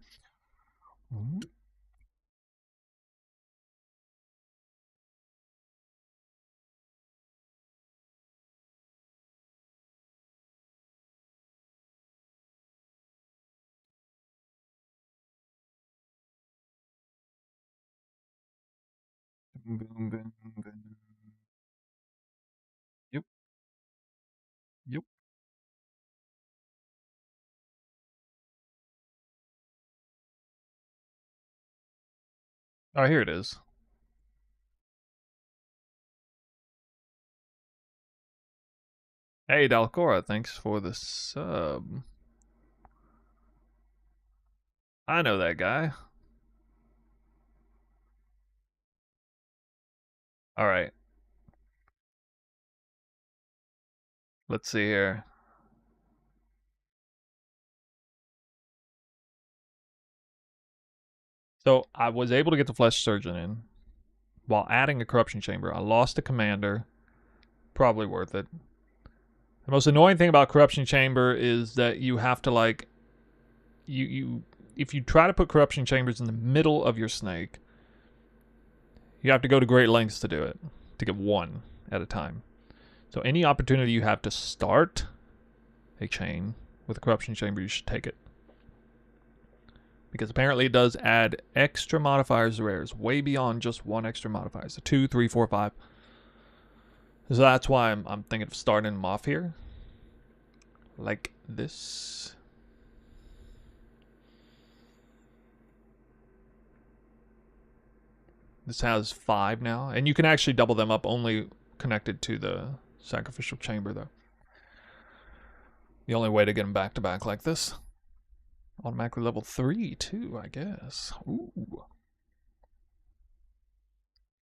Yep. Yep. Oh, here it is. Hey, Dalcora, thanks for the sub. I know that guy. All right. Let's see here. So I was able to get the Flesh Surgeon in while adding a Corruption Chamber. I lost a commander. Probably worth it. The most annoying thing about Corruption Chamber is that you have to like you if you try to put Corruption Chambers in the middle of your snake, you have to go to great lengths to do it, to get one at a time. So any opportunity you have to start a chain with a Corruption Chamber, you should take it. Because apparently it does add extra modifiers to rares, way beyond just one extra modifier. So 2, 3, 4, 5. So that's why I'm thinking of starting them off here. Like this. This has 5 now. And you can actually double them up, only connected to the sacrificial chamber, though. The only way to get them back to back like this. Automatically level 3, too, I guess. Ooh.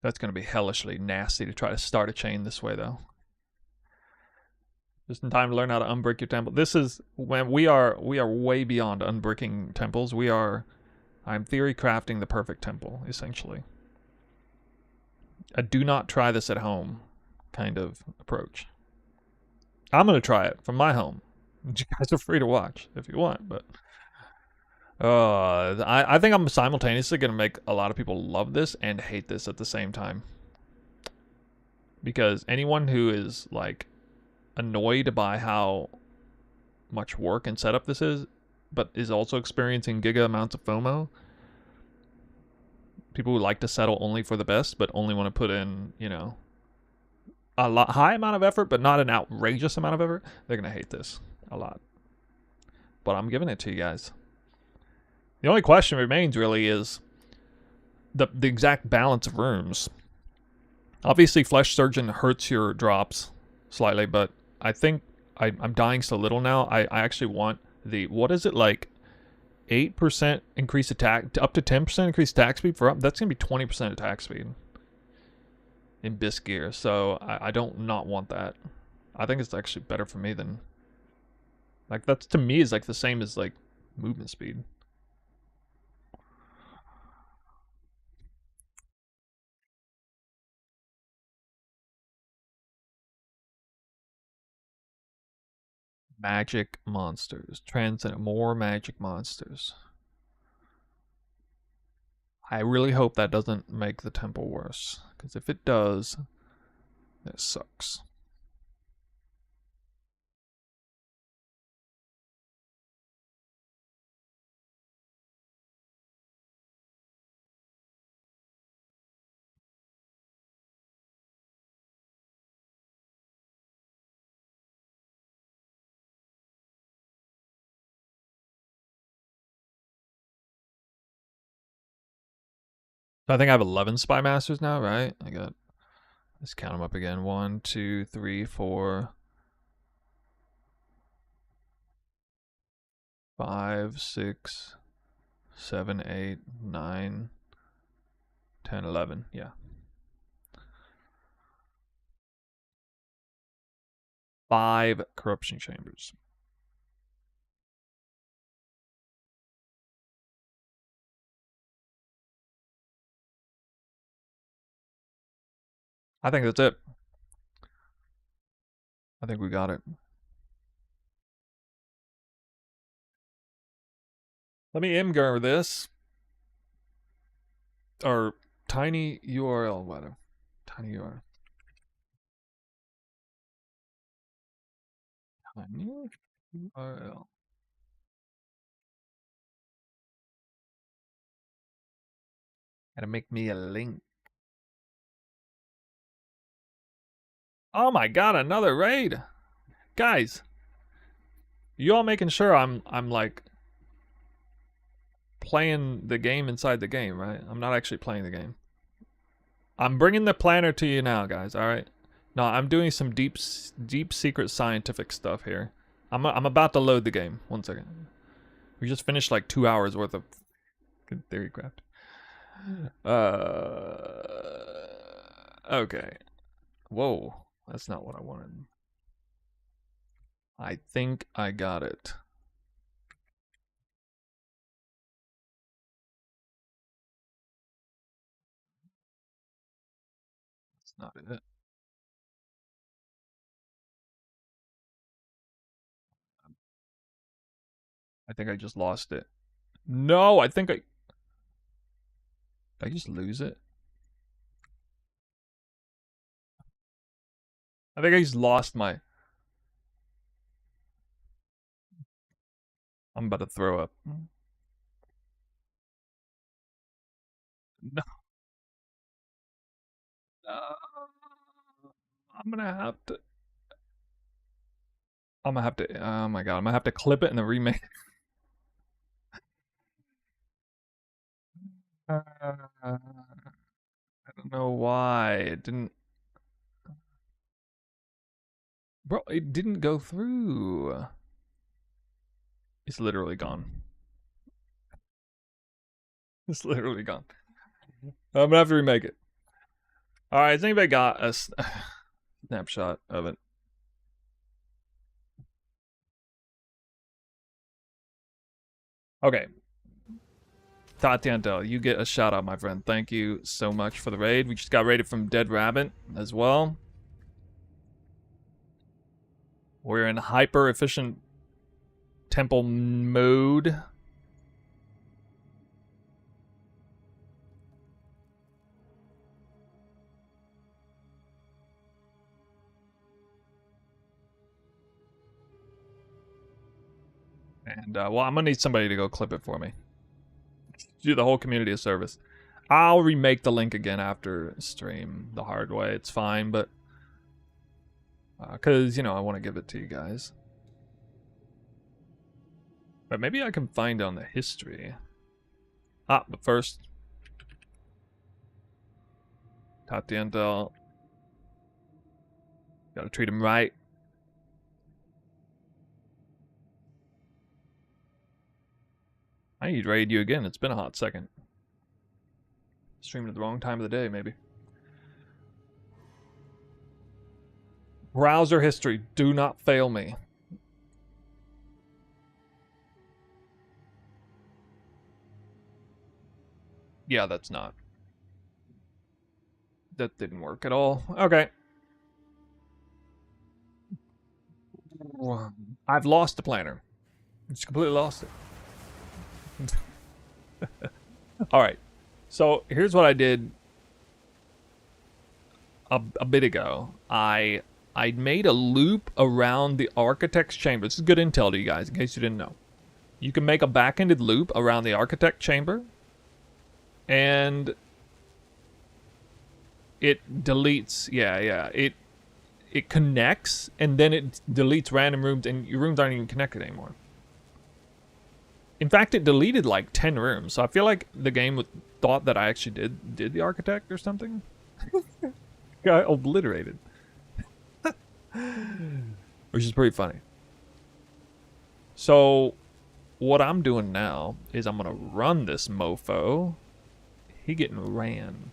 That's going to be hellishly nasty to try to start a chain this way, though. Just in time to learn how to unbrick your temple. This is when we are way beyond unbricking temples. I'm theory crafting the perfect temple, essentially. A do not try this at home kind of approach. I'm going to try it from my home. You guys are free to watch if you want, but I think I'm simultaneously going to make a lot of people love this and hate this at the same time. Because anyone who is like annoyed by how much work and setup this is, but is also experiencing giga amounts of FOMO, people who like to settle only for the best, but only want to put in, you know, a high amount of effort, but not an outrageous amount of effort, they're going to hate this a lot. But I'm giving it to you guys. The only question remains really is the exact balance of rooms. Obviously, Flesh Surgeon hurts your drops slightly, but I think I'm dying so little now. I actually want the, what is it, like 8% increased attack, up to 10% increased attack speed for up. That's going to be 20% attack speed in Bisque gear. So I don't not want that. I think it's actually better for me than, like, that's to me is like the same as like movement speed. Magic monsters. Transcend more magic monsters. I really hope that doesn't make the temple worse. Because if it does, it sucks. I think I have 11 Spy Masters now, right? I got, let's count them up again. 1, 2, 3, 4, 5, 6, 7, 8, 9, 10, 11. Yeah. 5 corruption chambers. I think that's it. I think we got it. Let me imgur this. Or tiny URL, whatever. Tiny URL. Tiny URL. Gotta make me a link. Oh my god, another raid. Guys, you all making sure I'm like playing the game inside the game, right? I'm not actually playing the game. I'm bringing the planner to you now, guys, all right? No, I'm doing some deep secret scientific stuff here. I'm about to load the game. 1 second. We just finished like 2 hours worth of good theory craft. Okay. Whoa, that's not what I wanted. I think I got it. That's not it. I think I just lost it. No, I think did I just lose it? I think I just lost my... I'm about to throw up. No. I'm gonna have to... oh my god, I'm gonna have to clip it and then remake it. I don't know why. It didn't... Bro, it didn't go through. It's literally gone. It's literally gone. I'm gonna have to remake it. Alright, has anybody got a snapshot of it? Okay. Tatianto, you get a shout out, my friend. Thank you so much for the raid. We just got raided from Dead Rabbit as well. We're in hyper efficient temple mode. And, well, I'm gonna need somebody to go clip it for me. Do the whole community a service. I'll remake the link again after stream the hard way. It's fine, but... because, you know, I want to give it to you guys. But maybe I can find on the history. But first... Tatianto. Gotta treat him right. I need to raid you again. It's been a hot second. Streaming at the wrong time of the day, maybe. Browser history. Do not fail me. Yeah, that's not. That didn't work at all. Okay. I've lost the planner. Just completely lost it. Alright, so here's what I did a bit ago. I made a loop around the architect's chamber. This is good intel to you guys, in case you didn't know. You can make a back-ended loop around the architect chamber, and it deletes, it connects, and then it deletes random rooms, and your rooms aren't even connected anymore. In fact, it deleted like 10 rooms, so I feel like the game thought that I actually did the architect or something. Got obliterated. Which is pretty funny. So, what I'm doing now is I'm gonna run this mofo. He getting ran.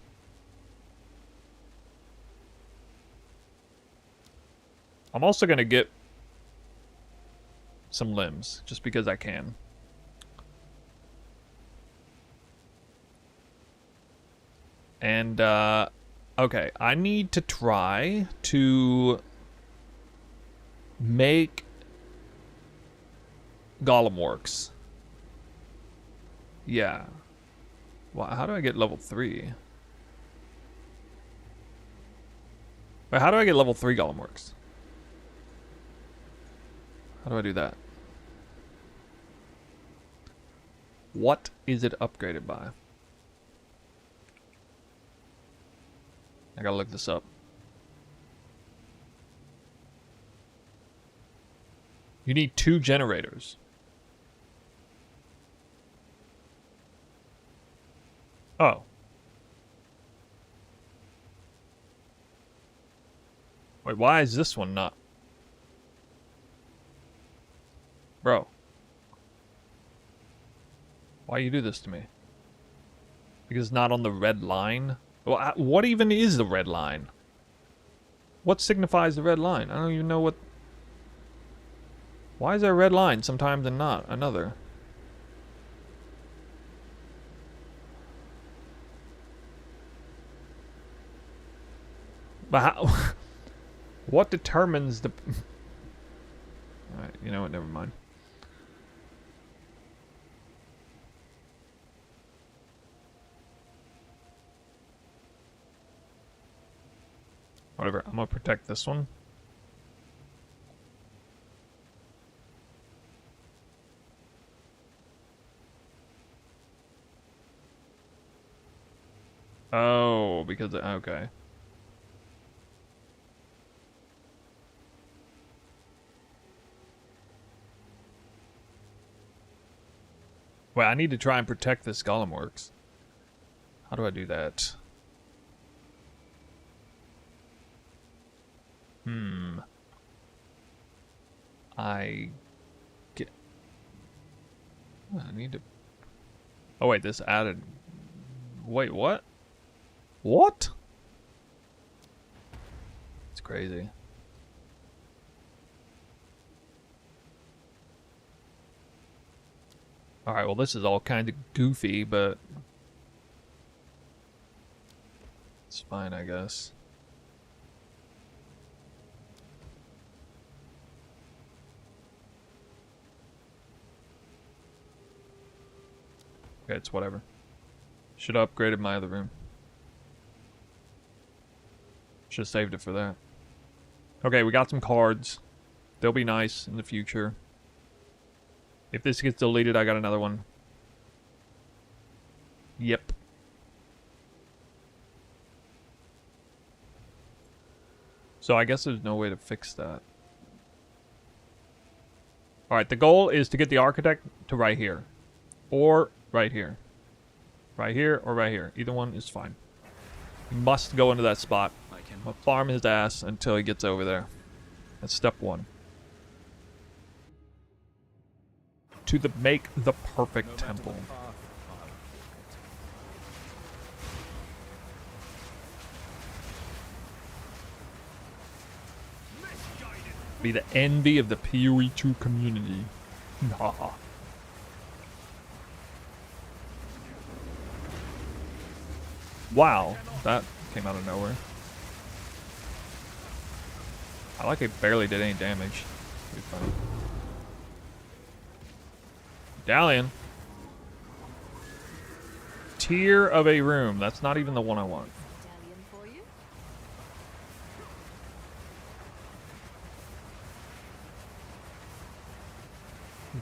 I'm also gonna get some limbs, just because I can. And, okay, I need to try to make Golem works. Yeah. Well, how do I get level 3? Wait, how do I get level 3 Golem works? How do I do that? What is it upgraded by? I gotta look this up. You need 2 generators. Oh. Wait, why is this one not? Bro. Why you do this to me? Because it's not on the red line? Well, what even is the red line? What signifies the red line? I don't even know what... Why is there a red line sometimes and not another? But how... What determines the... Alright, you know what, never mind. Whatever, I'm gonna protect this one. Oh, because... Okay. Wait, I need to try and protect this Golem works. How do I do that? I need to... Oh wait, this added... Wait, what? What? It's crazy. Alright, well this is all kind of goofy, but... It's fine, I guess. Okay, it's whatever. Should have upgraded my other room. Should have saved it for that. Okay, we got some cards. They'll be nice in the future. If this gets deleted, I got another one. Yep. So I guess there's no way to fix that. Alright, the goal is to get the architect to right here. Or right here. Right here or right here. Either one is fine. He must go into that spot. I'll farm his ass until he gets over there. That's step 1. To make the perfect temple. Be the envy of the PoE2 community. Nah. Wow, that came out of nowhere. I like it barely did any damage. Pretty funny. Medallion. Tier of a room. That's not even the one I want. Medallion for you.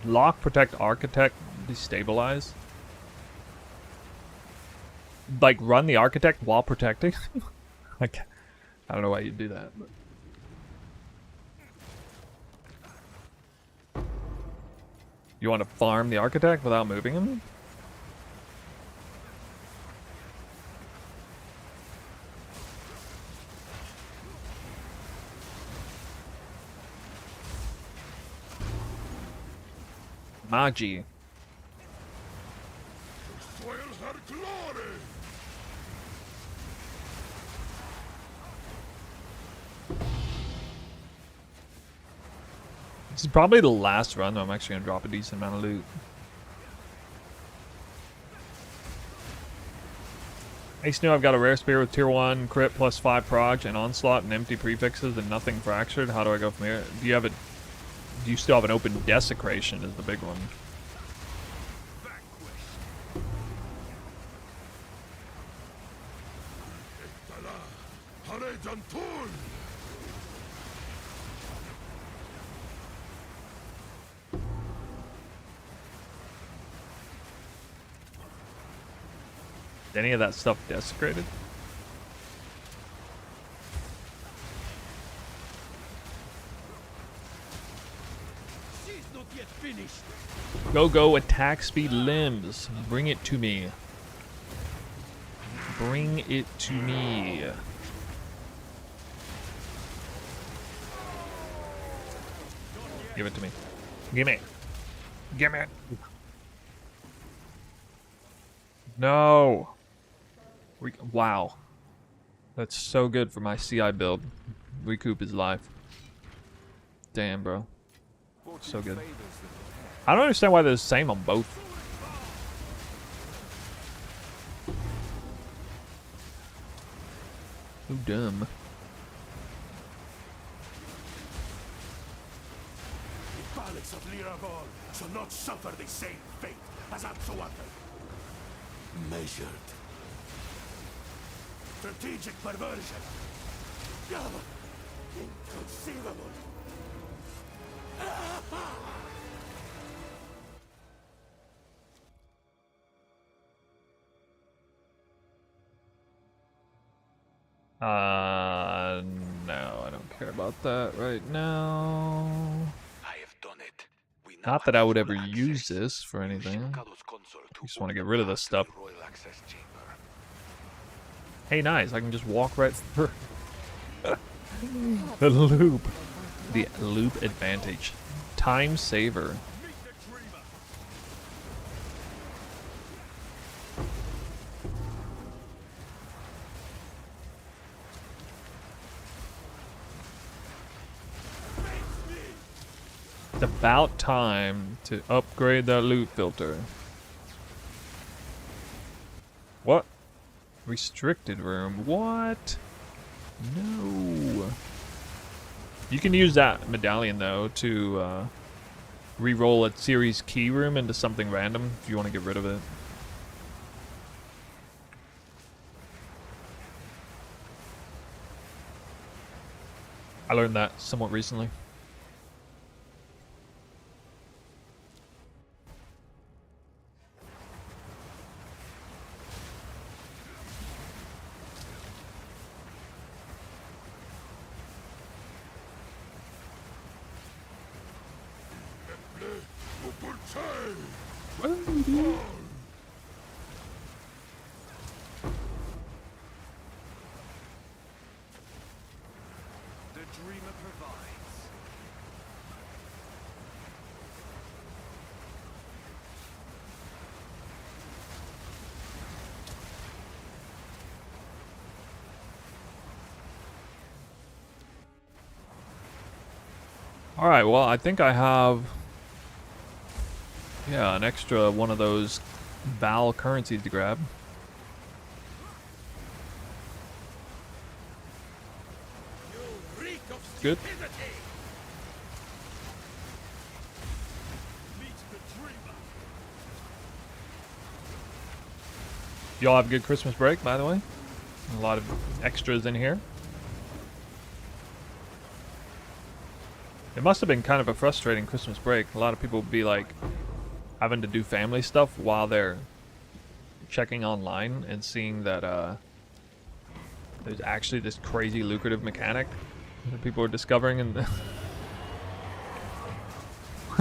Lock, protect, architect, destabilize. Like run the architect while protecting. Like, I don't know why you'd do that. But. You want to farm the architect without moving him? Magi. Soil her glory! This is probably the last run though. I'm actually gonna drop a decent amount of loot. Ace knew I've got a rare spear with tier 1, crit plus 5 prog, and onslaught and empty prefixes and nothing fractured. How do I go from here? Do you have a... Do you still have an open desecration is the big one. Is any of that stuff desecrated? She's not yet finished. Go attack speed limbs. Bring it to me. Bring it to me. Give it to me. Give me. Give me. No. Wow. That's so good for my CI build. Recoup his life. Damn, bro. So good. I don't understand why they're the same on both. Who dumb? The palace of Lirabol shall not suffer the same fate as Atsuata. Measured. Strategic perversion. Inconceivable. No, I don't care about that right now. I have done it. We now Not that have I would full ever access. use this for anything. Shikado's console to Just want to get open rid of the this path stuff. to the royal access chamber. Hey, nice. I can just walk right through. The loop. The loop advantage. Time saver. Meet the dreamer. It's about time to upgrade that loot filter. What? Restricted room. What? No. You can use that medallion though to re-roll a series key room into something random if you want to get rid of it. I learned that somewhat recently. The dreamer provides. Alright, well, I think I have... yeah, an extra one of those Val currencies to grab. You reek of Good. stupidity. Meet the dreamer. Y'all have a good Christmas break, by the way. A lot of extras in here. It must have been kind of a frustrating Christmas break. A lot of people would be like having to do family stuff while they're checking online and seeing that there's actually this crazy lucrative mechanic that people are discovering and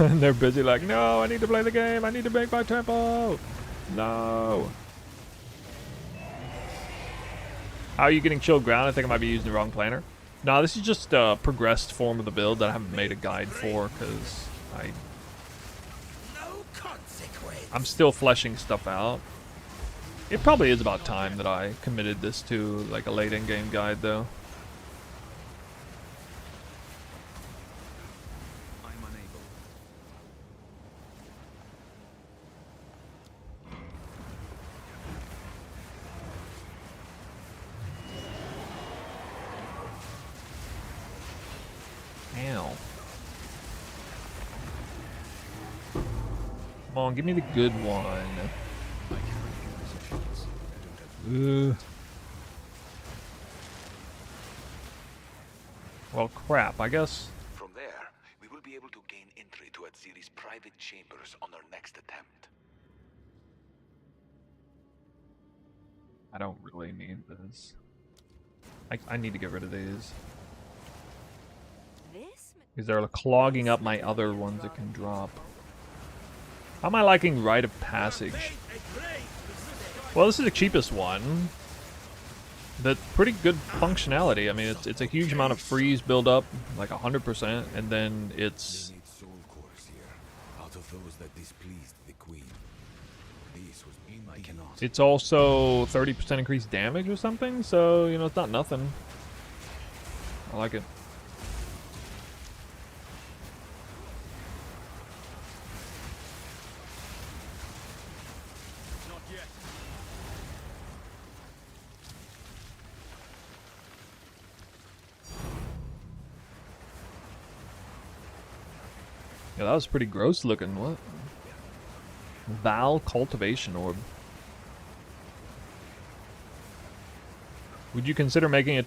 And they're busy like, no, I need to play the game. I need to make my temple. No. How are you getting chilled ground? I think I might be using the wrong planner. No, this is just a progressed form of the build that I haven't made a guide for because I'm still fleshing stuff out. It probably is about time that I committed this to like a late in-game guide though. I'm unable. Ow. Come on, give me the good one. I carry your possessions. I don't have Well, crap, I guess. From there, we will be able to gain entry to Atziri's private chambers on our next attempt. I don't really need this. I need to get rid of these. This? Because they're clogging up my other ones that can drop. How am I liking Rite of Passage? Well, this is the cheapest one. That's pretty good functionality. I mean, it's a huge amount of freeze build-up, like 100%, and then it's... They need soul cores here, out of those that displeased the queen. This was I cannot. It's also 30% increased damage or something, so, you know, it's not nothing. I like it. Not yet. Yeah, that was pretty gross looking. What? Val Cultivation Orb. Would you consider making a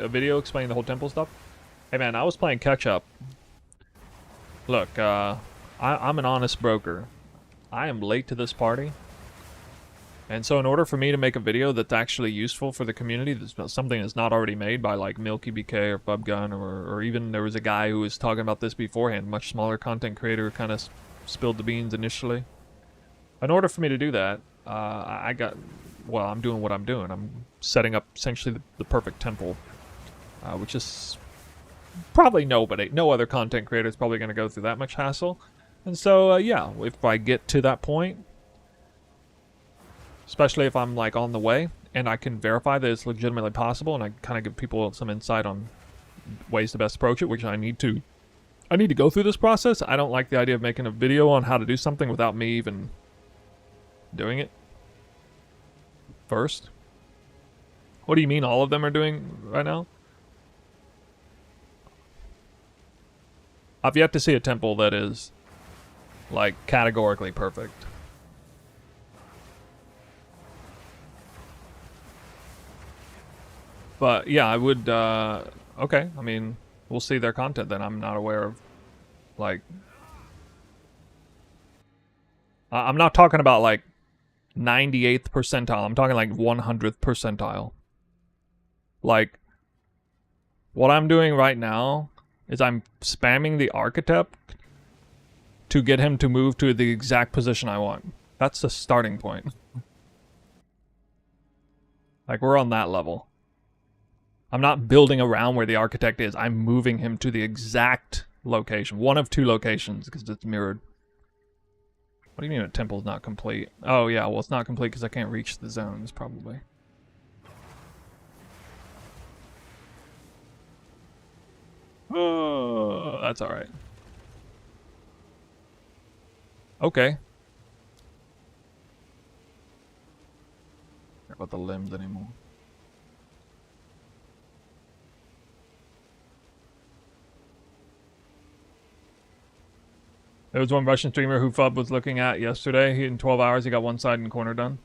video explaining the whole temple stuff? Hey man, I was playing catch up. Look, I'm an honest broker. I am late to this party. And so in order for me to make a video that's actually useful for the community, that's something that's not already made by like Milky BK or Bubgun or even there was a guy who was talking about this beforehand, much smaller content creator, kind of spilled the beans initially. In order for me to do that, I'm doing what I'm doing. I'm setting up essentially the perfect temple, which is probably no other content creator is probably going to go through that much hassle. And so, yeah, if I get to that point, especially if I'm like on the way and I can verify that it's legitimately possible and I kind of give people some insight on ways to best approach it, which I need to go through this process. I don't like the idea of making a video on how to do something without me even doing it first. What do you mean all of them are doing right now? I've yet to see a temple that is like categorically perfect. But yeah, I would, okay, I mean, we'll see their content then. I'm not aware of, like, I'm not talking about, like, 98th percentile. I'm talking, like, 100th percentile. Like, what I'm doing right now is I'm spamming the architect to get him to move to the exact position I want. That's the starting point. Like, we're on that level. I'm not building around where the architect is. I'm moving him to the exact location. One of two locations, because it's mirrored. What do you mean a temple's not complete? Oh, yeah, well, it's not complete because I can't reach the zones, probably. Oh, that's alright. Okay. Not about the limbs anymore. There was one Russian streamer who Fub was looking at yesterday. In 12 hours, he got one side and corner done.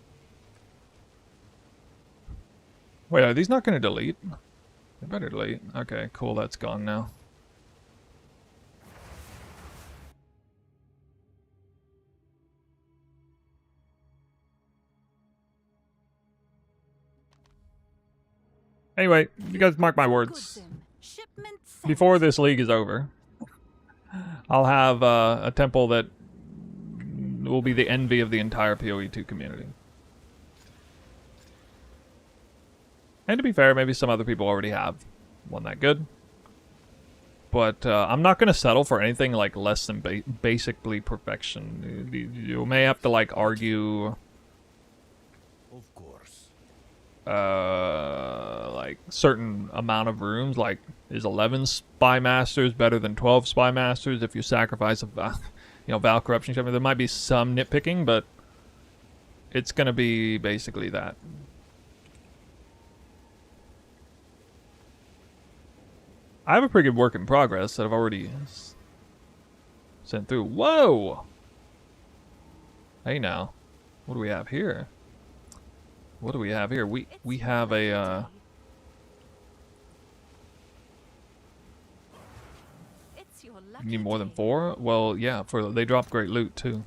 Wait, are these not going to delete? They better delete. Okay, cool. That's gone now. Anyway, you guys mark my words. Shipment sent. Before this league is over, I'll have a temple that will be the envy of the entire PoE2 community. And to be fair, maybe some other people already have one that good. But I'm not going to settle for anything like less than basically perfection. You may have to like argue... Of course. Like certain amount of rooms, like is 11 spy masters better than 12 spy masters if you sacrifice a Val corruption? There might be some nitpicking, but it's gonna be basically that. I have a pretty good work in progress that I've already sent through. Whoa! Hey now, what do we have here? What do we have here? We have a you need more than 4? Well, yeah, they drop great loot too.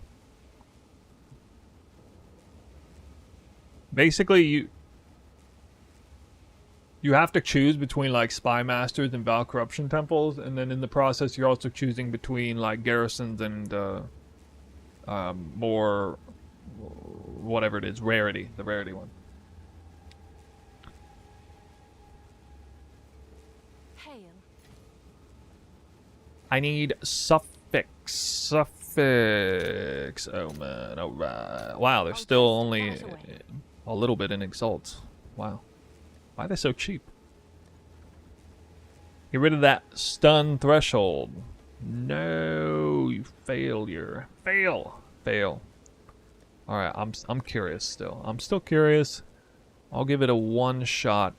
Basically, you have to choose between like spy masters and Val corruption temples, and then in the process you're also choosing between like garrisons and more whatever it is, the rarity one. I need suffix. Oh man, alright. Wow, they're still only a little bit in exalts. Wow. Why are they so cheap? Get rid of that stun threshold. No, you failure. Fail. Alright, I'm curious still. I'm still curious. I'll give it a one shot.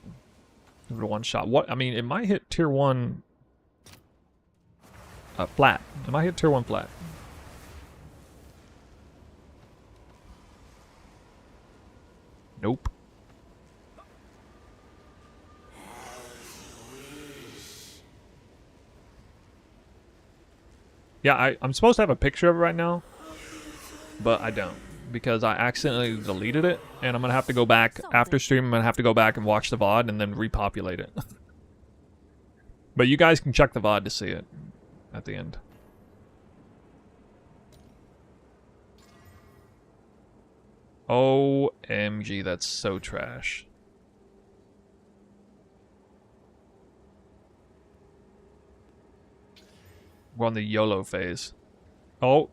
Give it a one shot. What? I mean, it might hit tier 1 flat. It might hit tier 1 flat. Nope. Yeah, I'm supposed to have a picture of it right now, but I don't, because I accidentally deleted it, and I'm gonna have to go back after stream. I'm gonna have to go back and watch the VOD and then repopulate it. But you guys can check the VOD to see it at the end. OMG, that's so trash. We're on the YOLO phase. Oh.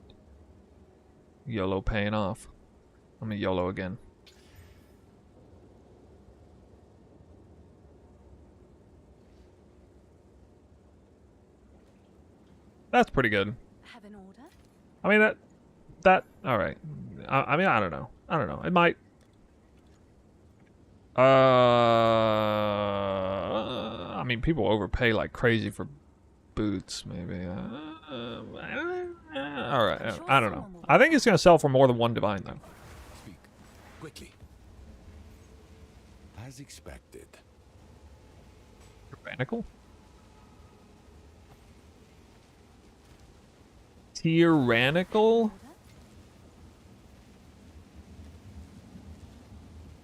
YOLO paying off. I'm gonna YOLO again. That's pretty good. Have an order? I mean, that all right. I mean, I don't know. It might. I mean, people overpay like crazy for boots, maybe. All right. I don't know. I think it's gonna sell for more than 1 divine though. Speak quickly. As expected. Tyrannical? Tyrannical?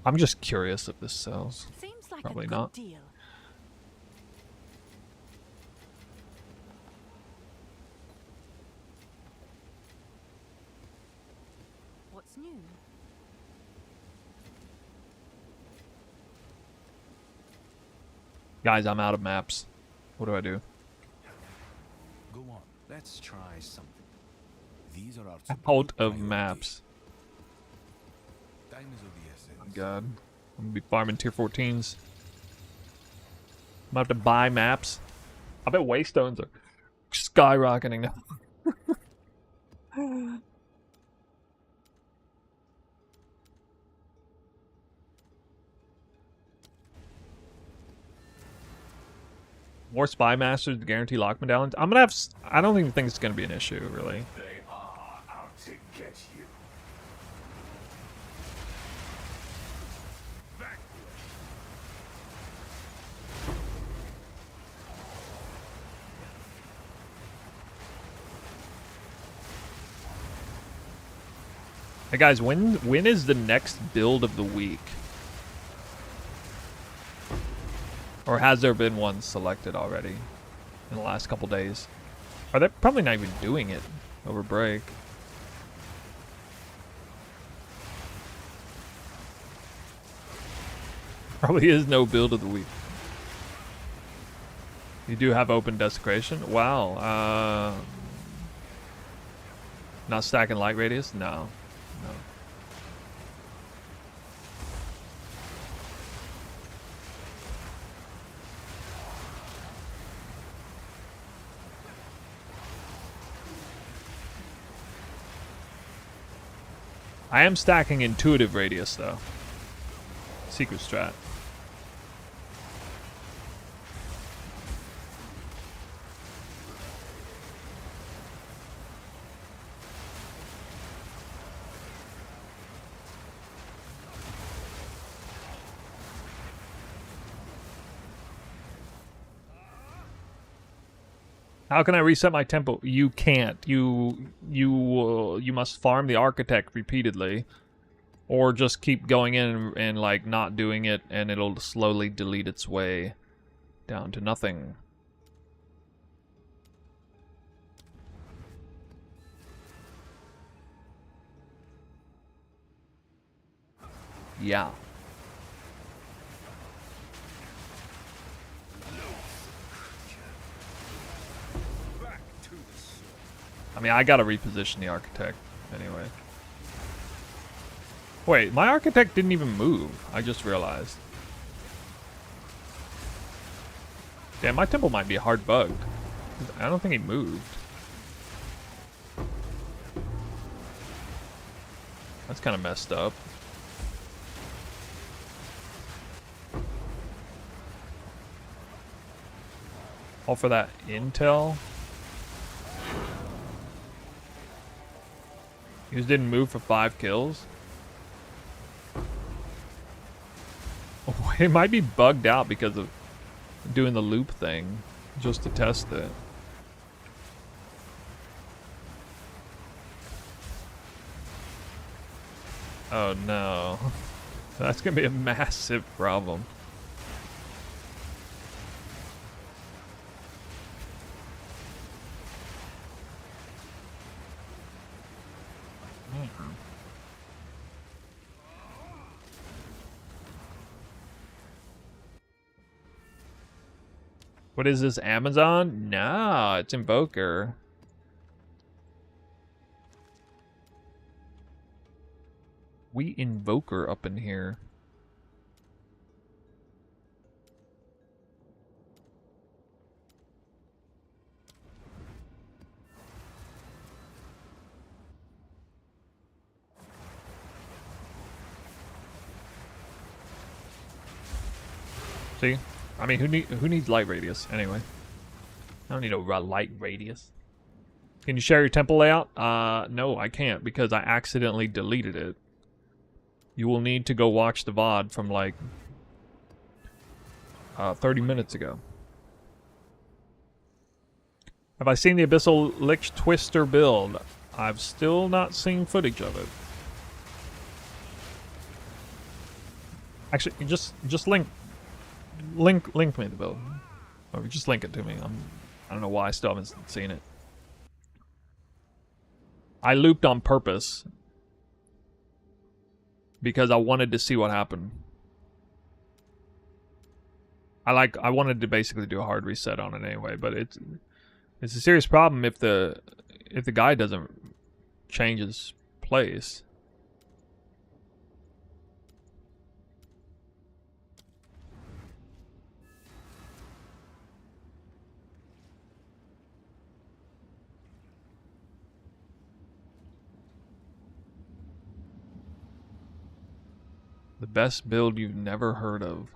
I'm just curious if this sells. Seems like Probably a good not. deal. What's new? Guys, I'm out of maps. What do I do? Go on. Let's try something. These are our Out of maps. Time is of the essence. God. I'm gonna be farming tier 14s. I'm gonna have to buy maps. I bet waystones are skyrocketing now. More spy masters to guarantee lock medallions. I'm gonna have. I don't think it's gonna be an issue, really. They are out to get you. Hey guys, when is the next build of the week? Or has there been one selected already in the last couple days? Are they probably not even doing it over break? Probably is no build of the week. You do have open desecration? Wow. Not stacking light radius? No. No. I am stacking intuitive radius though. Secret strat. How can I reset my tempo? You can't. You must farm the architect repeatedly, or just keep going in and like not doing it, and it'll slowly delete its way down to nothing. Yeah. I mean, I gotta reposition the architect anyway. Wait, my architect didn't even move. I just realized. Damn, my temple might be a hard bug. I don't think he moved. That's kind of messed up. All for that intel. He just didn't move for 5 kills. Oh, it might be bugged out because of doing the loop thing just to test it. Oh no. That's gonna be a massive problem. What is this, Amazon? No, it's Invoker. We Invoker up in here. See? I mean, who needs light radius anyway? I don't need a light radius. Can you share your temple layout? No, I can't because I accidentally deleted it. You will need to go watch the VOD from like 30 minutes ago. Have I seen the Abyssal Lich Twister build? I've still not seen footage of it. Actually, just link me the build, or just link it to me. I don't know why I still haven't seen it. I looped on purpose because I wanted to see what happened. I wanted to basically do a hard reset on it anyway, but it's a serious problem if the guy doesn't change his place. The best build you've never heard of.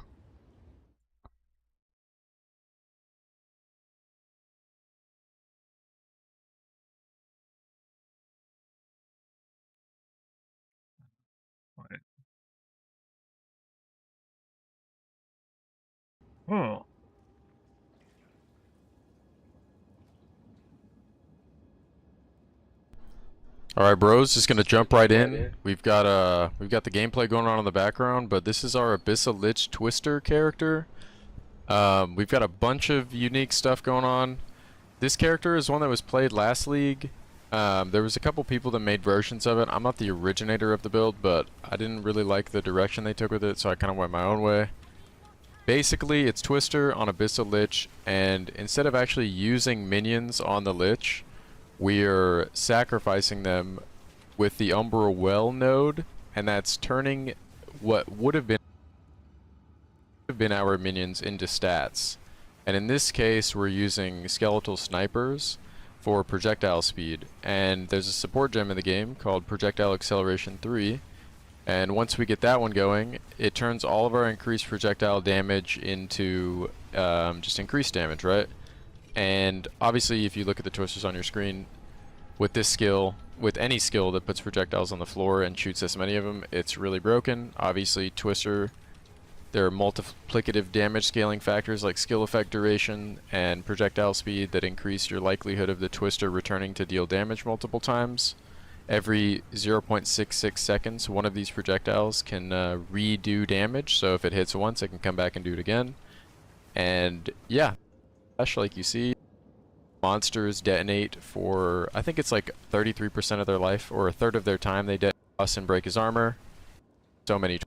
Right. Oh. All right, bros, just gonna jump right in. We've got the gameplay going on in the background, but this is our Abyssal Lich Twister character. We've got a bunch of unique stuff going on. This character is one that was played last league. There was a couple people that made versions of it. I'm not the originator of the build, but I didn't really like the direction they took with it, so I kind of went my own way. Basically, it's Twister on Abyssal Lich, and instead of actually using minions on the Lich, we're sacrificing them with the Umbral Well node, and that's turning what would have been our minions into stats. And in this case, we're using skeletal snipers for projectile speed, and there's a support gem in the game called Projectile Acceleration 3, and once we get that one going, it turns all of our increased projectile damage into just increased damage, right? And obviously, if you look at the twisters on your screen, with this skill, with any skill that puts projectiles on the floor and shoots this many of them, it's really broken. Obviously, Twister, there are multiplicative damage scaling factors like skill effect duration and projectile speed that increase your likelihood of the Twister returning to deal damage multiple times. Every 0.66 seconds, one of these projectiles can redo damage, so if it hits once, it can come back and do it again. And yeah, like you see, monsters detonate for, I think it's like 33% of their life, or a third of their time they detonate us and break his armor. So many.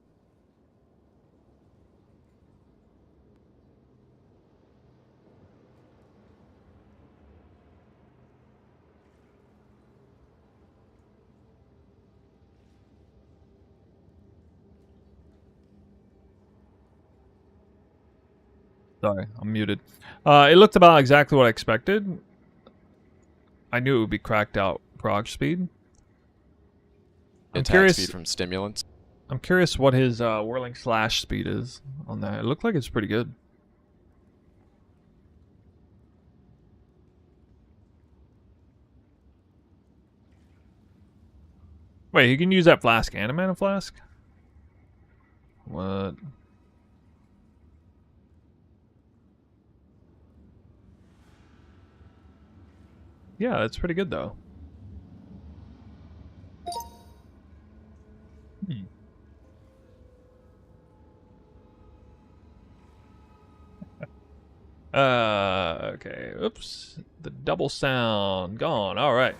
Sorry, I'm muted. It looked about exactly what I expected. I knew it would be cracked out prog speed. I'm Attack curious. speed from stimulants. I'm curious what his whirling slash speed is on that. It looked like it's pretty good. Wait, you can use that flask and a mana flask? What? Yeah, that's pretty good though. Okay. Oops. The double sound gone. All right.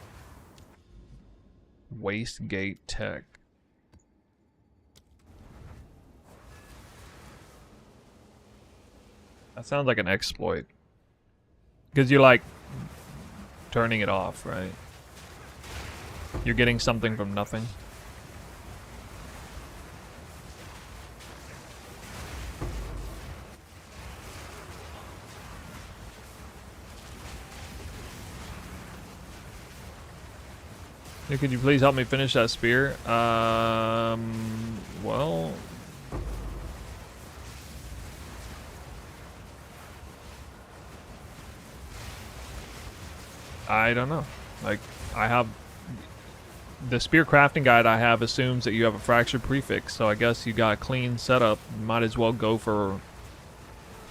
Wastegate Tech. That sounds like an exploit. Because you like turning it off, right? You're getting something from nothing. Hey, could you please help me finish that spear? Well... I don't know. Like, I have... The spear crafting guide I have assumes that you have a fracture prefix, so I guess you got a clean setup. You might as well go for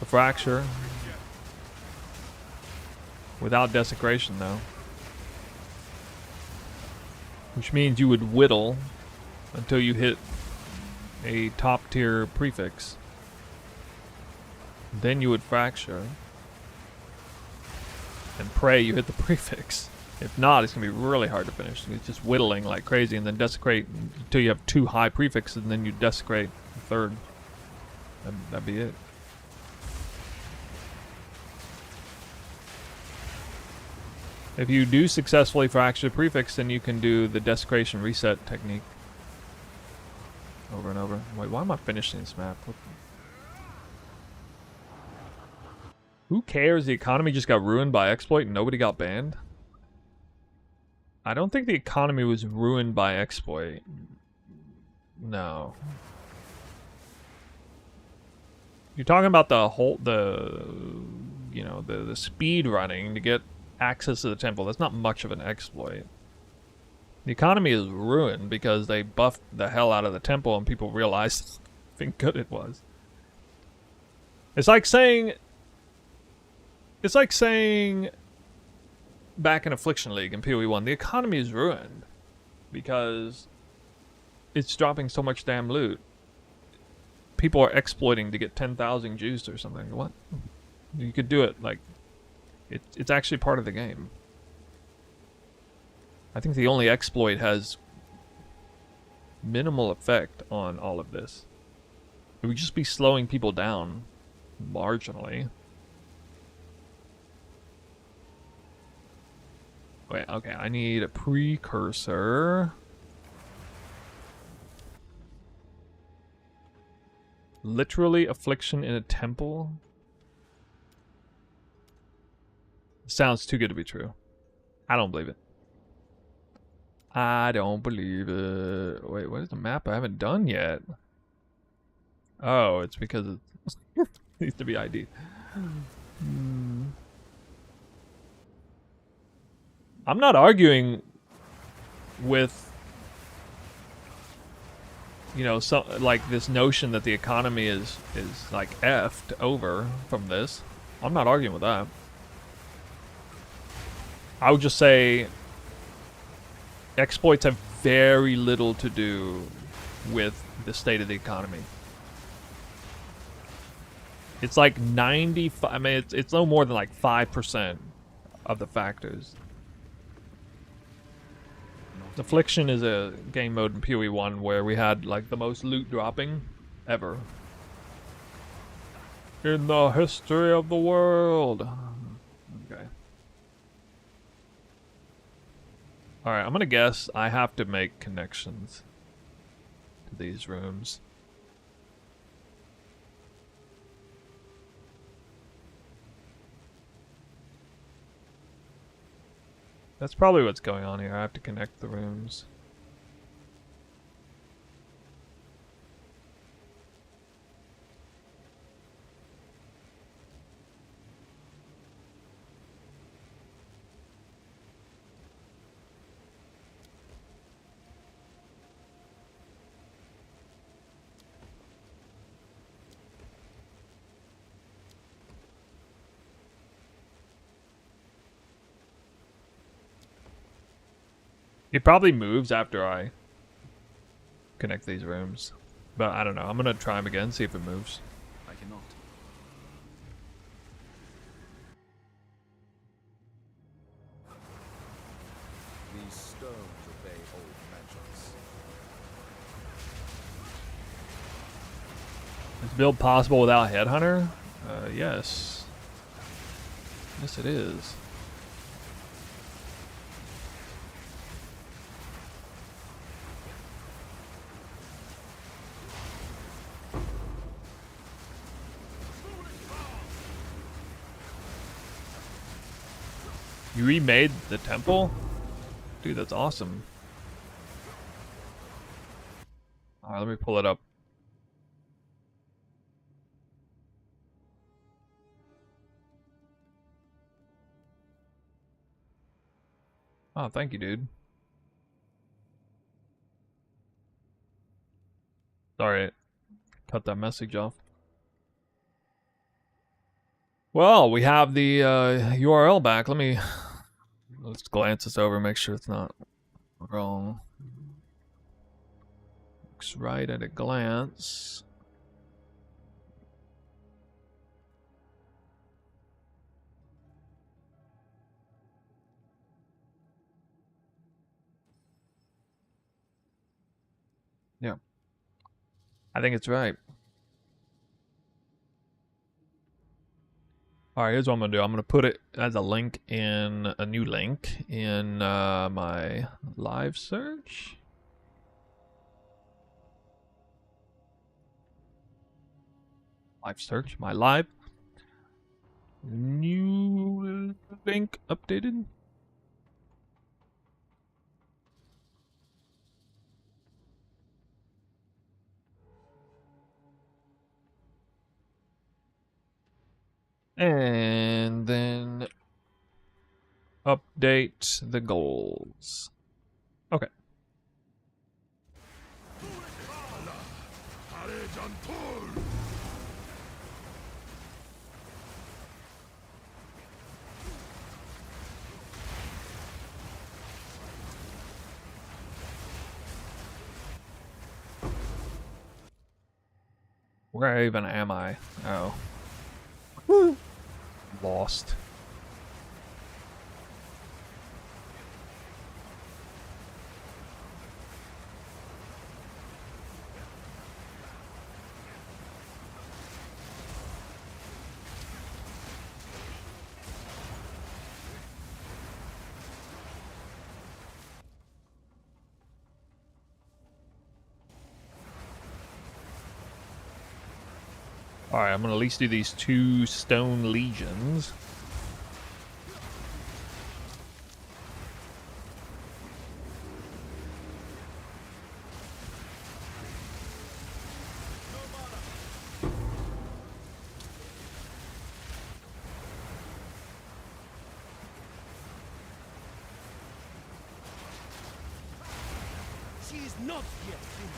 a fracture. Without desecration, though. Which means you would whittle until you hit a top tier prefix. Then you would fracture. And pray you hit the prefix. If not, it's going to be really hard to finish. It's just whittling like crazy and then desecrate until you have 2 high prefixes and then you desecrate the third. That'd be it. If you do successfully fracture the prefix, then you can do the desecration reset technique. Over and over. Wait, why am I finishing this map? Who cares? The economy just got ruined by exploit and nobody got banned? I don't think the economy was ruined by exploit. No. You're talking about the whole, you know, the speed running to get access to the temple. That's not much of an exploit. The economy is ruined because they buffed the hell out of the temple and people realized how good it was. It's like saying back in Affliction League in PoE 1, the economy is ruined because it's dropping so much damn loot. People are exploiting to get 10,000 juiced or something. What? You could do it like It's actually part of the game. I think the only exploit has minimal effect on all of this. It would just be slowing people down marginally. Wait, okay, I need a precursor. Literally affliction in a temple? Sounds too good to be true. I don't believe it. I don't believe it. Wait, what is the map I haven't done yet? Oh, it's because it needs to be ID. I'm not arguing with, you know, like this notion that the economy is like effed over from this. I'm not arguing with that. I would just say exploits have very little to do with the state of the economy. It's like 95, I mean, it's no more than like 5% of the factors. Affliction is a game mode in PoE 1 where we had like the most loot dropping ever. In the history of the world. Okay. Alright, I'm gonna guess I have to make connections to these rooms. That's probably what's going on here. I have to connect the rooms. It probably moves after I connect these rooms. But I don't know. I'm going to try them again, see if it moves. I cannot. These stones obey old magics. Is build possible without Headhunter? Yes. Yes, it is. You remade the temple? Dude, that's awesome. Alright, let me pull it up. Oh, thank you, dude. Sorry, cut that message off. Well, we have the URL back. Let's glance this over, make sure it's not wrong. Looks right at a glance. Yeah. I think it's right. Alright, here's what I'm going to do. I'm going to put it as a link in, a new link in my live search. Live search, my live. New link updated. And then update the goals. Okay. Where even am I? Oh. Lost. Alright, I'm gonna at least do these 2 stone legions. She is not yet finished.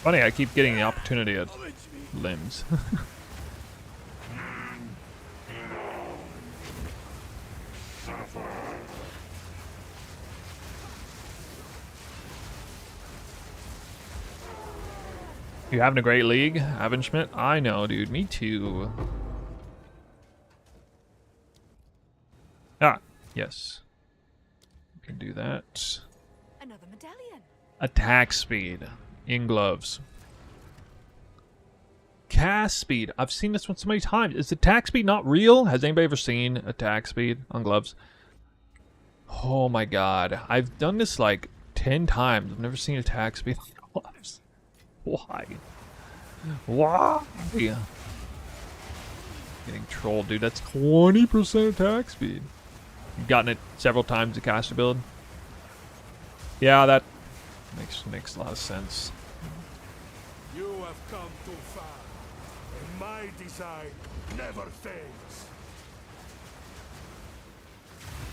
Funny, I keep getting the opportunity at limbs. You having a great league, Schmidt? I know, dude. Me too. Ah, yes. We can do that. Another medallion. Attack speed in gloves. Cast speed. I've seen this one so many times. Is attack speed not real? Has anybody ever seen attack speed on gloves? Oh my god. I've done this like 10 times. I've never seen attack speed on gloves. Why? Why? Getting trolled, dude. That's 20% attack speed. You've gotten it several times to caster build. Yeah, that makes a lot of sense. You have come too far, and my design never fades.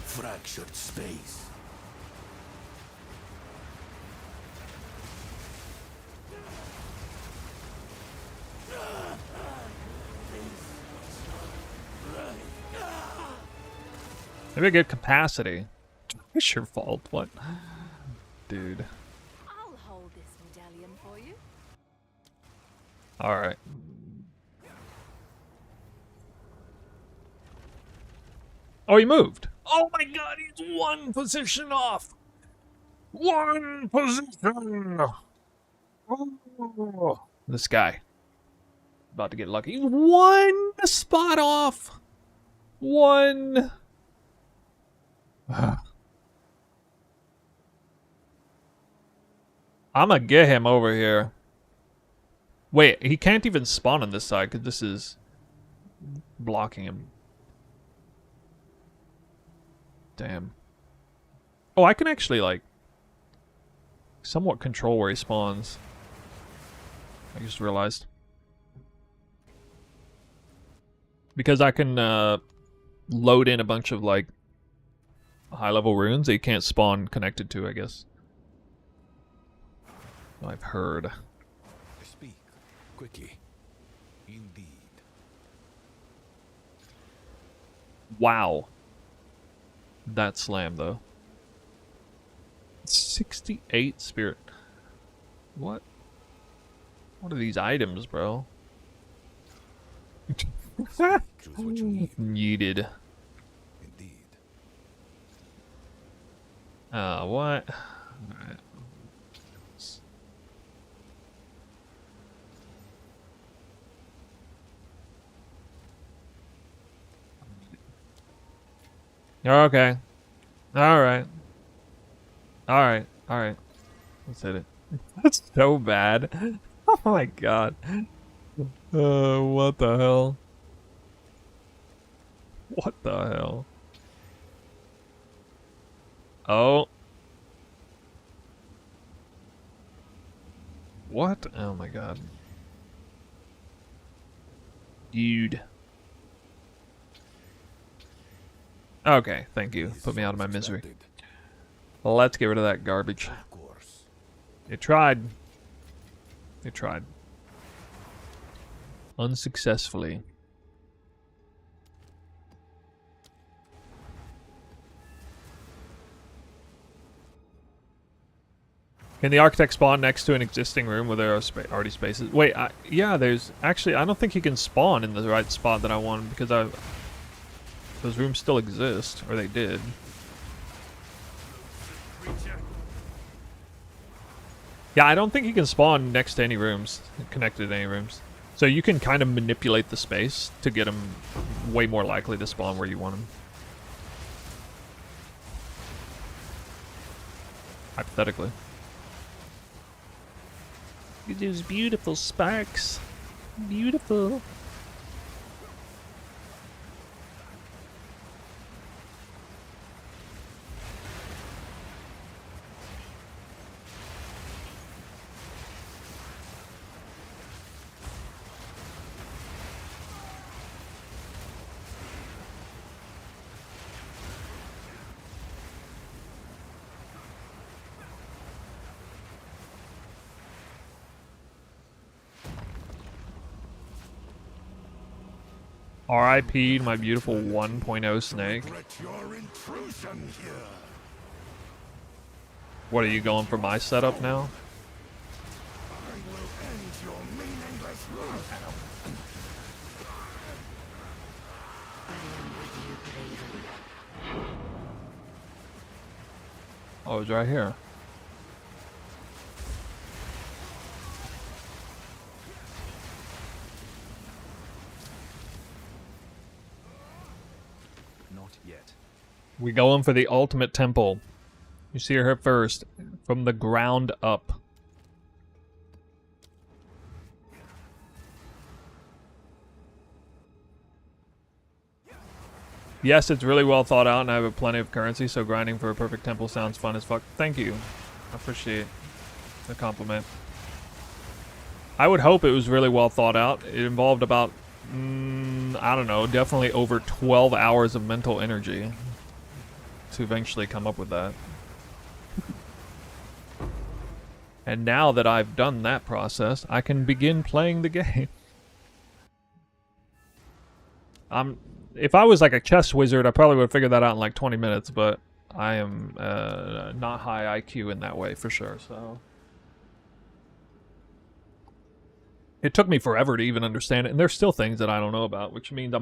Fractured space. Maybe a good capacity. It's your fault. What? Dude. I'll hold this medallion for you. Alright. Oh, he moved. Oh my god, he's 1 position off. 1 position. Oh. This guy. About to get lucky. He's 1 spot off. 1. I'm gonna get him over here. Wait, he can't even spawn on this side because this is blocking him. Damn. Oh, I can actually, like, somewhat control where he spawns. I just realized. Because I can load in a bunch of, like, high-level runes that you can't spawn connected to, I guess. I've heard. Speak quickly. Indeed. Wow. That slam, though. 68 spirit. What? What are these items, bro? Choose what you need. Yeeted. Indeed. What? Alright. Okay. Alright. Alright. Alright. Let's hit it. That's so bad. Oh my god. What the hell? What the hell? Oh. What? Oh my god. Dude. Okay, thank you. Put me out of my misery. Let's get rid of that garbage. Of course. It tried. It tried. Unsuccessfully. Can the architect spawn next to an existing room where there are already spaces? Wait, yeah, there's... Actually, I don't think he can spawn in the right spot that I want because those rooms still exist, or they did. Yeah, I don't think he can spawn next to any rooms, connected to any rooms. So you can kind of manipulate the space to get him way more likely to spawn where you want him. Hypothetically. Look at those beautiful sparks. Beautiful. R.I.P. my beautiful 1.0 snake. Regret your intrusion here. What, are you going for my setup now? I will end your meaningless life. Oh, it's right here. Not yet. We going for the ultimate temple. You see her here first, from the ground up. Yes, it's really well thought out and I have plenty of currency, so grinding for a perfect temple sounds fun as fuck. Thank you. I appreciate the compliment. I would hope it was really well thought out. It involved about, I don't know, definitely over 12 hours of mental energy to eventually come up with that. And now that I've done that process, I can begin playing the game. If I was like a chess wizard, I probably would have figured that out in like 20 minutes, but I am not high IQ in that way for sure, so. It took me forever to even understand it, and there's still things that I don't know about, which means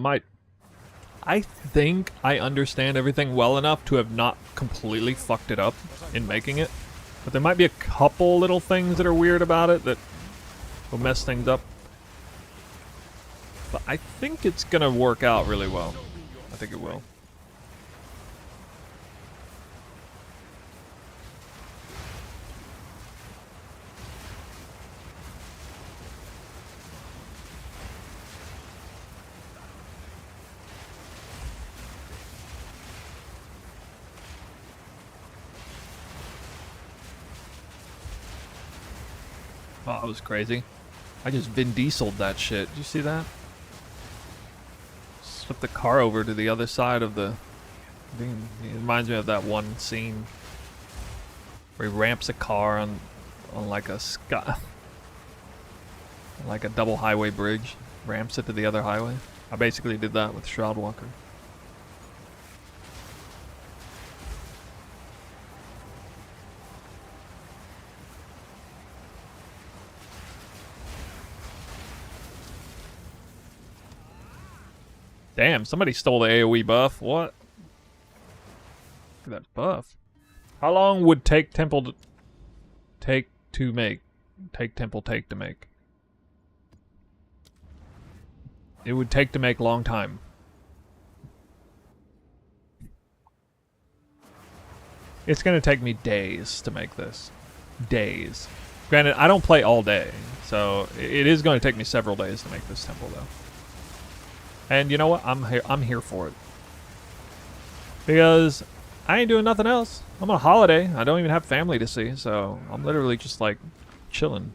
I think I understand everything well enough to have not completely fucked it up in making it. But there might be a couple little things that are weird about it that will mess things up. But I think it's gonna work out really well. I think it will. Oh, that was crazy. I just Vin Diesel'd that shit. Did you see that? Flip the car over to the other side of the thing. It reminds me of that one scene where he ramps a car on like a like a double highway bridge, ramps it to the other highway. I basically did that with Shroudwalker. Damn, somebody stole the AoE buff. What? Look at that buff. How long would take temple to make? Take temple take to make. It would take to make long time. It's gonna take me days to make this. Days. Granted, I don't play all day, so it is gonna take me several days to make this temple though. And you know what? I'm here for it. Because I ain't doing nothing else. I'm on a holiday. I don't even have family to see, so I'm literally just like chilling.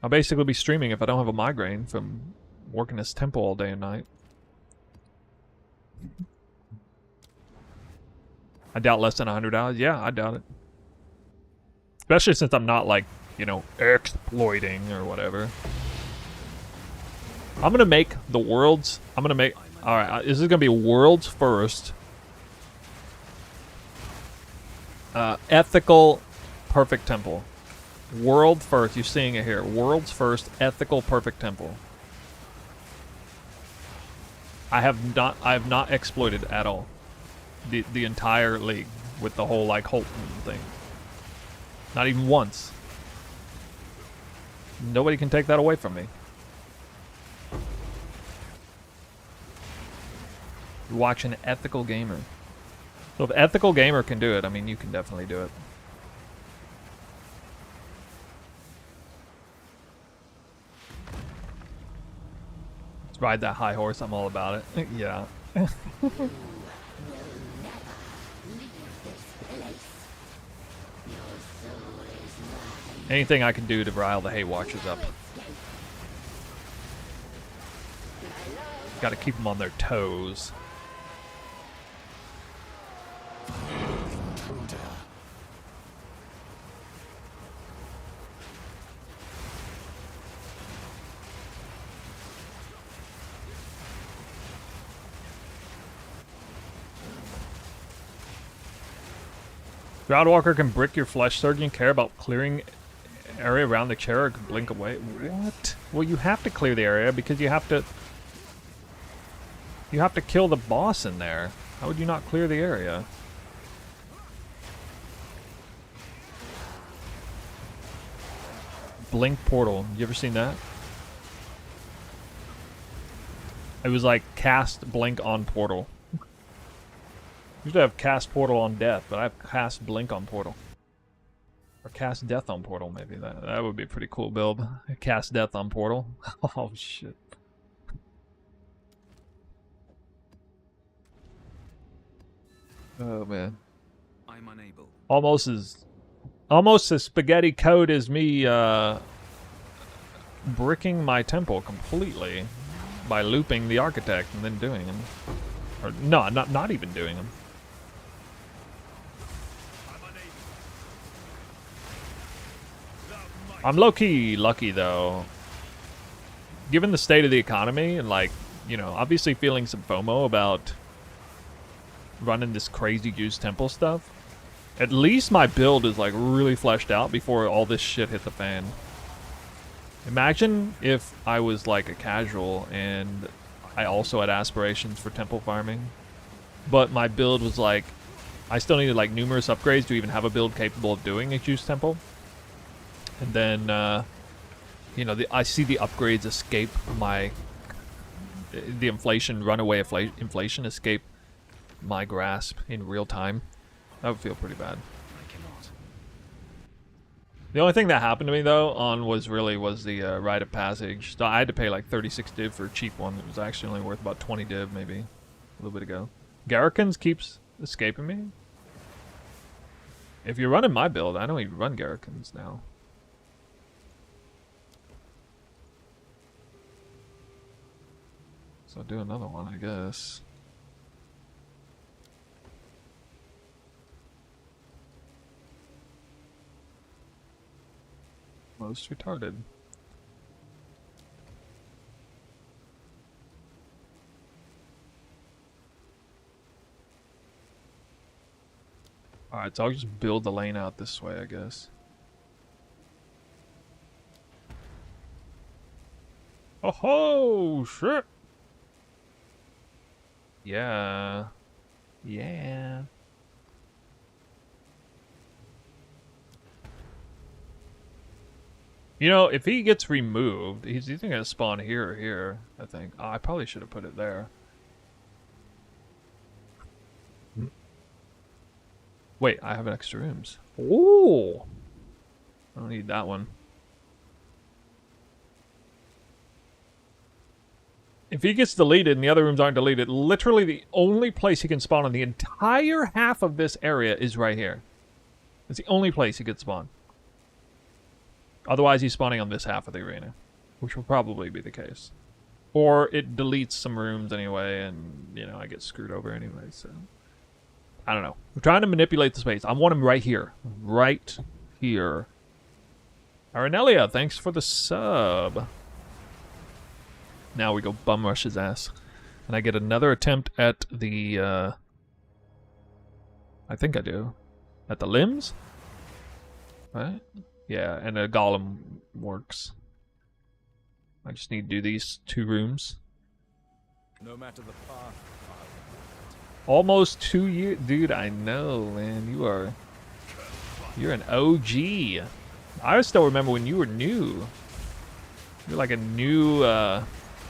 I'll basically be streaming if I don't have a migraine from working this temple all day and night. I doubt less than 100 hours. Yeah, I doubt it. Especially since I'm not like, you know, exploiting or whatever. I'm gonna make the world's. Alright, this is gonna be world's first ethical perfect temple. World first. You're seeing it here. World's first ethical perfect temple. I have not exploited at all. The entire league with the whole like Holton thing. Not even once. Nobody can take that away from me. You're watching Ethical Gamer. So if Ethical Gamer can do it, I mean, you can definitely do it. Ride that high horse, I'm all about it. Yeah. Anything I can do to rile the hay watchers up. Gotta keep them on their toes. Groundwalker can brick your flesh surgeon, care about clearing area around the chair or can blink away. What? Well, you have to clear the area because you have to kill the boss in there. How would you not clear the area? Blink portal. You ever seen that? It was like cast blink on portal. Usually I have cast portal on death, but I have cast blink on portal. Or cast death on portal, maybe. That would be a pretty cool build. Cast death on portal. Oh, shit. Oh, man. I'm unable. Almost as spaghetti code as me bricking my temple completely by looping the architect and then doing him. Or no, not even doing him. I'm low-key lucky, though. Given the state of the economy and, like, you know, obviously feeling some FOMO about running this crazy juice temple stuff, at least my build is, like, really fleshed out before all this shit hit the fan. Imagine if I was, like, a casual and I also had aspirations for temple farming, but my build was, like, I still needed, like, numerous upgrades to even have a build capable of doing a juice temple. And then, you know, I see the upgrades escape the inflation, runaway inflation escape my grasp in real time. That would feel pretty bad. I cannot. The only thing that happened to me, though, was the rite of passage. So I had to pay like 36 div for a cheap one. It was actually only worth about 20 div, maybe, a little bit ago. Garrikins keeps escaping me. If you're running my build, I know you run Garrikins now. So I'll do another one, I guess. Most retarded. Alright, so I'll just build the lane out this way, I guess. Oh ho! Shit! Yeah. Yeah. You know, if he gets removed, he's either going to spawn here or here, I think. Oh, I probably should have put it there. Wait, I have extra rooms. Ooh! I don't need that one. If he gets deleted and the other rooms aren't deleted, literally the only place he can spawn on the entire half of this area is right here. It's the only place he could spawn. Otherwise, he's spawning on this half of the arena, which will probably be the case. Or it deletes some rooms anyway, and, you know, I get screwed over anyway, so... I don't know. We're trying to manipulate the space. I want him right here. Right here. Aranelia, thanks for the sub. Now we go bum rush his ass. And I get another attempt at the, I think I do. At the limbs? Right? Yeah, and a golem works. I just need to do these 2 rooms. No matter the path. Almost 2 years. Dude, I know, man. You're an OG. I still remember when you were new. You're like a new,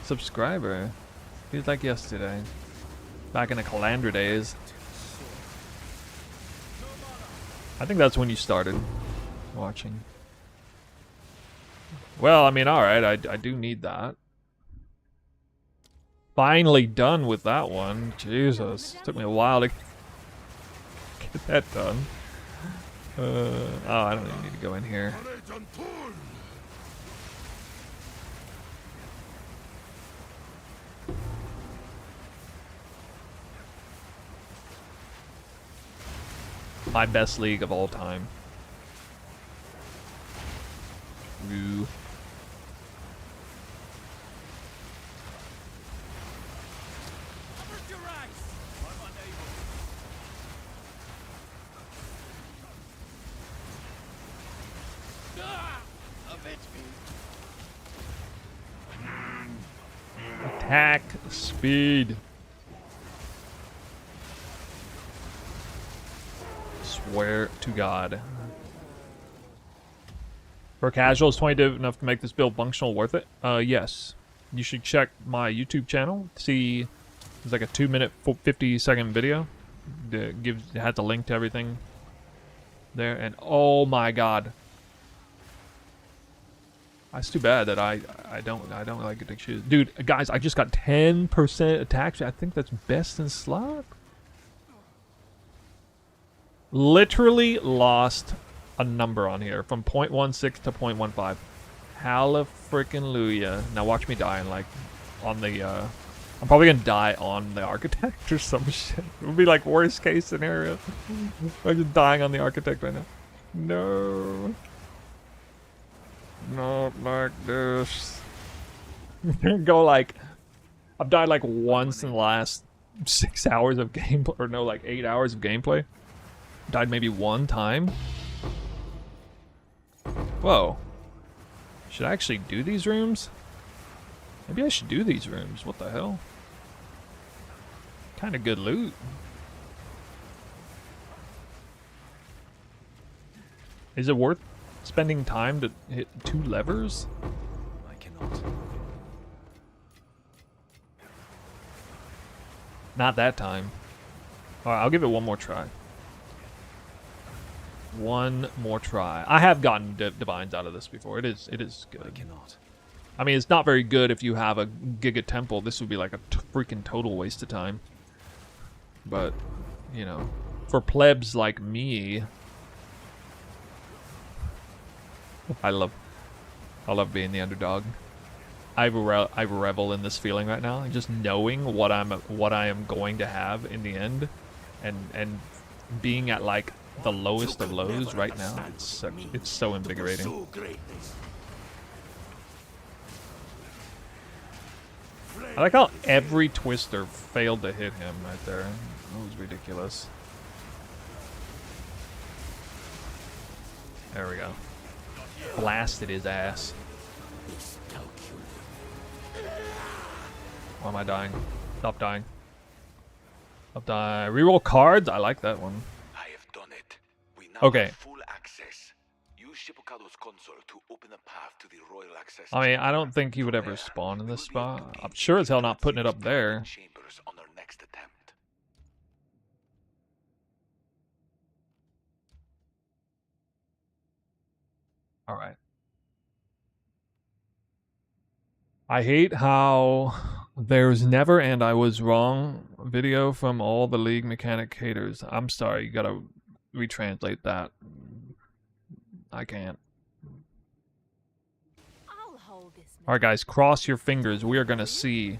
subscriber. Feels like yesterday. Back in the Calandra days. I think that's when you started watching. Well, I mean, alright, I do need that. finally done with that one. Jesus, took me a while to get that done. Oh, I don't even need to go in here. My best league of all time. Ooh. Attack speed. Swear to God. For casuals, 20 div enough to make this build functional worth it? Yes. You should check my YouTube channel. See, it's like a 2-minute, 50-second video. It has a link to everything there. And oh my God. It's too bad that I don't like it to choose. Dude, guys, I just got 10% attack. I think that's best in slot. Literally lost a number on here from 0.16 to 0.15. Hallelujah. Now watch me die like on the I'm probably gonna die on the architect or some shit. It would be like worst case scenario. I'm just dying on the architect right now. No. Not like this. Go like, I've died like once in the last 6 hours of gameplay, or no, like 8 hours of gameplay. Died maybe one time. Whoa. Should I actually do these rooms? Maybe I should do these rooms. What the hell? Kind of good loot. Is it worth spending time to hit 2 levers? I cannot. Not that time. Alright, I'll give it one more try. One more try. I have gotten divines out of this before. It is good. I cannot. I mean, it's not very good if you have a Giga Temple. This would be like a freaking total waste of time. But, you know, for plebs like me, I love being the underdog. I revel in this feeling right now, just knowing what I am going to have in the end, and being at like the lowest of lows right now. It's so invigorating. I like how every twister failed to hit him right there. That was ridiculous. There we go. Blasted his ass. Why am I dying? Stop dying. Stop dying. Reroll cards? I like that one. I have done it. We now Okay. have full access. Use Shippocado's console to open a path to the royal access. I mean, I chamber. don't think he would ever There, spawn in we this will be able spot. to I'm gain sure as hell entry not to putting it up Adziris' there. private chambers on our next attempt. Alright. I hate how there's never and I was wrong video from all the League mechanic haters. I'm sorry, you gotta retranslate that. I can't. I'll hold this. Alright guys, cross your fingers. We are gonna see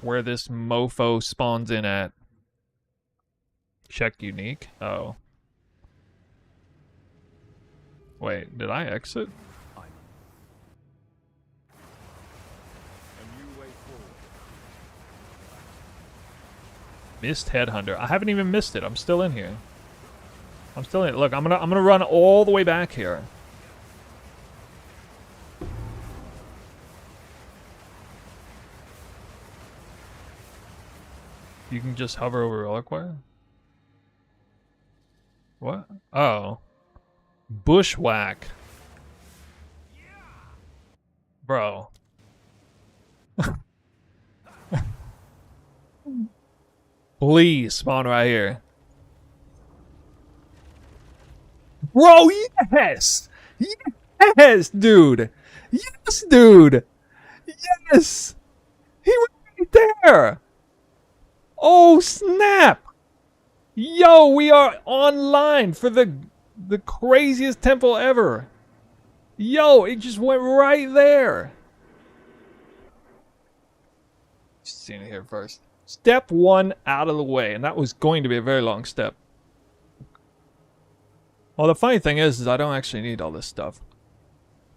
where this mofo spawns in at. Check unique. Oh. Wait, did I exit? Missed Headhunter. I haven't even missed it. I'm still in here. I'm still in it. Look, I'm gonna run all the way back here. You can just hover over Reliquary? What? Oh. Bushwhack. Bro. Please spawn right here. Bro, yes! Yes, dude! Yes, dude! Yes! He would there! Oh, snap! Yo, we are online for the craziest temple ever. Yo, it just went right there. Just seeing it here first. Step 1 out of the way, and that was going to be a very long step. Well, the funny thing is I don't actually need all this stuff.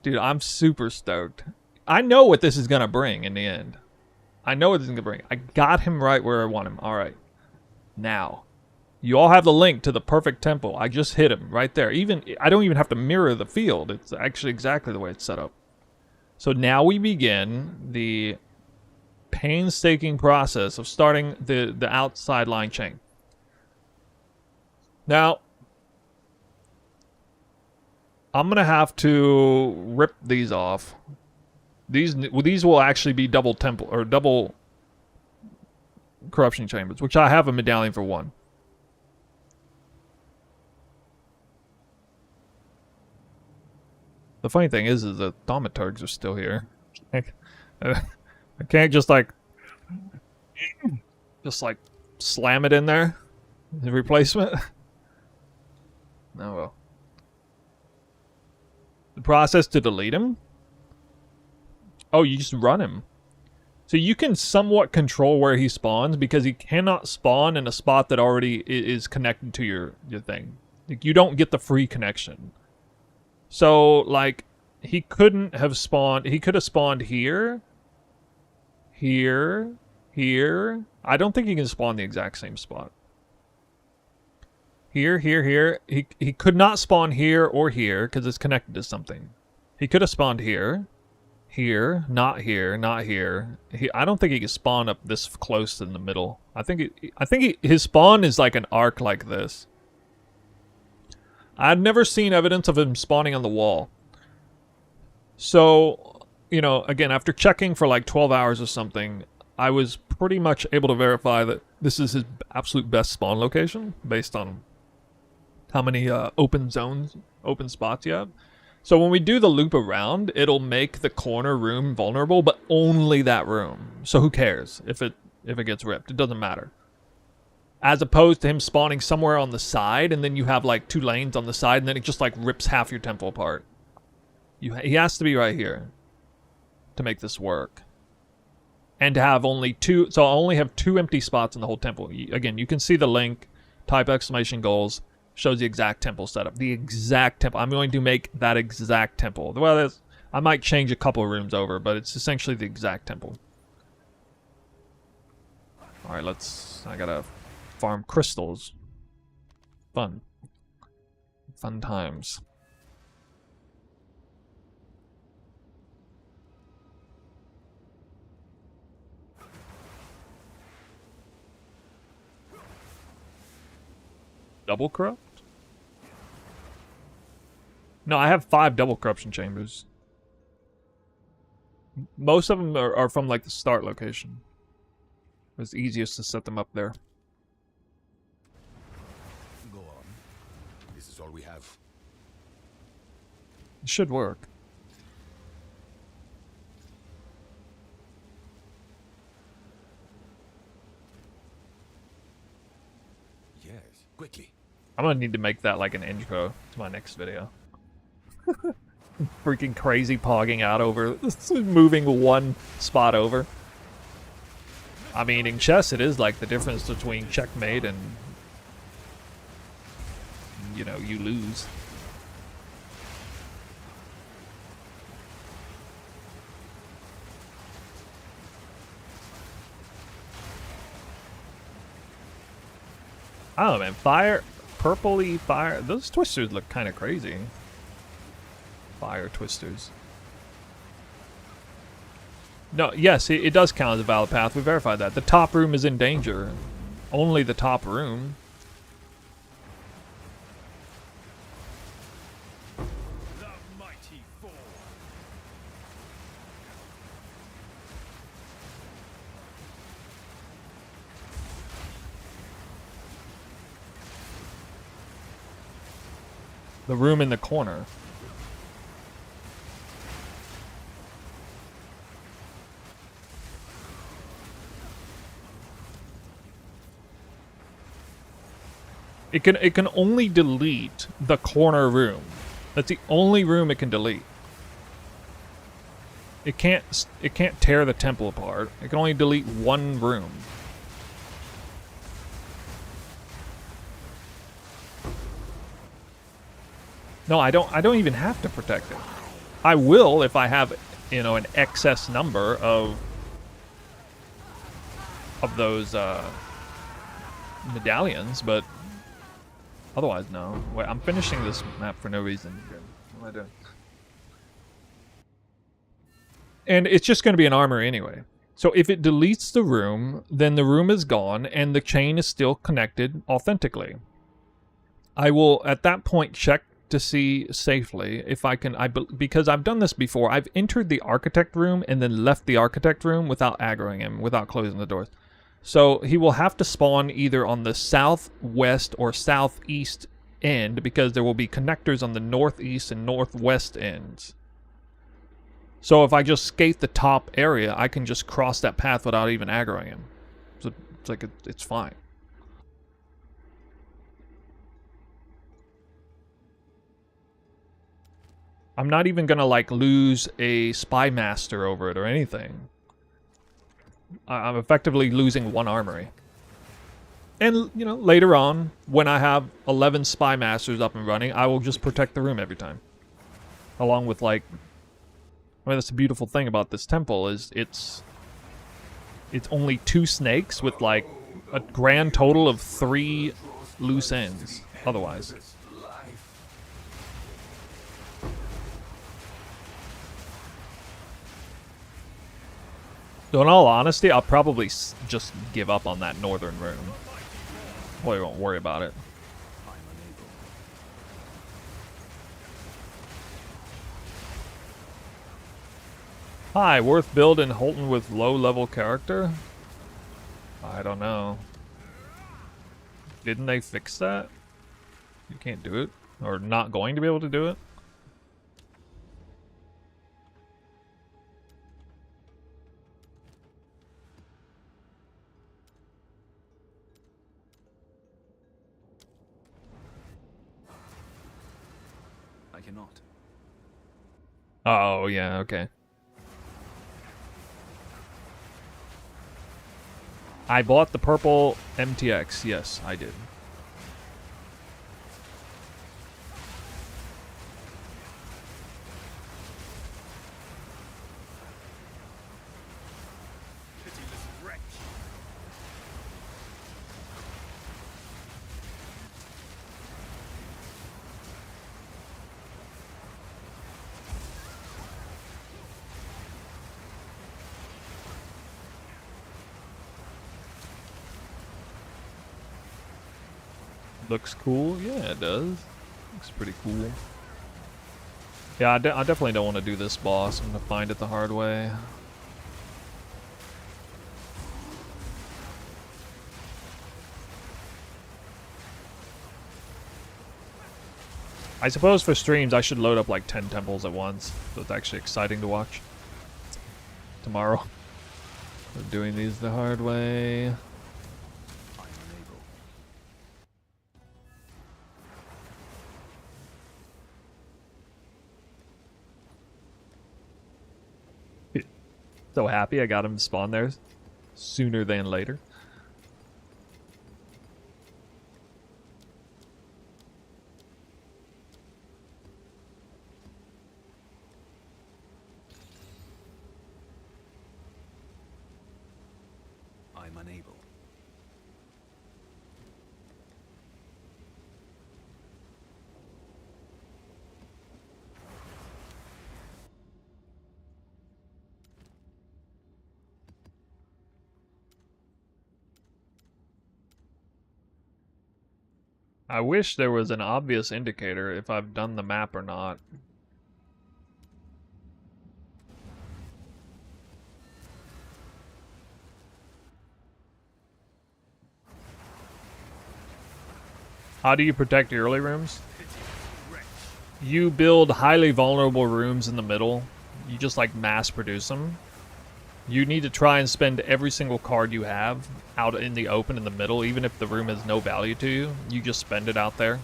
Dude, I'm super stoked. I know what this is gonna bring in the end. I know what this is gonna bring. I got him right where I want him. Alright. Now. You all have the link to the perfect temple. I just hit him right there. I don't even have to mirror the field. It's actually exactly the way it's set up. So now we begin the painstaking process of starting the outside line chain. Now, I'm gonna have to rip these off. These will actually be double temple or double corruption chambers, which I have a medallion for one. The funny thing is the thaumaturgs are still here. I can't just like slam it in there. The replacement. Oh well. The process to delete him? Oh, you just run him. So you can somewhat control where he spawns because he cannot spawn in a spot that already is connected to your thing. Like, you don't get the free connection. So, like, he couldn't have spawned... He could have spawned here. Here. Here. I don't think he can spawn the exact same spot. Here, here, here. He could not spawn here or here because it's connected to something. He could have spawned here. Here. Not here. Not here. I don't think he can spawn up this close in the middle. I think his spawn is like an arc like this. I've never seen evidence of him spawning on the wall. So, you know, again, after checking for like 12 hours or something, I was pretty much able to verify that this is his absolute best spawn location based on how many open spots you have. So when we do the loop around, it'll make the corner room vulnerable, but only that room. So who cares if it gets ripped? It doesn't matter. As opposed to him spawning somewhere on the side, and then you have like 2 lanes on the side, and then it just like rips half your temple apart. He has to be right here to make this work. And to have only 2, so I'll only have 2 empty spots in the whole temple. Again, you can see the link, type exclamation goals, shows the exact temple setup. The exact temple. I'm going to make that exact temple. Well, I might change a couple of rooms over, but it's essentially the exact temple. Alright, I gotta farm crystals. Fun. Fun times. Double corrupt? No, I have 5 double corruption chambers. Most of them are from like the start location. It's easiest to set them up there. Go on. This is all we have. It should work. Yes, quickly. I'm gonna need to make that like an intro to my next video. Freaking crazy pogging out over, moving one spot over. I mean, in chess, it is like the difference between checkmate and, you know, you lose. I don't know, man. Fire, purpley fire. Those twisters look kind of crazy. Fire twisters. No, yes, it does count as a valid path. We verified that. The top room is in danger. Only the top room. The mighty fall. The room in the corner. It can only delete the corner room. That's the only room it can delete. It can't tear the temple apart. It can only delete one room. No, I don't even have to protect it. I will if I have, you know, an excess number of those medallions, but otherwise no. Wait, I'm finishing this map for no reason. What am I doing? And it's just going to be an armor anyway. So if it deletes the room, then the room is gone and the chain is still connected authentically. I will at that point check to see safely if I can, because I've done this before. I've entered the architect room and then left the architect room without aggroing him, without closing the doors. So he will have to spawn either on the southwest or southeast end, because there will be connectors on the northeast and northwest ends. So if I just skate the top area, I can just cross that path without even aggroing him. So it's like it's fine. I'm not even gonna like lose a spy master over it or anything. I'm effectively losing one armory. And, you know, later on, when I have 11 spy masters up and running, I will just protect the room every time. Along with, like, I mean, that's the beautiful thing about this temple, is it's only 2 snakes with, like, a grand total of 3 loose ends, otherwise. So in all honesty, I'll probably just give up on that northern room. Probably won't worry about it. Hi, worth building Holton with low-level character? I don't know. Didn't they fix that? You can't do it? Or not going to be able to do it? I cannot. Oh, yeah, okay. I bought the purple MTX. Yes, I did. Looks cool. Yeah, it does. Looks pretty cool. Yeah, I definitely don't want to do this boss. I'm going to find it the hard way. I suppose for streams I should load up like 10 temples at once, so it's actually exciting to watch. Tomorrow. We're doing these the hard way. So happy I got him to spawn there sooner than later. I'm unable. I wish there was an obvious indicator if I've done the map or not. How do you protect your early rooms? You build highly vulnerable rooms in the middle. You just like mass produce them. You need to try and spend every single card you have out in the open in the middle, even if the room has no value to you. You just spend it out there.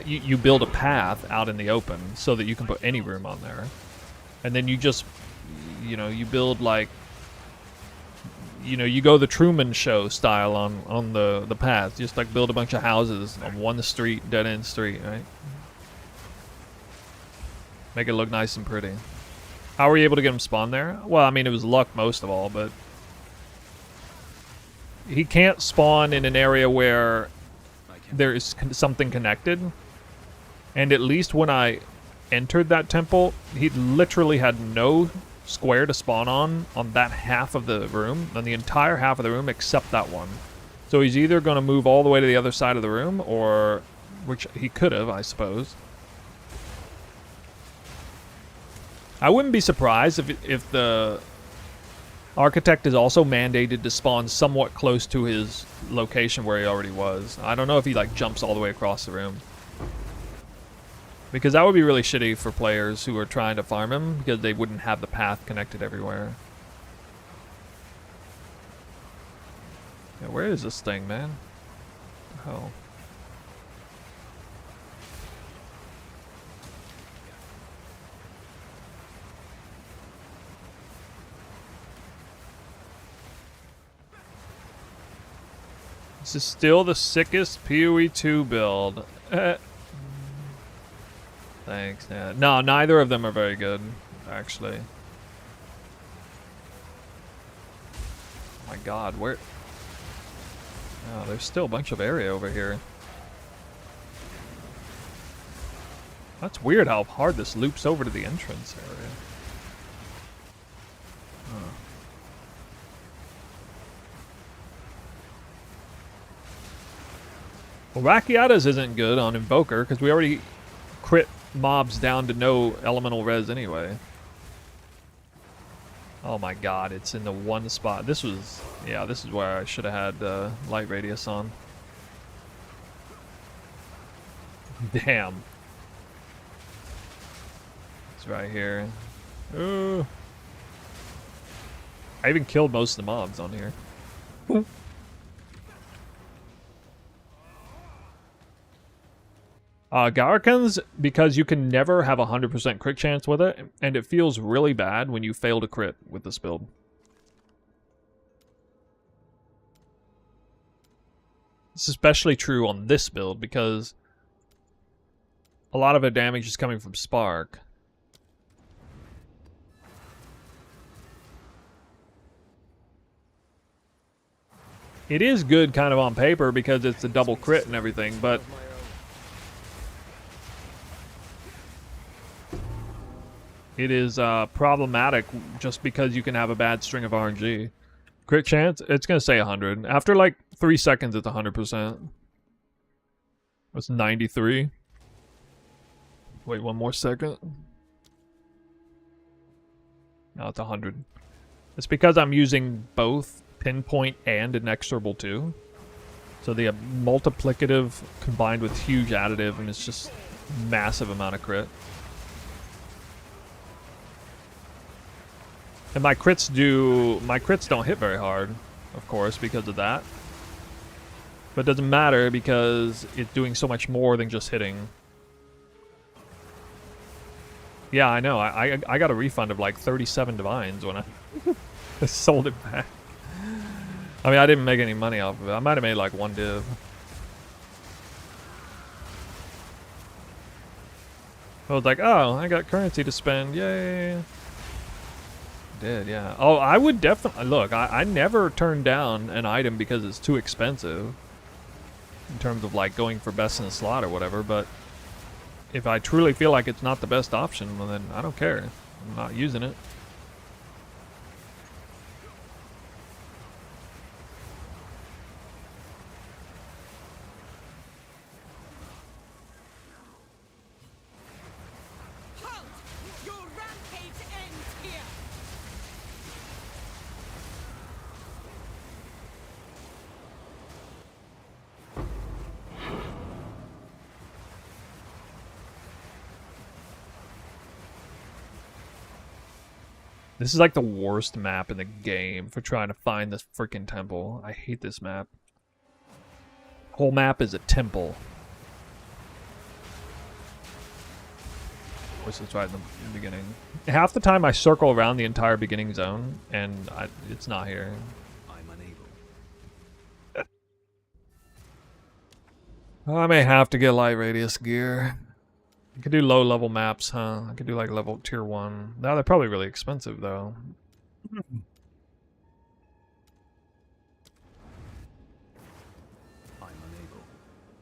You build a path out in the open so that you can put any room on there. And then you just, you know, you build like, you know, you go the Truman Show style on the path. Just like build a bunch of houses on one street, dead end street, right? Make it look nice and pretty. How were you able to get him spawned there? Well, I mean, it was luck most of all, but he can't spawn in an area where there is something connected. And at least when I entered that temple, he literally had no square to spawn on that half of the room, on the entire half of the room except that one. So he's either going to move all the way to the other side of the room, or, which he could have, I suppose. I wouldn't be surprised if the architect is also mandated to spawn somewhat close to his location where he already was. I don't know if he like jumps all the way across the room. Because that would be really shitty for players who are trying to farm him, because they wouldn't have the path connected everywhere. Yeah, where is this thing, man? Oh. This is still the sickest PoE 2 build. Thanks. Yeah. No, neither of them are very good, actually. Oh my god, where... Oh, there's still a bunch of area over here. That's weird how hard this loops over to the entrance area. Huh. Well, Rakiatas isn't good on Invoker, because we already crit mobs down to no elemental res anyway. Oh my god, it's in the one spot. This was... Yeah, this is where I should have had light radius on. Damn. It's right here. Ooh. I even killed most of the mobs on here. Garrikans, because you can never have a 100% crit chance with it, and it feels really bad when you fail to crit with this build. It's especially true on this build, because a lot of the damage is coming from Spark. It is good kind of on paper because it's a double crit and everything, but it is problematic just because you can have a bad string of RNG. Crit chance, it's going to say 100. After like 3 seconds, it's 100%. That's 93. Wait, one more second. No, it's 100. It's because I'm using both Pinpoint and Inexorable too. So the multiplicative combined with huge additive, and it's just massive amount of crit. And my crits don't hit very hard, of course, because of that. But it doesn't matter because it's doing so much more than just hitting. Yeah, I know. I got a refund of like 37 divines when I sold it back. I mean, I didn't make any money off of it. I might have made like 1 div. I was like, oh, I got currency to spend. Yay. Did, yeah. Oh, I would definitely... Look, I never turn down an item because it's too expensive. In terms of, like, going for best in the slot or whatever, but... If I truly feel like it's not the best option, well, then I don't care. I'm not using it. This is like the worst map in the game for trying to find this freaking temple. I hate this map. Whole map is a temple. Which is right in the beginning. Half the time I circle around the entire beginning zone, and it's not here. I'm unable. I may have to get light radius gear. I could do low level maps, huh? I could do like level tier 1. Now they're probably really expensive though. I'm unable.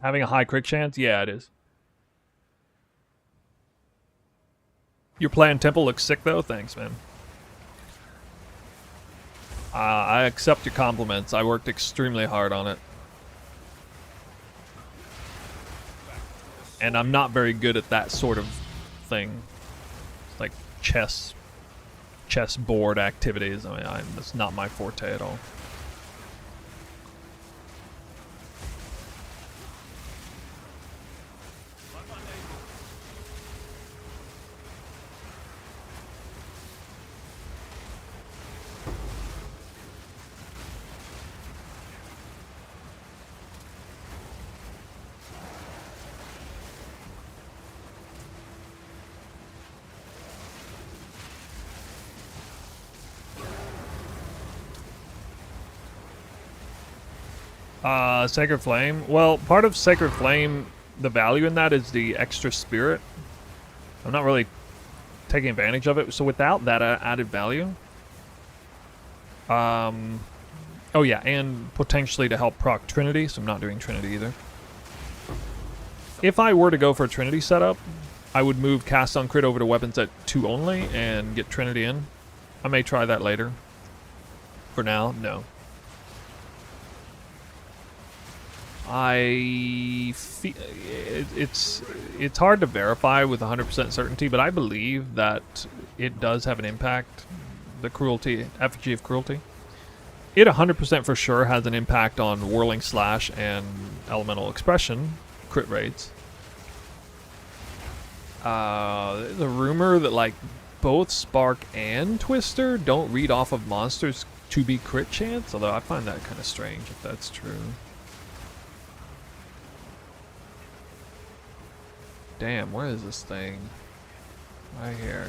Having a high crit chance? Yeah, it is. Your plan temple looks sick though? Thanks, man. I accept your compliments. I worked extremely hard on it. And I'm not very good at that sort of thing. It's like chess board activities. I mean, that's not my forte at all. Sacred Flame. Well, part of Sacred Flame, the value in that is the extra spirit. I'm not really taking advantage of it. So without that added value, oh yeah, and potentially to help proc Trinity. So I'm not doing Trinity either. If I were to go for a Trinity setup, I would move Cast on Crit over to weapons at 2 only and get Trinity in. I may try that later. For now, no. I feel it's hard to verify with 100% certainty, but I believe that it does have an impact. The cruelty, effigy of cruelty. It 100% for sure has an impact on Whirling Slash and Elemental Expression crit rates. There's a rumor that like both Spark and Twister don't read off of monsters to be crit chance, although I find that kind of strange if that's true. Damn, where is this thing? Right here.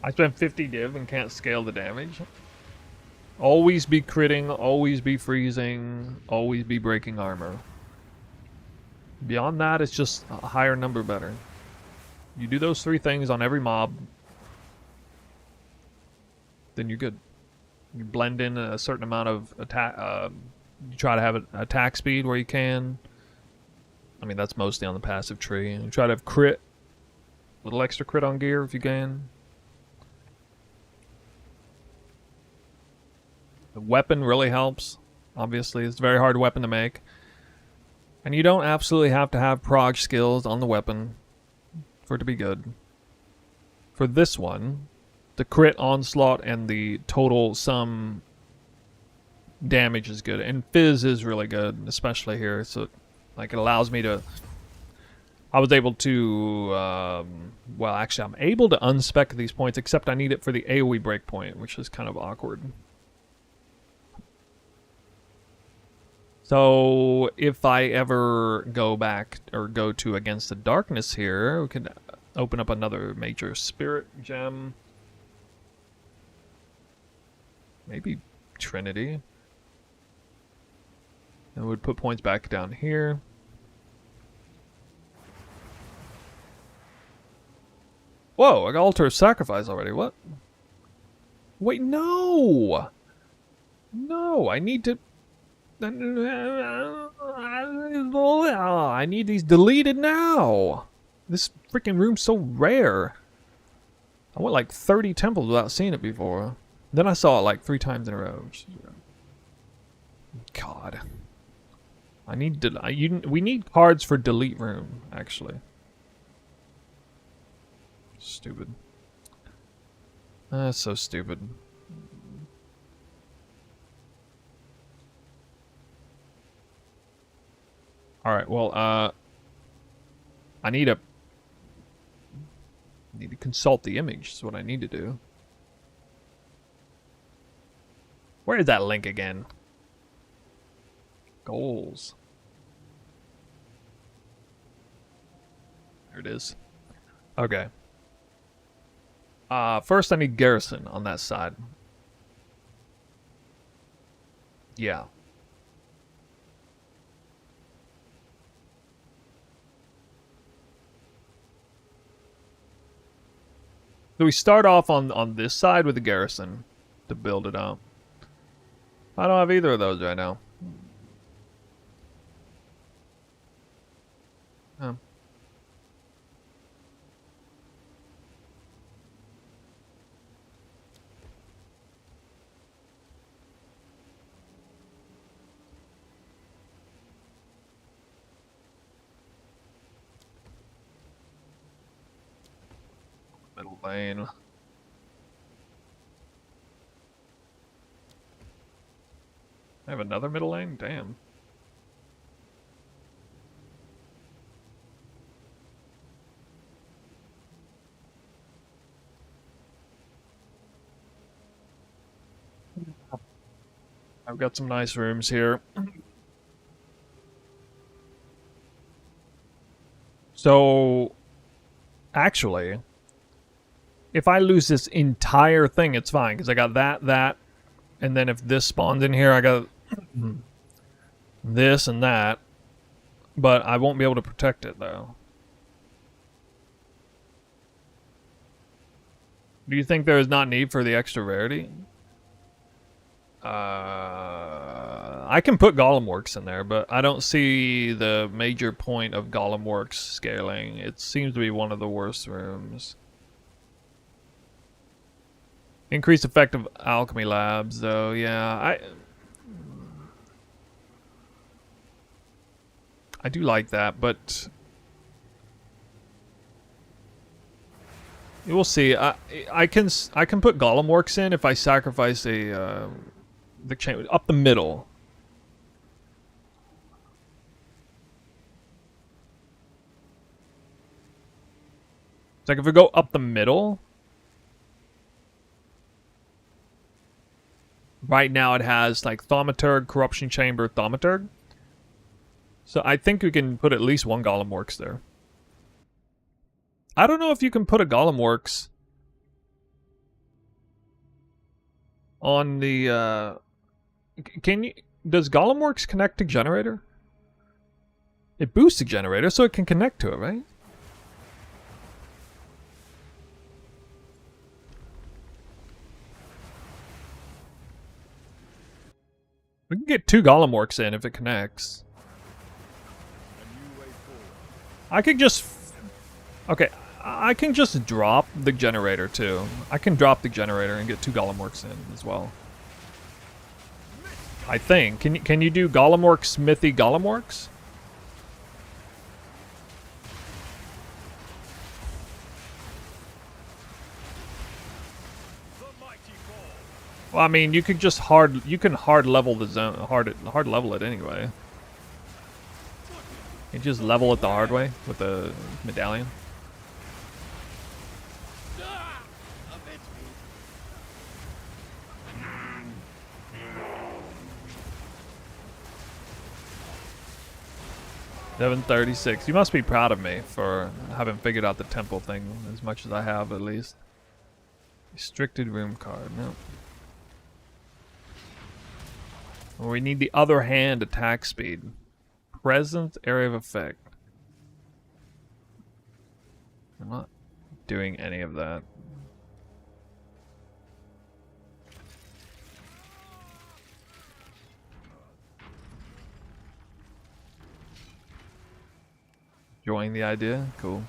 I spent 50 div and can't scale the damage. Always be critting, always be freezing, always be breaking armor. Beyond that, it's just a higher number better. You do those 3 things on every mob, then you're good. You blend in a certain amount of attack. You try to have an attack speed where you can. I mean, that's mostly on the passive tree. And you try to have crit, a little extra crit on gear if you can. The weapon really helps. Obviously, it's a very hard weapon to make. And you don't absolutely have to have prog skills on the weapon for it to be good. For this one, the crit onslaught and the total sum damage is good. And Fizz is really good, especially here. So, like, it allows me to... I was able to... well, actually, I'm able to unspec these points, except I need it for the AoE breakpoint, which is kind of awkward. So, if I ever go back, or go to Against the Darkness here, we can open up another major spirit gem. Maybe Trinity. And we'd put points back down here. Whoa, I got Altar of Sacrifice already, what? Wait, no! No, I need to... I need these deleted now. This freaking room's so rare. I went like 30 temples without seeing it before. Then I saw it like 3 times in a row. God. I need we need cards for delete room, actually. Stupid. That's so stupid. Alright, well, I need to consult the image, is what I need to do. Where is that link again? Goals. There it is. Okay. First I need garrison on that side. Yeah. So we start off on this side with the garrison to build it up. I don't have either of those right now. Oh. Middle lane. I have another middle lane? Damn. I've got some nice rooms here. So, actually, if I lose this entire thing, it's fine, because I got that, and then if this spawns in here, I got this and that, but I won't be able to protect it, though. Do you think there is not need for the extra rarity? I can put Golem Works in there, but I don't see the major point of Golem Works scaling. It seems to be one of the worst rooms. Increased effect of alchemy labs, though. Yeah, I do like that, but we'll see. I can put Golem Works in if I sacrifice the chain up the middle. It's like if we go up the middle. Right now it has like Thaumaturg, Corruption Chamber, Thaumaturg. So I think we can put at least one Golem Works there. I don't know if you can put a Golem Works on the can you, does Golem Works connect to generator? It boosts the generator so it can connect to it, right? We can get 2 Golem Works in if it connects. I could just... Okay, I can just drop the generator too. I can drop the generator and get 2 Golem Works in as well. I think. Can you do Golem Works, Smithy, Golem Works? Well, I mean, you could just hard level the zone, hard level it anyway. You just level it the hard way with the medallion. $736. You must be proud of me for having figured out the temple thing as much as I have, at least. Restricted room card. No. Well, we need the other hand attack speed. Present area of effect. I'm not doing any of that. Enjoying the idea? Cool.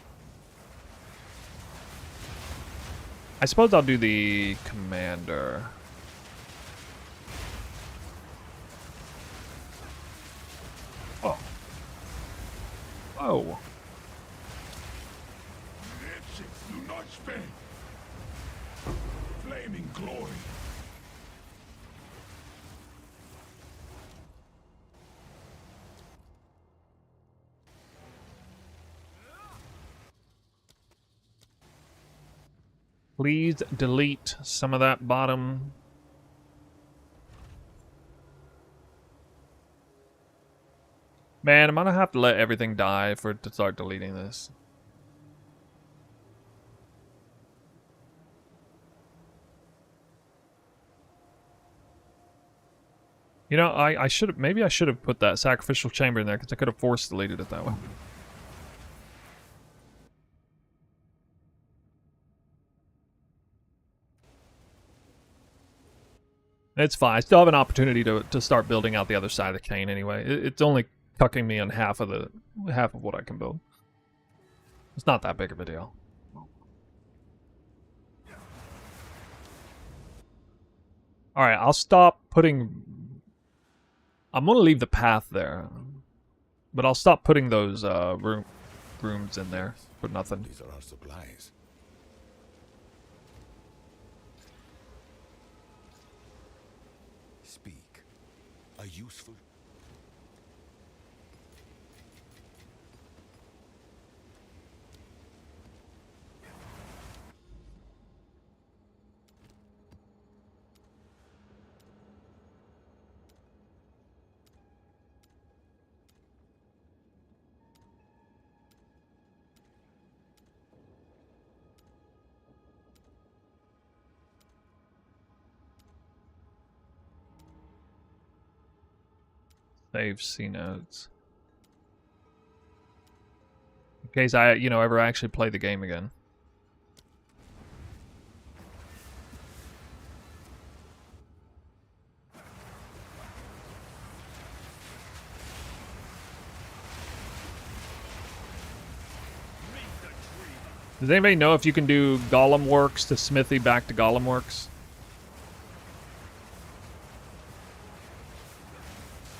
I suppose I'll do the commander. Oh. Whoa. Do not spare glory. Please delete some of that bottom. Man, I'm gonna have to let everything die for it to start deleting this. You know, I should have, maybe I should have put that sacrificial chamber in there because I could have force deleted it that way. It's fine. I still have an opportunity to start building out the other side of the cane anyway. It's only cucking me on half of what I can build. It's not that big of a deal. Alright, I'll stop putting... I'm gonna leave the path there. But I'll stop putting those rooms in there for nothing. These are our supplies. Speak. A useful... Save C nodes. In case I, ever actually play the game again. Does anybody know if you can do Golem Works to Smithy back to Golem Works?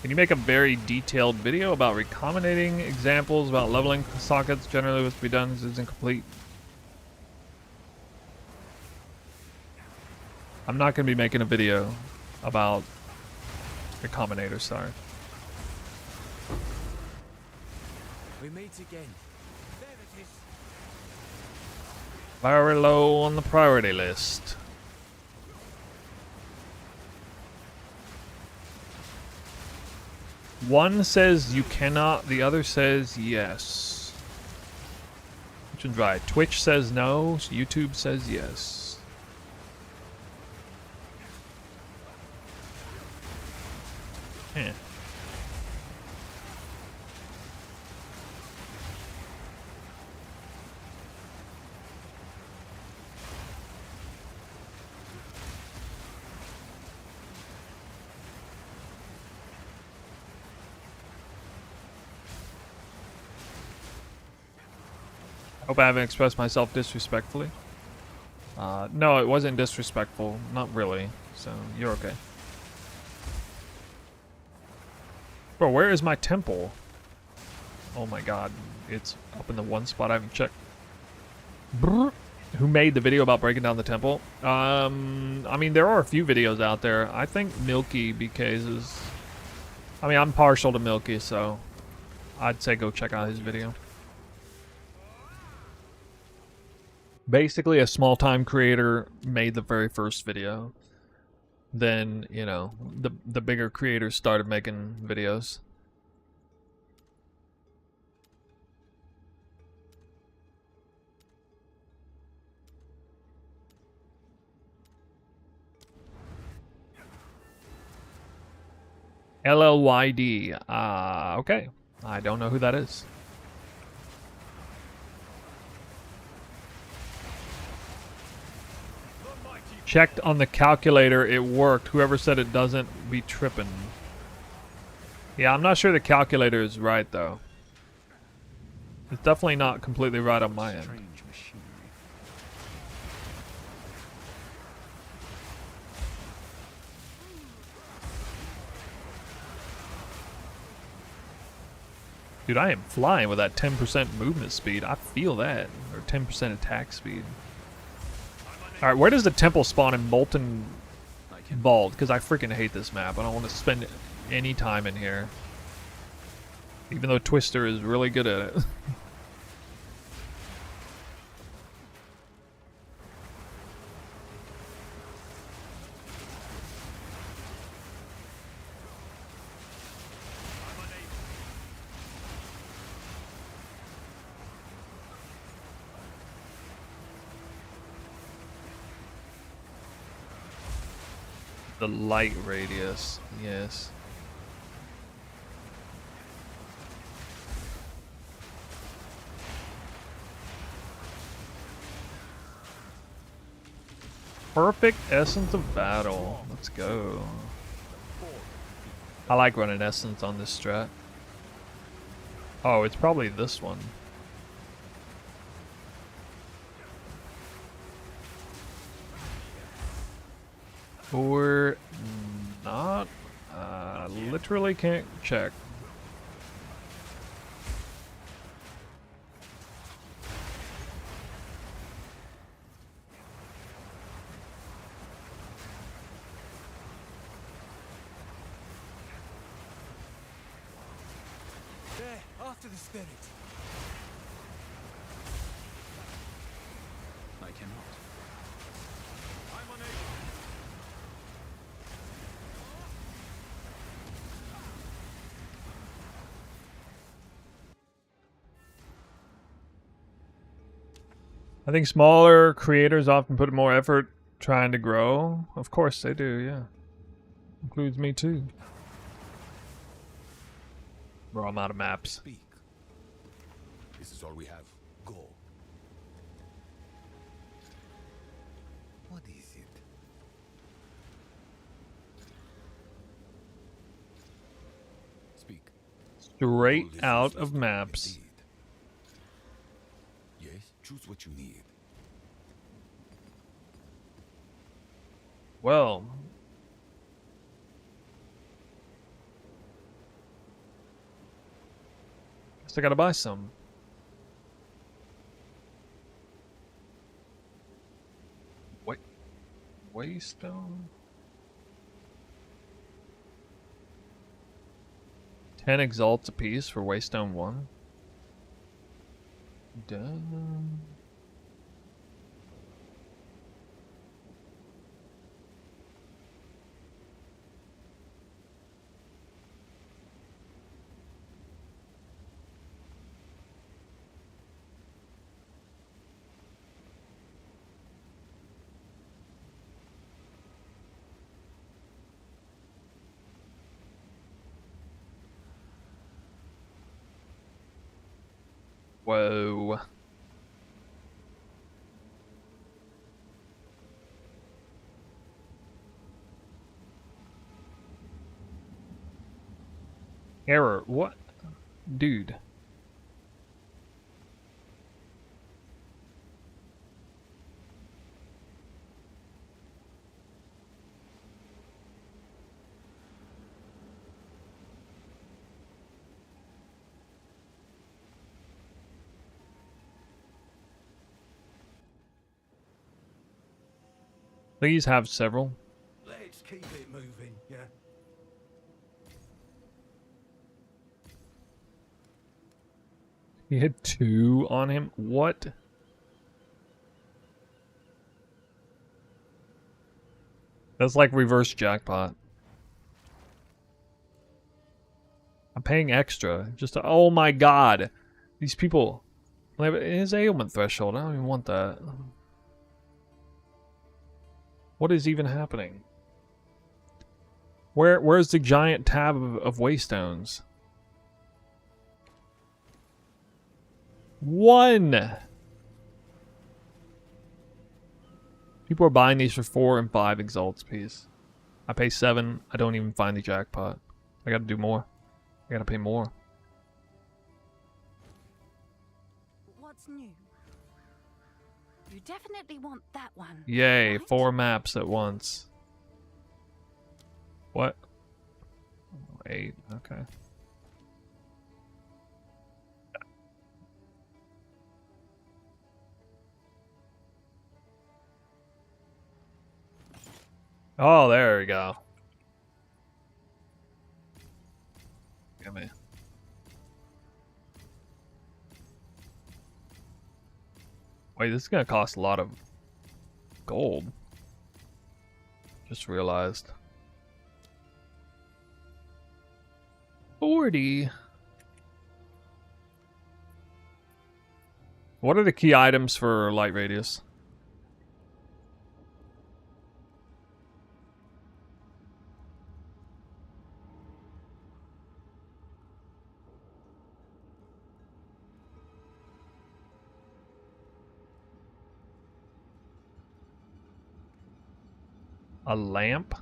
Can you make a very detailed video about recombinating examples about leveling sockets? Generally what's to be done is incomplete. I'm not going to be making a video about recombinators, sorry. We meet again. There it is. Very low on the priority list. One says you cannot, the other says yes. Which one's right? Twitch says no, YouTube says yes. Eh. Hope I haven't expressed myself disrespectfully. No, it wasn't disrespectful. Not really. So, you're okay. Bro, where is my temple? Oh my god. It's up in the one spot I haven't checked. Brr. Who made the video about breaking down the temple? I mean, there are a few videos out there. I think Milky BK's is... I mean, I'm partial to Milky, so... I'd say go check out his video. Basically, a small-time creator made the very first video. Then, the bigger creators started making videos. LLYD. Okay. I don't know who that is. Checked on the calculator, it worked. Whoever said it doesn't, be tripping. Yeah, I'm not sure the calculator is right, though. It's definitely not completely right on my end. Strange machinery. Dude, I am flying with that 10% movement speed. I feel that. Or 10% attack speed. I'm Alright, where does the temple spawn in Molten Vault? Because I freaking hate this map. I don't want to spend any time in here. Even though Twister is really good at it. The light radius, yes. Perfect essence of battle. Let's go. I like running essence on this strat. Oh, it's probably this one. Or not. Literally can't check. There, after the spirit. I cannot. I'm unable. I think smaller creators often put more effort trying to grow. Of course they do, yeah. Includes me too. Bro, I'm out of maps. Speak. This is all we have. Go. What is it? Speak. Straight All this out is of maps. indeed. Yes, choose what you need. Well. Guess I gotta buy some. Wait. Waystone? 10 exalts apiece for Waystone 1. Done. Whoa. Error. What? Dude. Please have several. Let's keep it moving, yeah? He had 2 on him. What? That's like reverse jackpot. I'm paying extra. Just to, oh my god. These people. His ailment threshold. I don't even want that. What is even happening? Where's the giant tab of waystones? 1! People are buying these for 4 and 5 exalts piece. I pay 7. I don't even find the jackpot. I gotta do more. I gotta pay more. What's new? You definitely want that one. Yay, right? 4 maps at once. What? 8, okay. Oh, there we go. Give me. Wait, this is gonna cost a lot of gold. Just realized. 40. What are the key items for light radius? A lamp?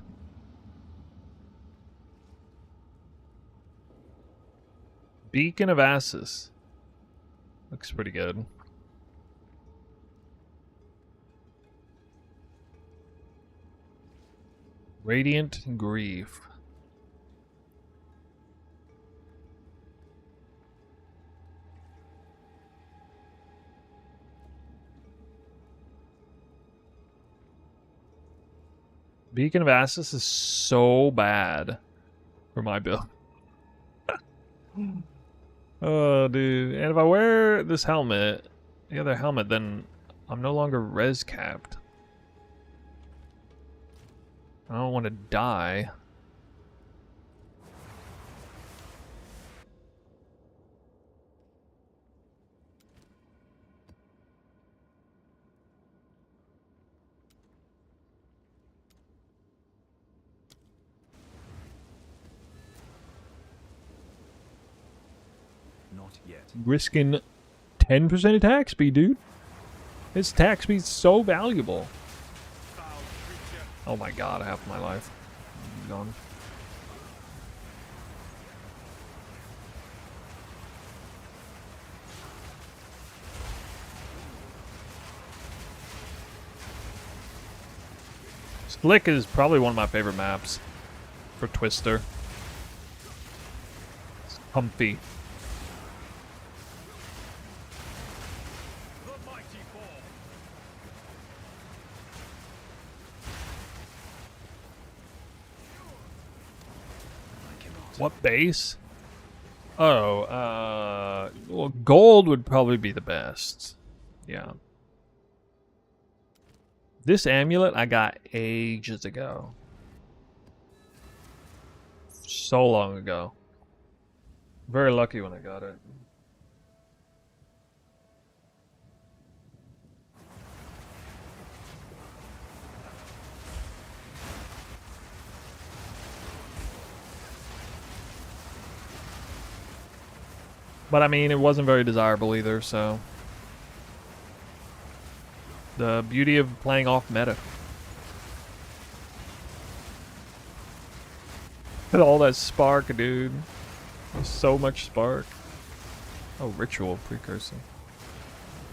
Beacon of Asses. Looks pretty good. Radiant Grief. Beacon of Asses is so bad for my build. Oh, dude. And if I wear this helmet, the other helmet, then I'm no longer res capped. I don't want to die. Not yet. Risking 10% attack speed, dude. His attack speed's so valuable. Oh my god, half my life. I'm gone. Slick is probably one of my favorite maps for Twister. It's comfy. What base? Oh, well, gold would probably be the best. Yeah. This amulet I got ages ago. So long ago. Very lucky when I got it. But I mean, it wasn't very desirable either, so. The beauty of playing off meta. Look at all that spark, dude. There's so much spark. Oh, ritual precursor.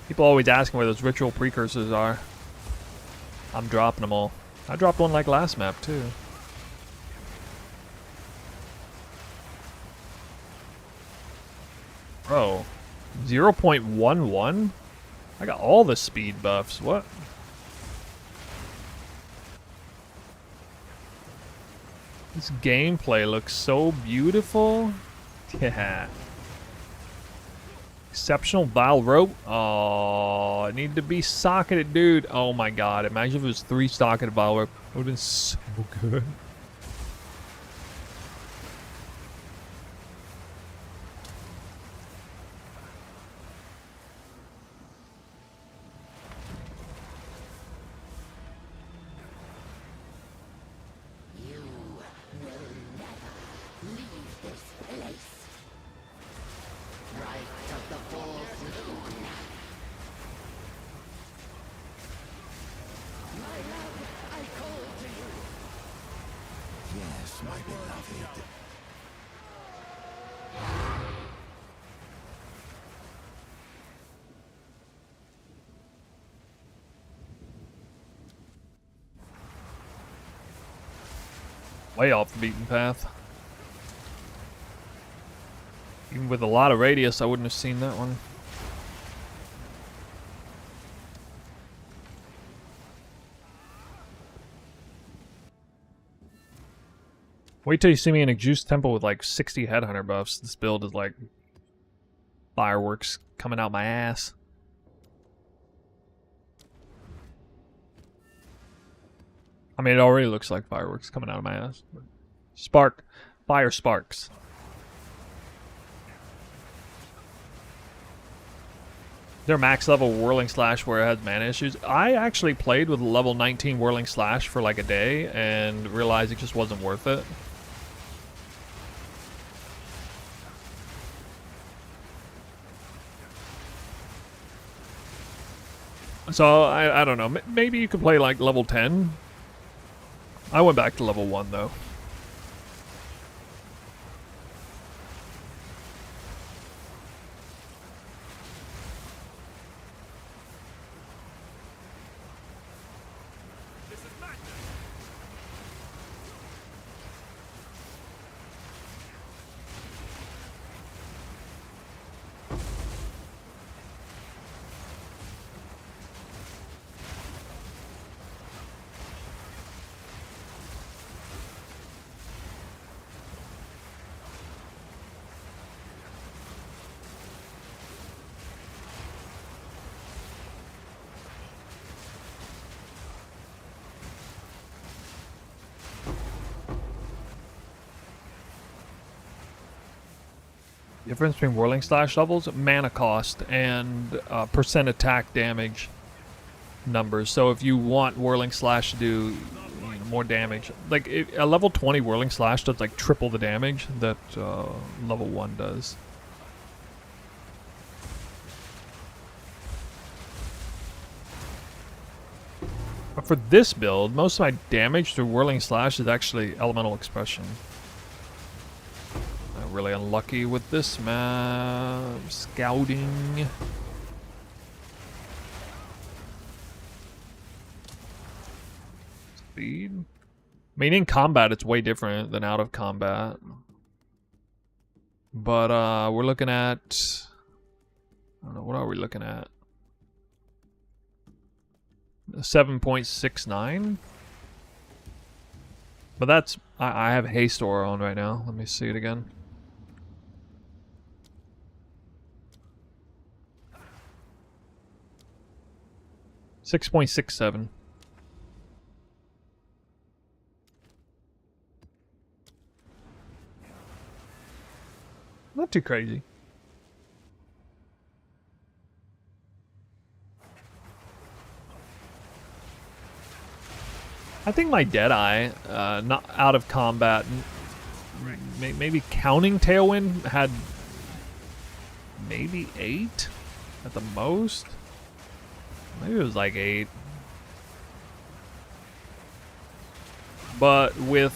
People always asking where those ritual precursors are. I'm dropping them all. I dropped one like last map, too. Bro, 0.11? I got all the speed buffs. What? This gameplay looks so beautiful. Yeah. Exceptional Vile Rope. Oh, it needed to be socketed, dude. Oh my god. Imagine if it was 3 socketed Vile Rope. It would have been so good. Yes, my beloved. Way off the beaten path. Even with a lot of radius, I wouldn't have seen that one. Wait till you see me in a juice temple with like 60 headhunter buffs. This build is like fireworks coming out my ass. I mean, it already looks like fireworks coming out of my ass. Fire sparks. Their max level Whirling Slash where it has mana issues. I actually played with level 19 Whirling Slash for like a day and realized it just wasn't worth it. So, I don't know. Maybe you could play like level 10. I went back to level 1 though. Difference between Whirling Slash levels, mana cost, and percent attack damage numbers. So if you want Whirling Slash to do more damage, like a level 20 Whirling Slash does like triple the damage that level 1 does. But for this build, most of my damage through Whirling Slash is actually Elemental Expression. Really unlucky with this map. Scouting. Speed. I mean, in combat, it's way different than out of combat. But we're looking at... I don't know, what are we looking at? 7.69? But that's... I have Haste Aura on right now. Let me see it again. 6.67. Not too crazy. I think my Deadeye, not out of combat, maybe counting Tailwind, had maybe 8 at the most. Maybe it was like 8. But with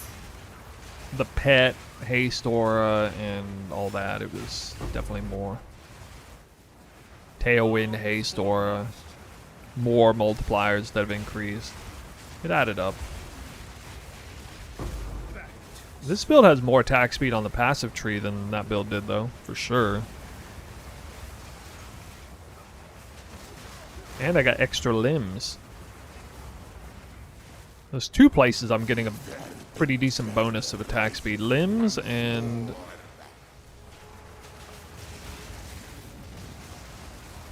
the pet, Haste Aura, and all that, it was definitely more. Tailwind, Haste Aura, more multipliers that have increased. It added up. This build has more attack speed on the passive tree than that build did, though, for sure. And I got extra limbs. There's 2 places I'm getting a pretty decent bonus of attack speed. Limbs and...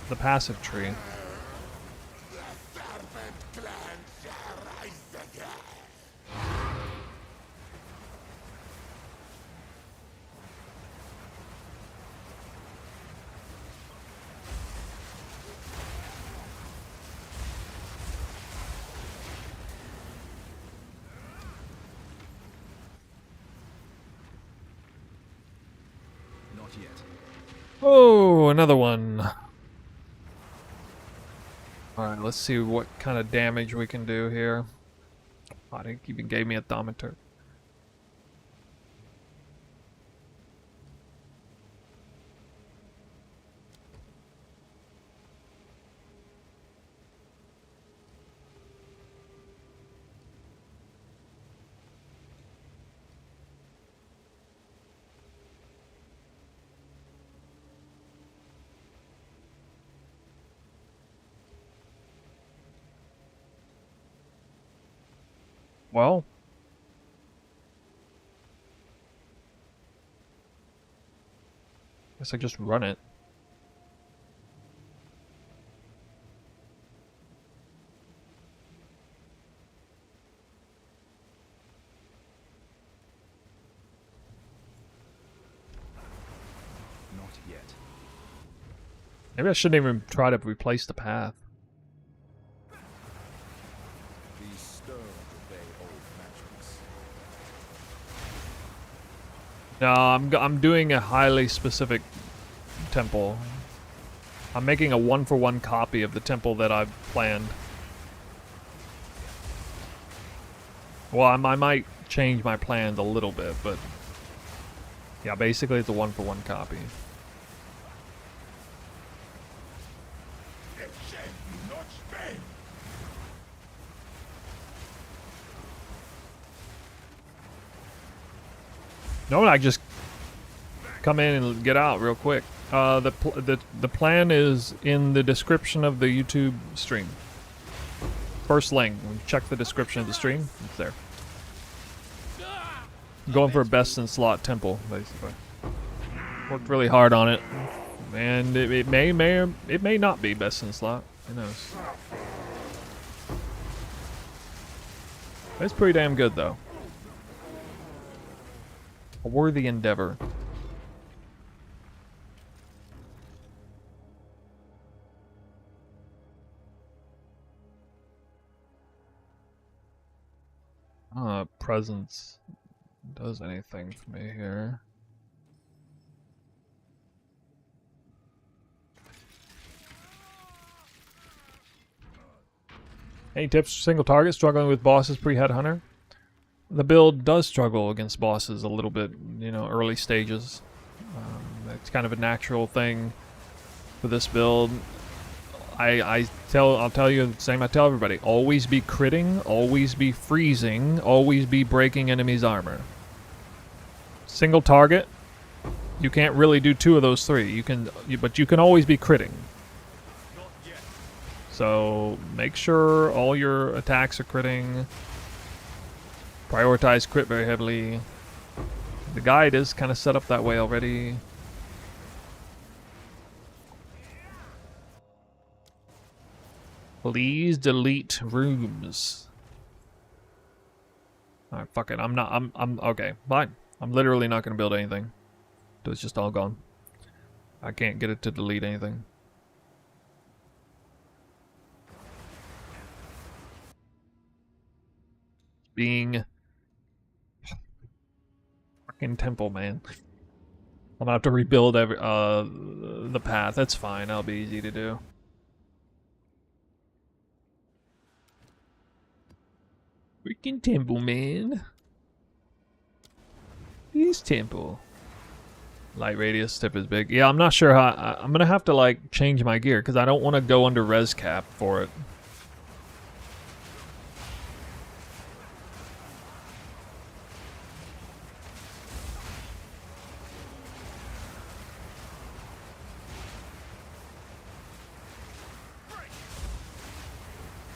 the passive tree. Oh, another one. Alright, let's see what kind of damage we can do here. Oh, I think he even gave me a Thaumaturge. Well, Guess I just run it. Not yet. Maybe I shouldn't even try to replace the path. These stone obey old magics. No, I'm doing a highly specific temple. I'm making a one-for-one copy of the temple that I've planned. Well, I might change my plans a little bit, but yeah, basically it's a one-for-one copy. No, I just come in and get out real quick. The plan is in the description of the YouTube stream. First link. Check the description of the stream. It's there. Going for a best in slot temple, basically. Worked really hard on it, and it may not be best in slot. Who knows? It's pretty damn good though. A worthy endeavor. Presence does anything for me here. Any tips for single target struggling with bosses pre-headhunter? The build does struggle against bosses a little bit, you know, early stages. It's kind of a natural thing for this build. I'll tell you the same I tell everybody. Always be critting, always be freezing, always be breaking enemies' armor. Single target, you can't really do two of those three. But you can always be critting. So make sure all your attacks are critting. Prioritize crit very heavily. The guide is kind of set up that way already. Please delete rooms. Alright, fuck it. I'm okay, fine. I'm literally not gonna build anything. It's just all gone. I can't get it to delete anything. Being fucking temple, man. I'm gonna have to rebuild every the path. That's fine. That'll be easy to do. Freaking temple, man. This temple. Light radius tip is big. Yeah, I'm not sure how. I'm gonna have to like change my gear because I don't want to go under res cap for it.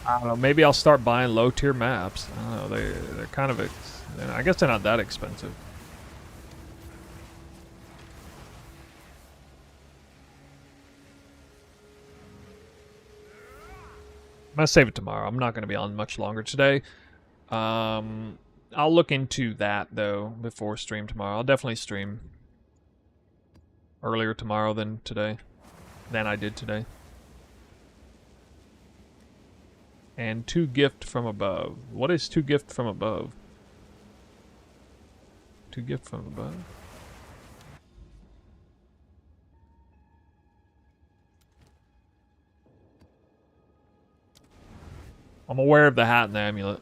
I don't know, maybe I'll start buying low tier maps. I don't know, they're kind of, I guess they're not that expensive. I'm gonna save it tomorrow. I'm not gonna be on much longer today. I'll look into that though before stream tomorrow. I'll definitely stream earlier tomorrow than I did today. And 2 gift from above. What is 2 gift from above? 2 gift from above? I'm aware of the hat and the amulet.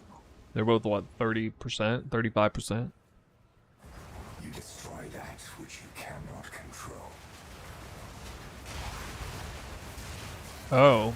They're both what, 30%? 35%? You destroy that which you cannot control. Oh.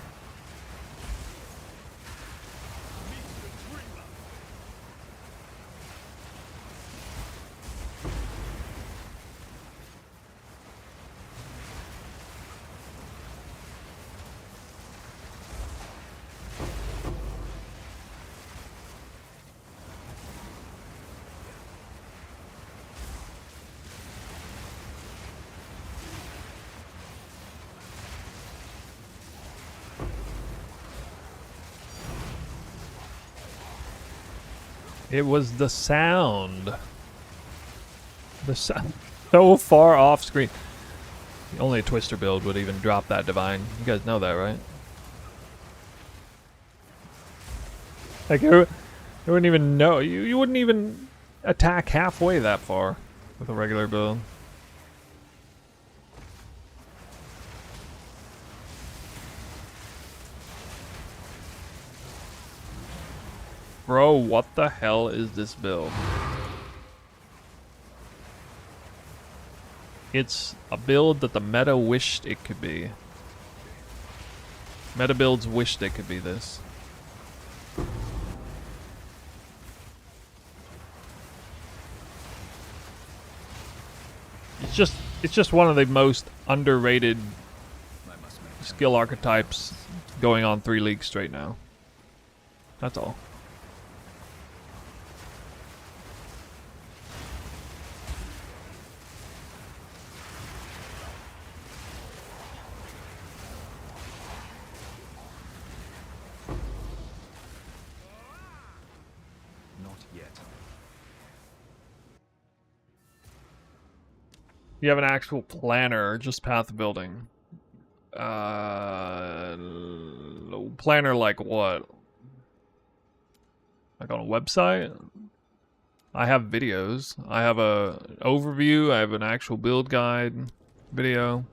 It was the sound. The sound. So far off screen. Only a Twister build would even drop that divine. You guys know that, right? Like, you wouldn't even know. You wouldn't even attack halfway that far with a regular build. Bro, what the hell is this build? It's a build that the meta wished it could be. Meta builds wished it could be this. It's just one of the most underrated skill archetypes going on 3 leagues straight now. That's all. Not yet. You have an actual planner, just path building. Planner like what? Like on a website? I have videos. I have a overview. I have an actual build guide video.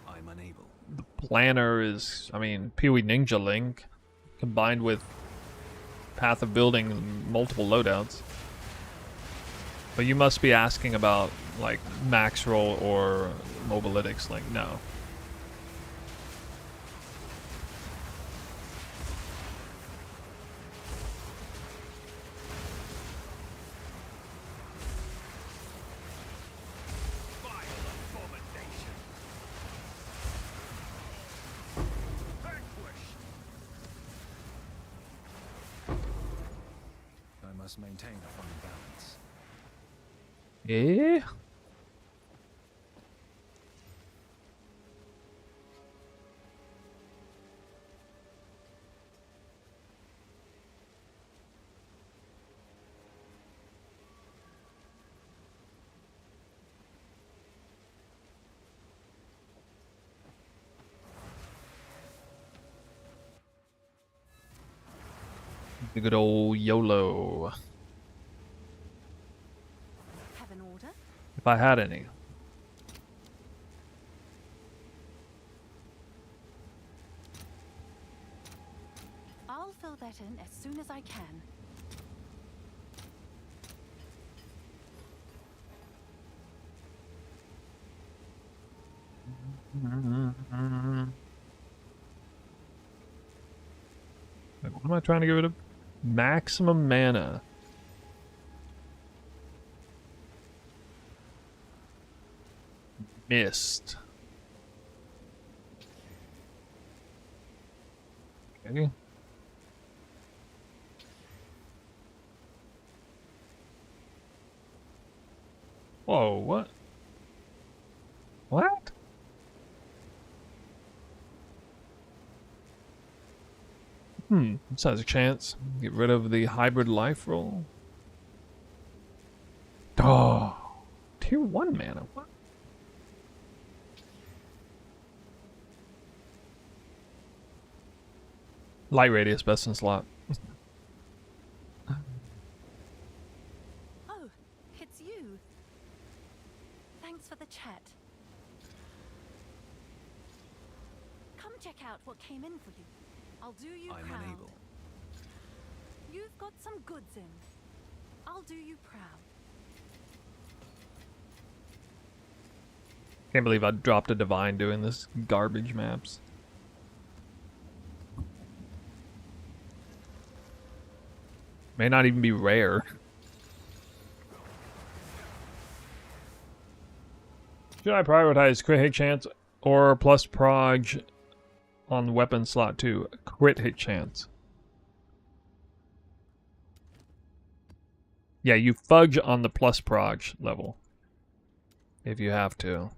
I'm unable. The planner is, I mean, Pee-wee Ninja Link combined with path of building multiple loadouts. But you must be asking about like max roll or mobilytics. Like, no. I must maintain a fine balance. Eh? The good old YOLO. Have an order? If I had any. I'll fill that in as soon as I can. Like, what am I trying to get rid of? Maximum mana. Missed. Okay. Whoa, what? What? This has a chance. Get rid of the hybrid life roll. Oh, tier 1 mana. What? Light radius best in slot. Oh, it's you. Thanks for the chat. Come check out what came in for you. I'll do you I'm proud. unable. You've got some goods in. I'll do you proud. Can't believe I dropped a divine doing this garbage maps. May not even be rare. Should I prioritize crit hit chance or plus prog on weapon slot 2? Crit hit chance. Yeah, you fudge on the plus prog level. If you have to.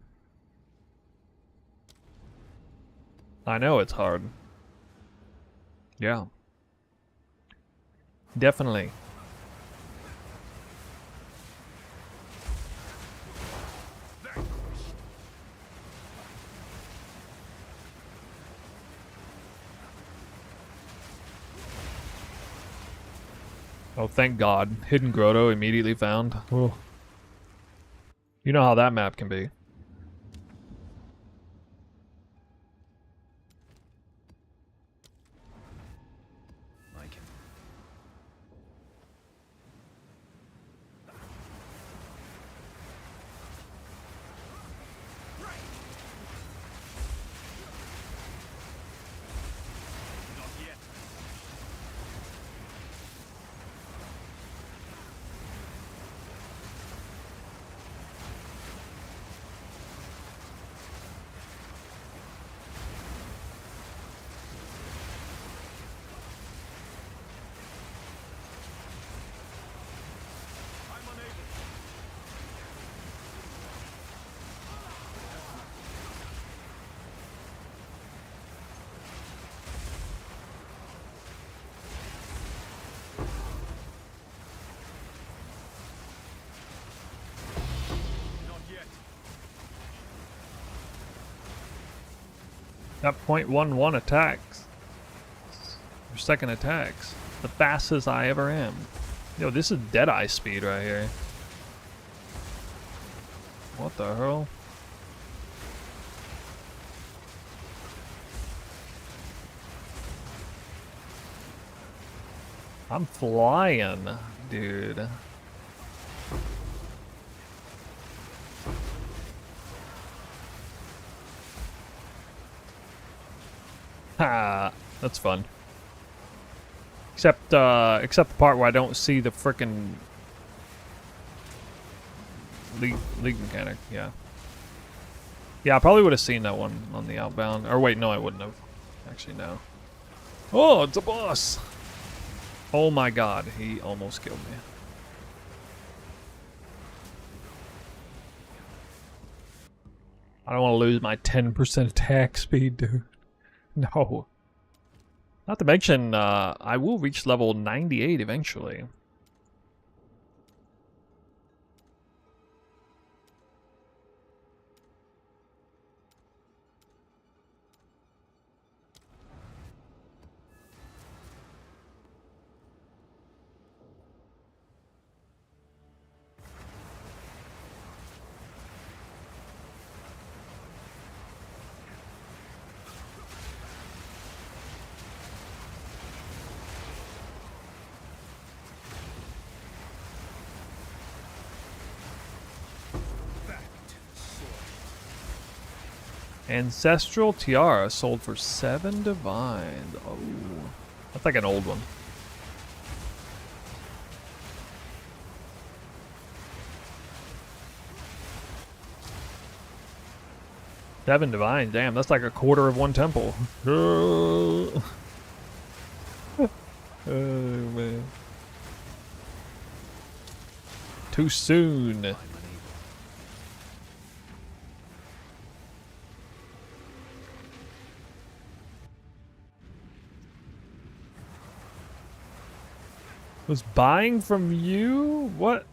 I know it's hard. Yeah. Definitely. Oh, thank God. Hidden Grotto immediately found. Ooh. You know how that map can be. I can. Not yet. I'm unable. Not yet. Got .11 attacks. Or second attacks. The fastest I ever am. Yo, this is Deadeye speed right here. What the hell? I'm flying, dude. Ha, that's fun. Except the part where I don't see the frickin' league mechanic. Yeah. Yeah, I probably would have seen that one on the outbound. Or wait, no, I wouldn't have. Actually, no. Oh, it's a boss. Oh my God, he almost killed me. I don't want to lose my 10% attack speed, dude. No. Not to mention, I will reach level 98 eventually. Ancestral Tiara sold for 7 divines. Oh, that's like an old one. Seven divines, damn, that's like a quarter of one temple. Oh man. Too soon. I'm unable. Was buying from you? What?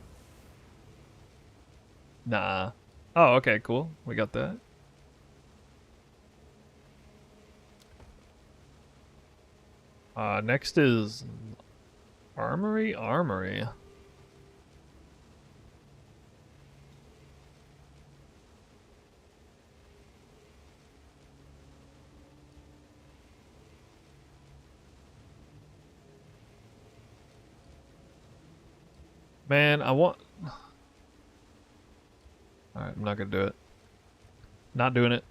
Nah. Oh, okay, cool. We got that. Next is Armory. Man, I want... Alright, I'm not gonna do it. Not doing it.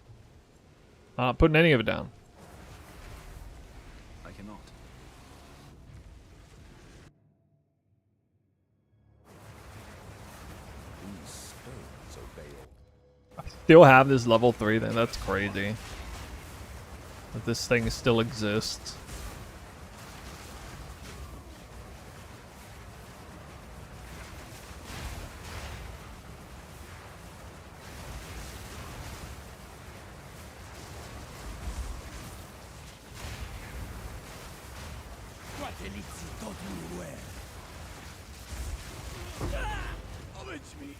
Not putting any of it down. I cannot. These stones obey all. Still have this level 3 then, that's crazy. That this thing still exists. Felixi taught me well. Avenge me!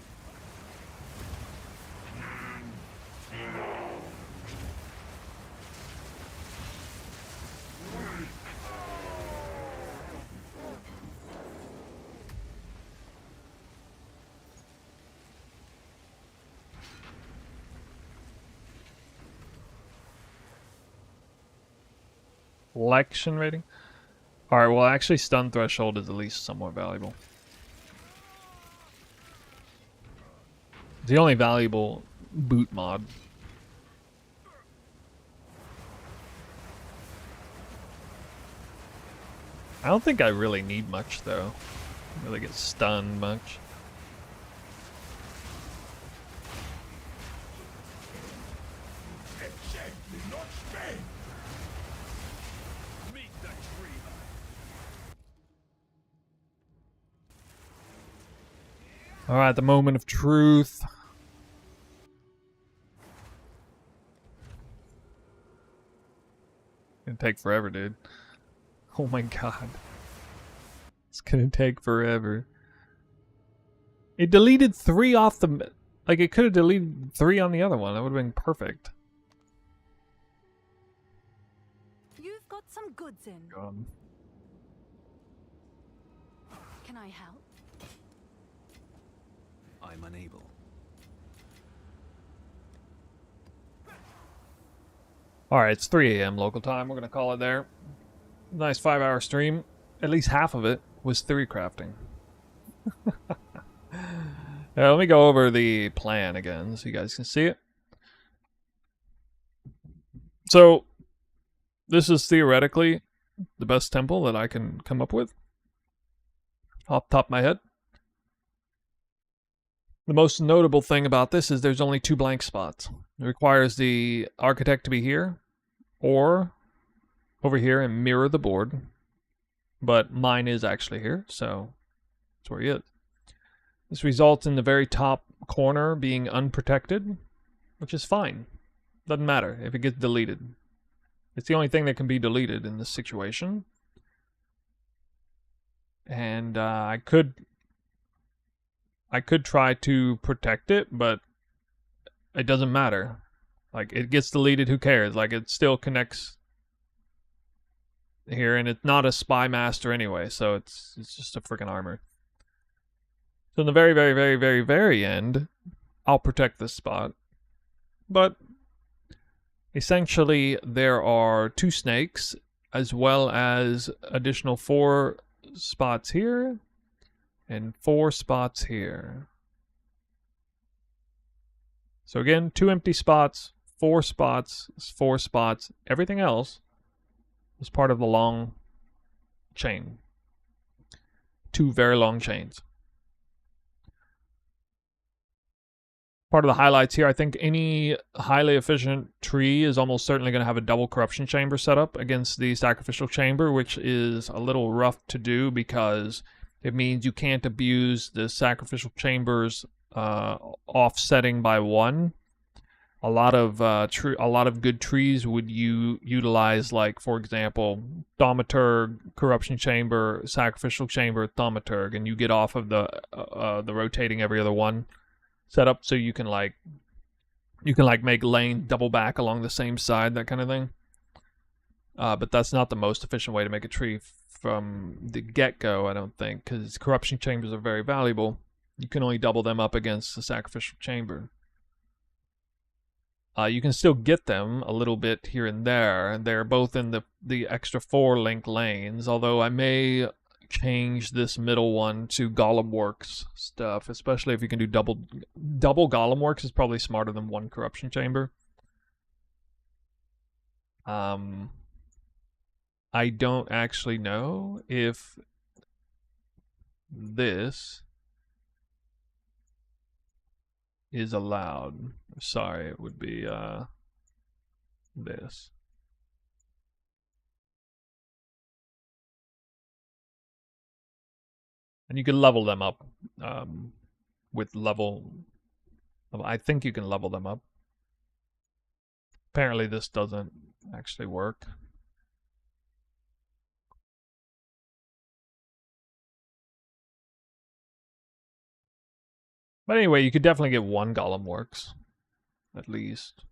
Lection rating? Alright, well actually stun threshold is at least somewhat valuable. The only valuable boot mod. I don't think I really need much though. I don't really get stunned much. Alright, the moment of truth. Gonna take forever, dude. Oh my god. It's gonna take forever. It deleted 3 off the... Like, it could have deleted 3 on the other one. That would have been perfect. You've got some goods in. God. Can I help? I'm unable. Alright, it's 3 a.m. local time. We're gonna call it there. Nice 5-hour stream. At least half of it was theory crafting. Yeah, let me go over the plan again so you guys can see it. So, this is theoretically the best temple that I can come up with. Off the top of my head. The most notable thing about this is there's only 2 blank spots. It requires the architect to be here or over here and mirror the board. But mine is actually here, so that's where he is. This results in the very top corner being unprotected, which is fine. Doesn't matter if it gets deleted. It's the only thing that can be deleted in this situation. And I could try to protect it, but it doesn't matter. Like, it gets deleted, who cares? Like, it still connects here, and it's not a spy master anyway, so it's just a freaking armor. So in the very, very, very, very, very end, I'll protect this spot. But essentially, there are 2 snakes, as well as additional 4 spots here, and 4 spots here. So again, 2 empty spots, 4 spots, 4 spots. Everything else is part of the long chain. 2 very long chains. Part of the highlights here, I think any highly efficient tree is almost certainly going to have a double corruption chamber set up against the sacrificial chamber, which is a little rough to do because it means you can't abuse the sacrificial chamber's offsetting by 1. A lot of good trees would utilize, like, for example, thaumaturg, corruption chamber, sacrificial chamber, thaumaturg, and you get off of the rotating every other one setup, so you can make lane double back along the same side, that kind of thing. But that's not the most efficient way to make a tree from the get-go, I don't think, because corruption chambers are very valuable. You can only double them up against the sacrificial chamber. You can still get them a little bit here and there. They're both in the extra 4 link lanes, although I may change this middle one to Golem Works stuff, especially if you can do double Golem Works is probably smarter than 1 corruption chamber. I don't actually know if this is allowed. Sorry, it would be this. And you can level them up with level. I think you can level them up. Apparently this doesn't actually work. But anyway, you could definitely get one golem works. At least.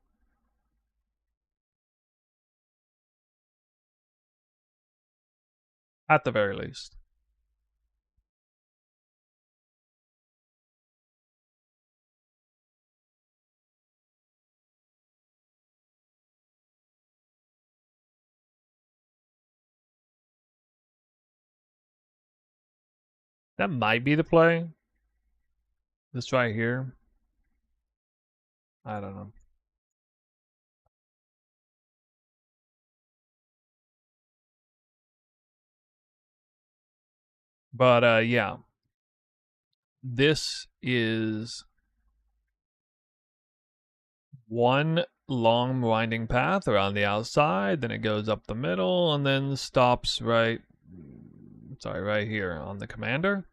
At the very least. That might be the play. This right here. I don't know. But yeah. This is one long winding path around the outside, then it goes up the middle and then stops right here on the commander.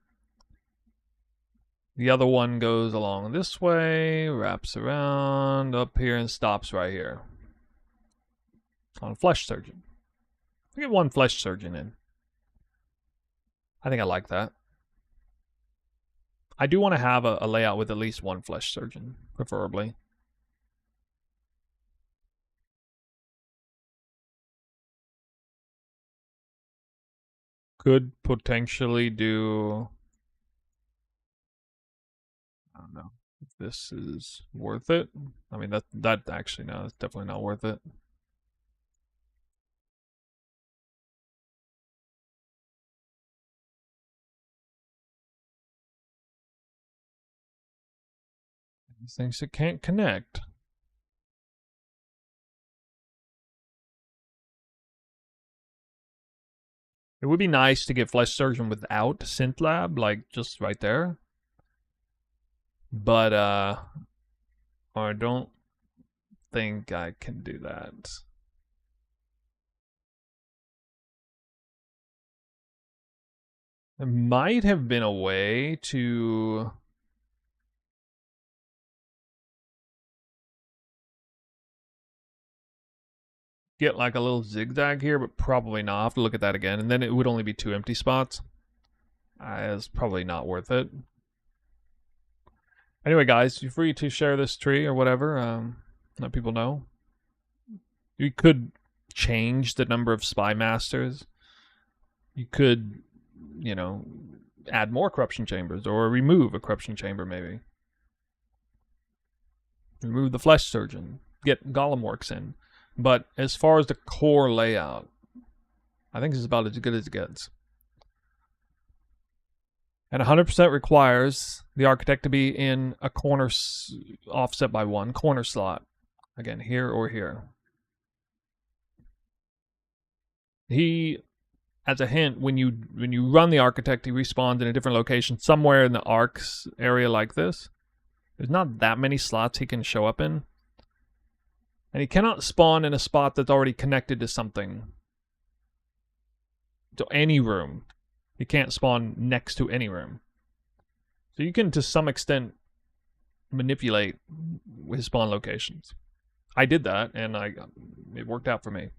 The other one goes along this way, wraps around up here and stops right here on Flesh Surgeon. We get one Flesh Surgeon in. I think I like that. I do want to have a layout with at least one Flesh Surgeon, preferably. Could potentially do... I don't know if this is worth it. I mean, that actually, no, it's definitely not worth it. These things that can't connect. It would be nice to get Flesh Surgeon without Synth Lab, like just right there. But I don't think I can do that. There might have been a way to get like a little zigzag here, but probably not. I'll have to look at that again, and then it would only be 2 empty spots. It's probably not worth it. Anyway, guys, you're free to share this tree or whatever. Let people know. You could change the number of spy masters. You could, you know, add more corruption chambers or remove a corruption chamber, maybe. Remove the Flesh Surgeon. Get Golem Works in. But as far as the core layout, I think this is about as good as it gets. And 100% requires the architect to be in a corner offset by 1 corner slot. Again, here or here. He, as a hint, when you run the architect, he respawns in a different location somewhere in the arcs area like this. There's not that many slots he can show up in. And he cannot spawn in a spot that's already connected to something. To any room. He can't spawn next to any room. So you can, to some extent, manipulate his spawn locations. I did that, and it worked out for me.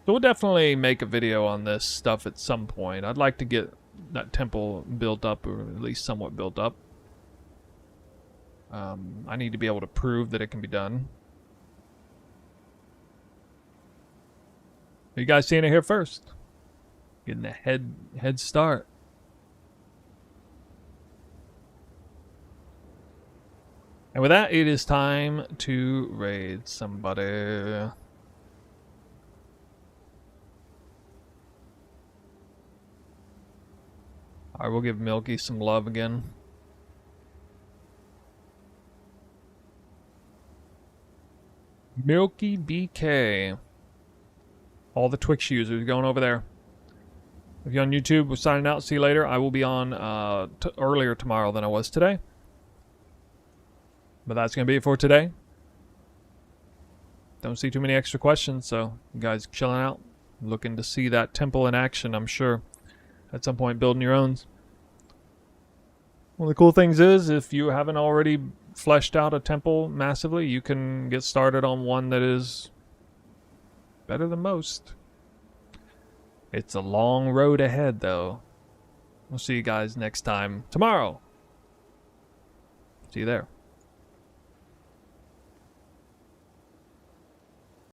So we'll definitely make a video on this stuff at some point. I'd like to get that temple built up, or at least somewhat built up. I need to be able to prove that it can be done. You guys seeing it here first. Getting a head start. And with that, it is time to raid somebody. Alright, we'll give Milky some love again. Milky BK. All the Twitch users going over there. If you're on YouTube, we're signing out. See you later. I will be on earlier tomorrow than I was today. But that's going to be it for today. Don't see too many extra questions, so you guys chilling out. Looking to see that temple in action, I'm sure. At some point, building your own. One of the cool things is, if you haven't already fleshed out a temple massively, you can get started on one that is better than most. It's a long road ahead, though. We'll see you guys next time tomorrow. See you there.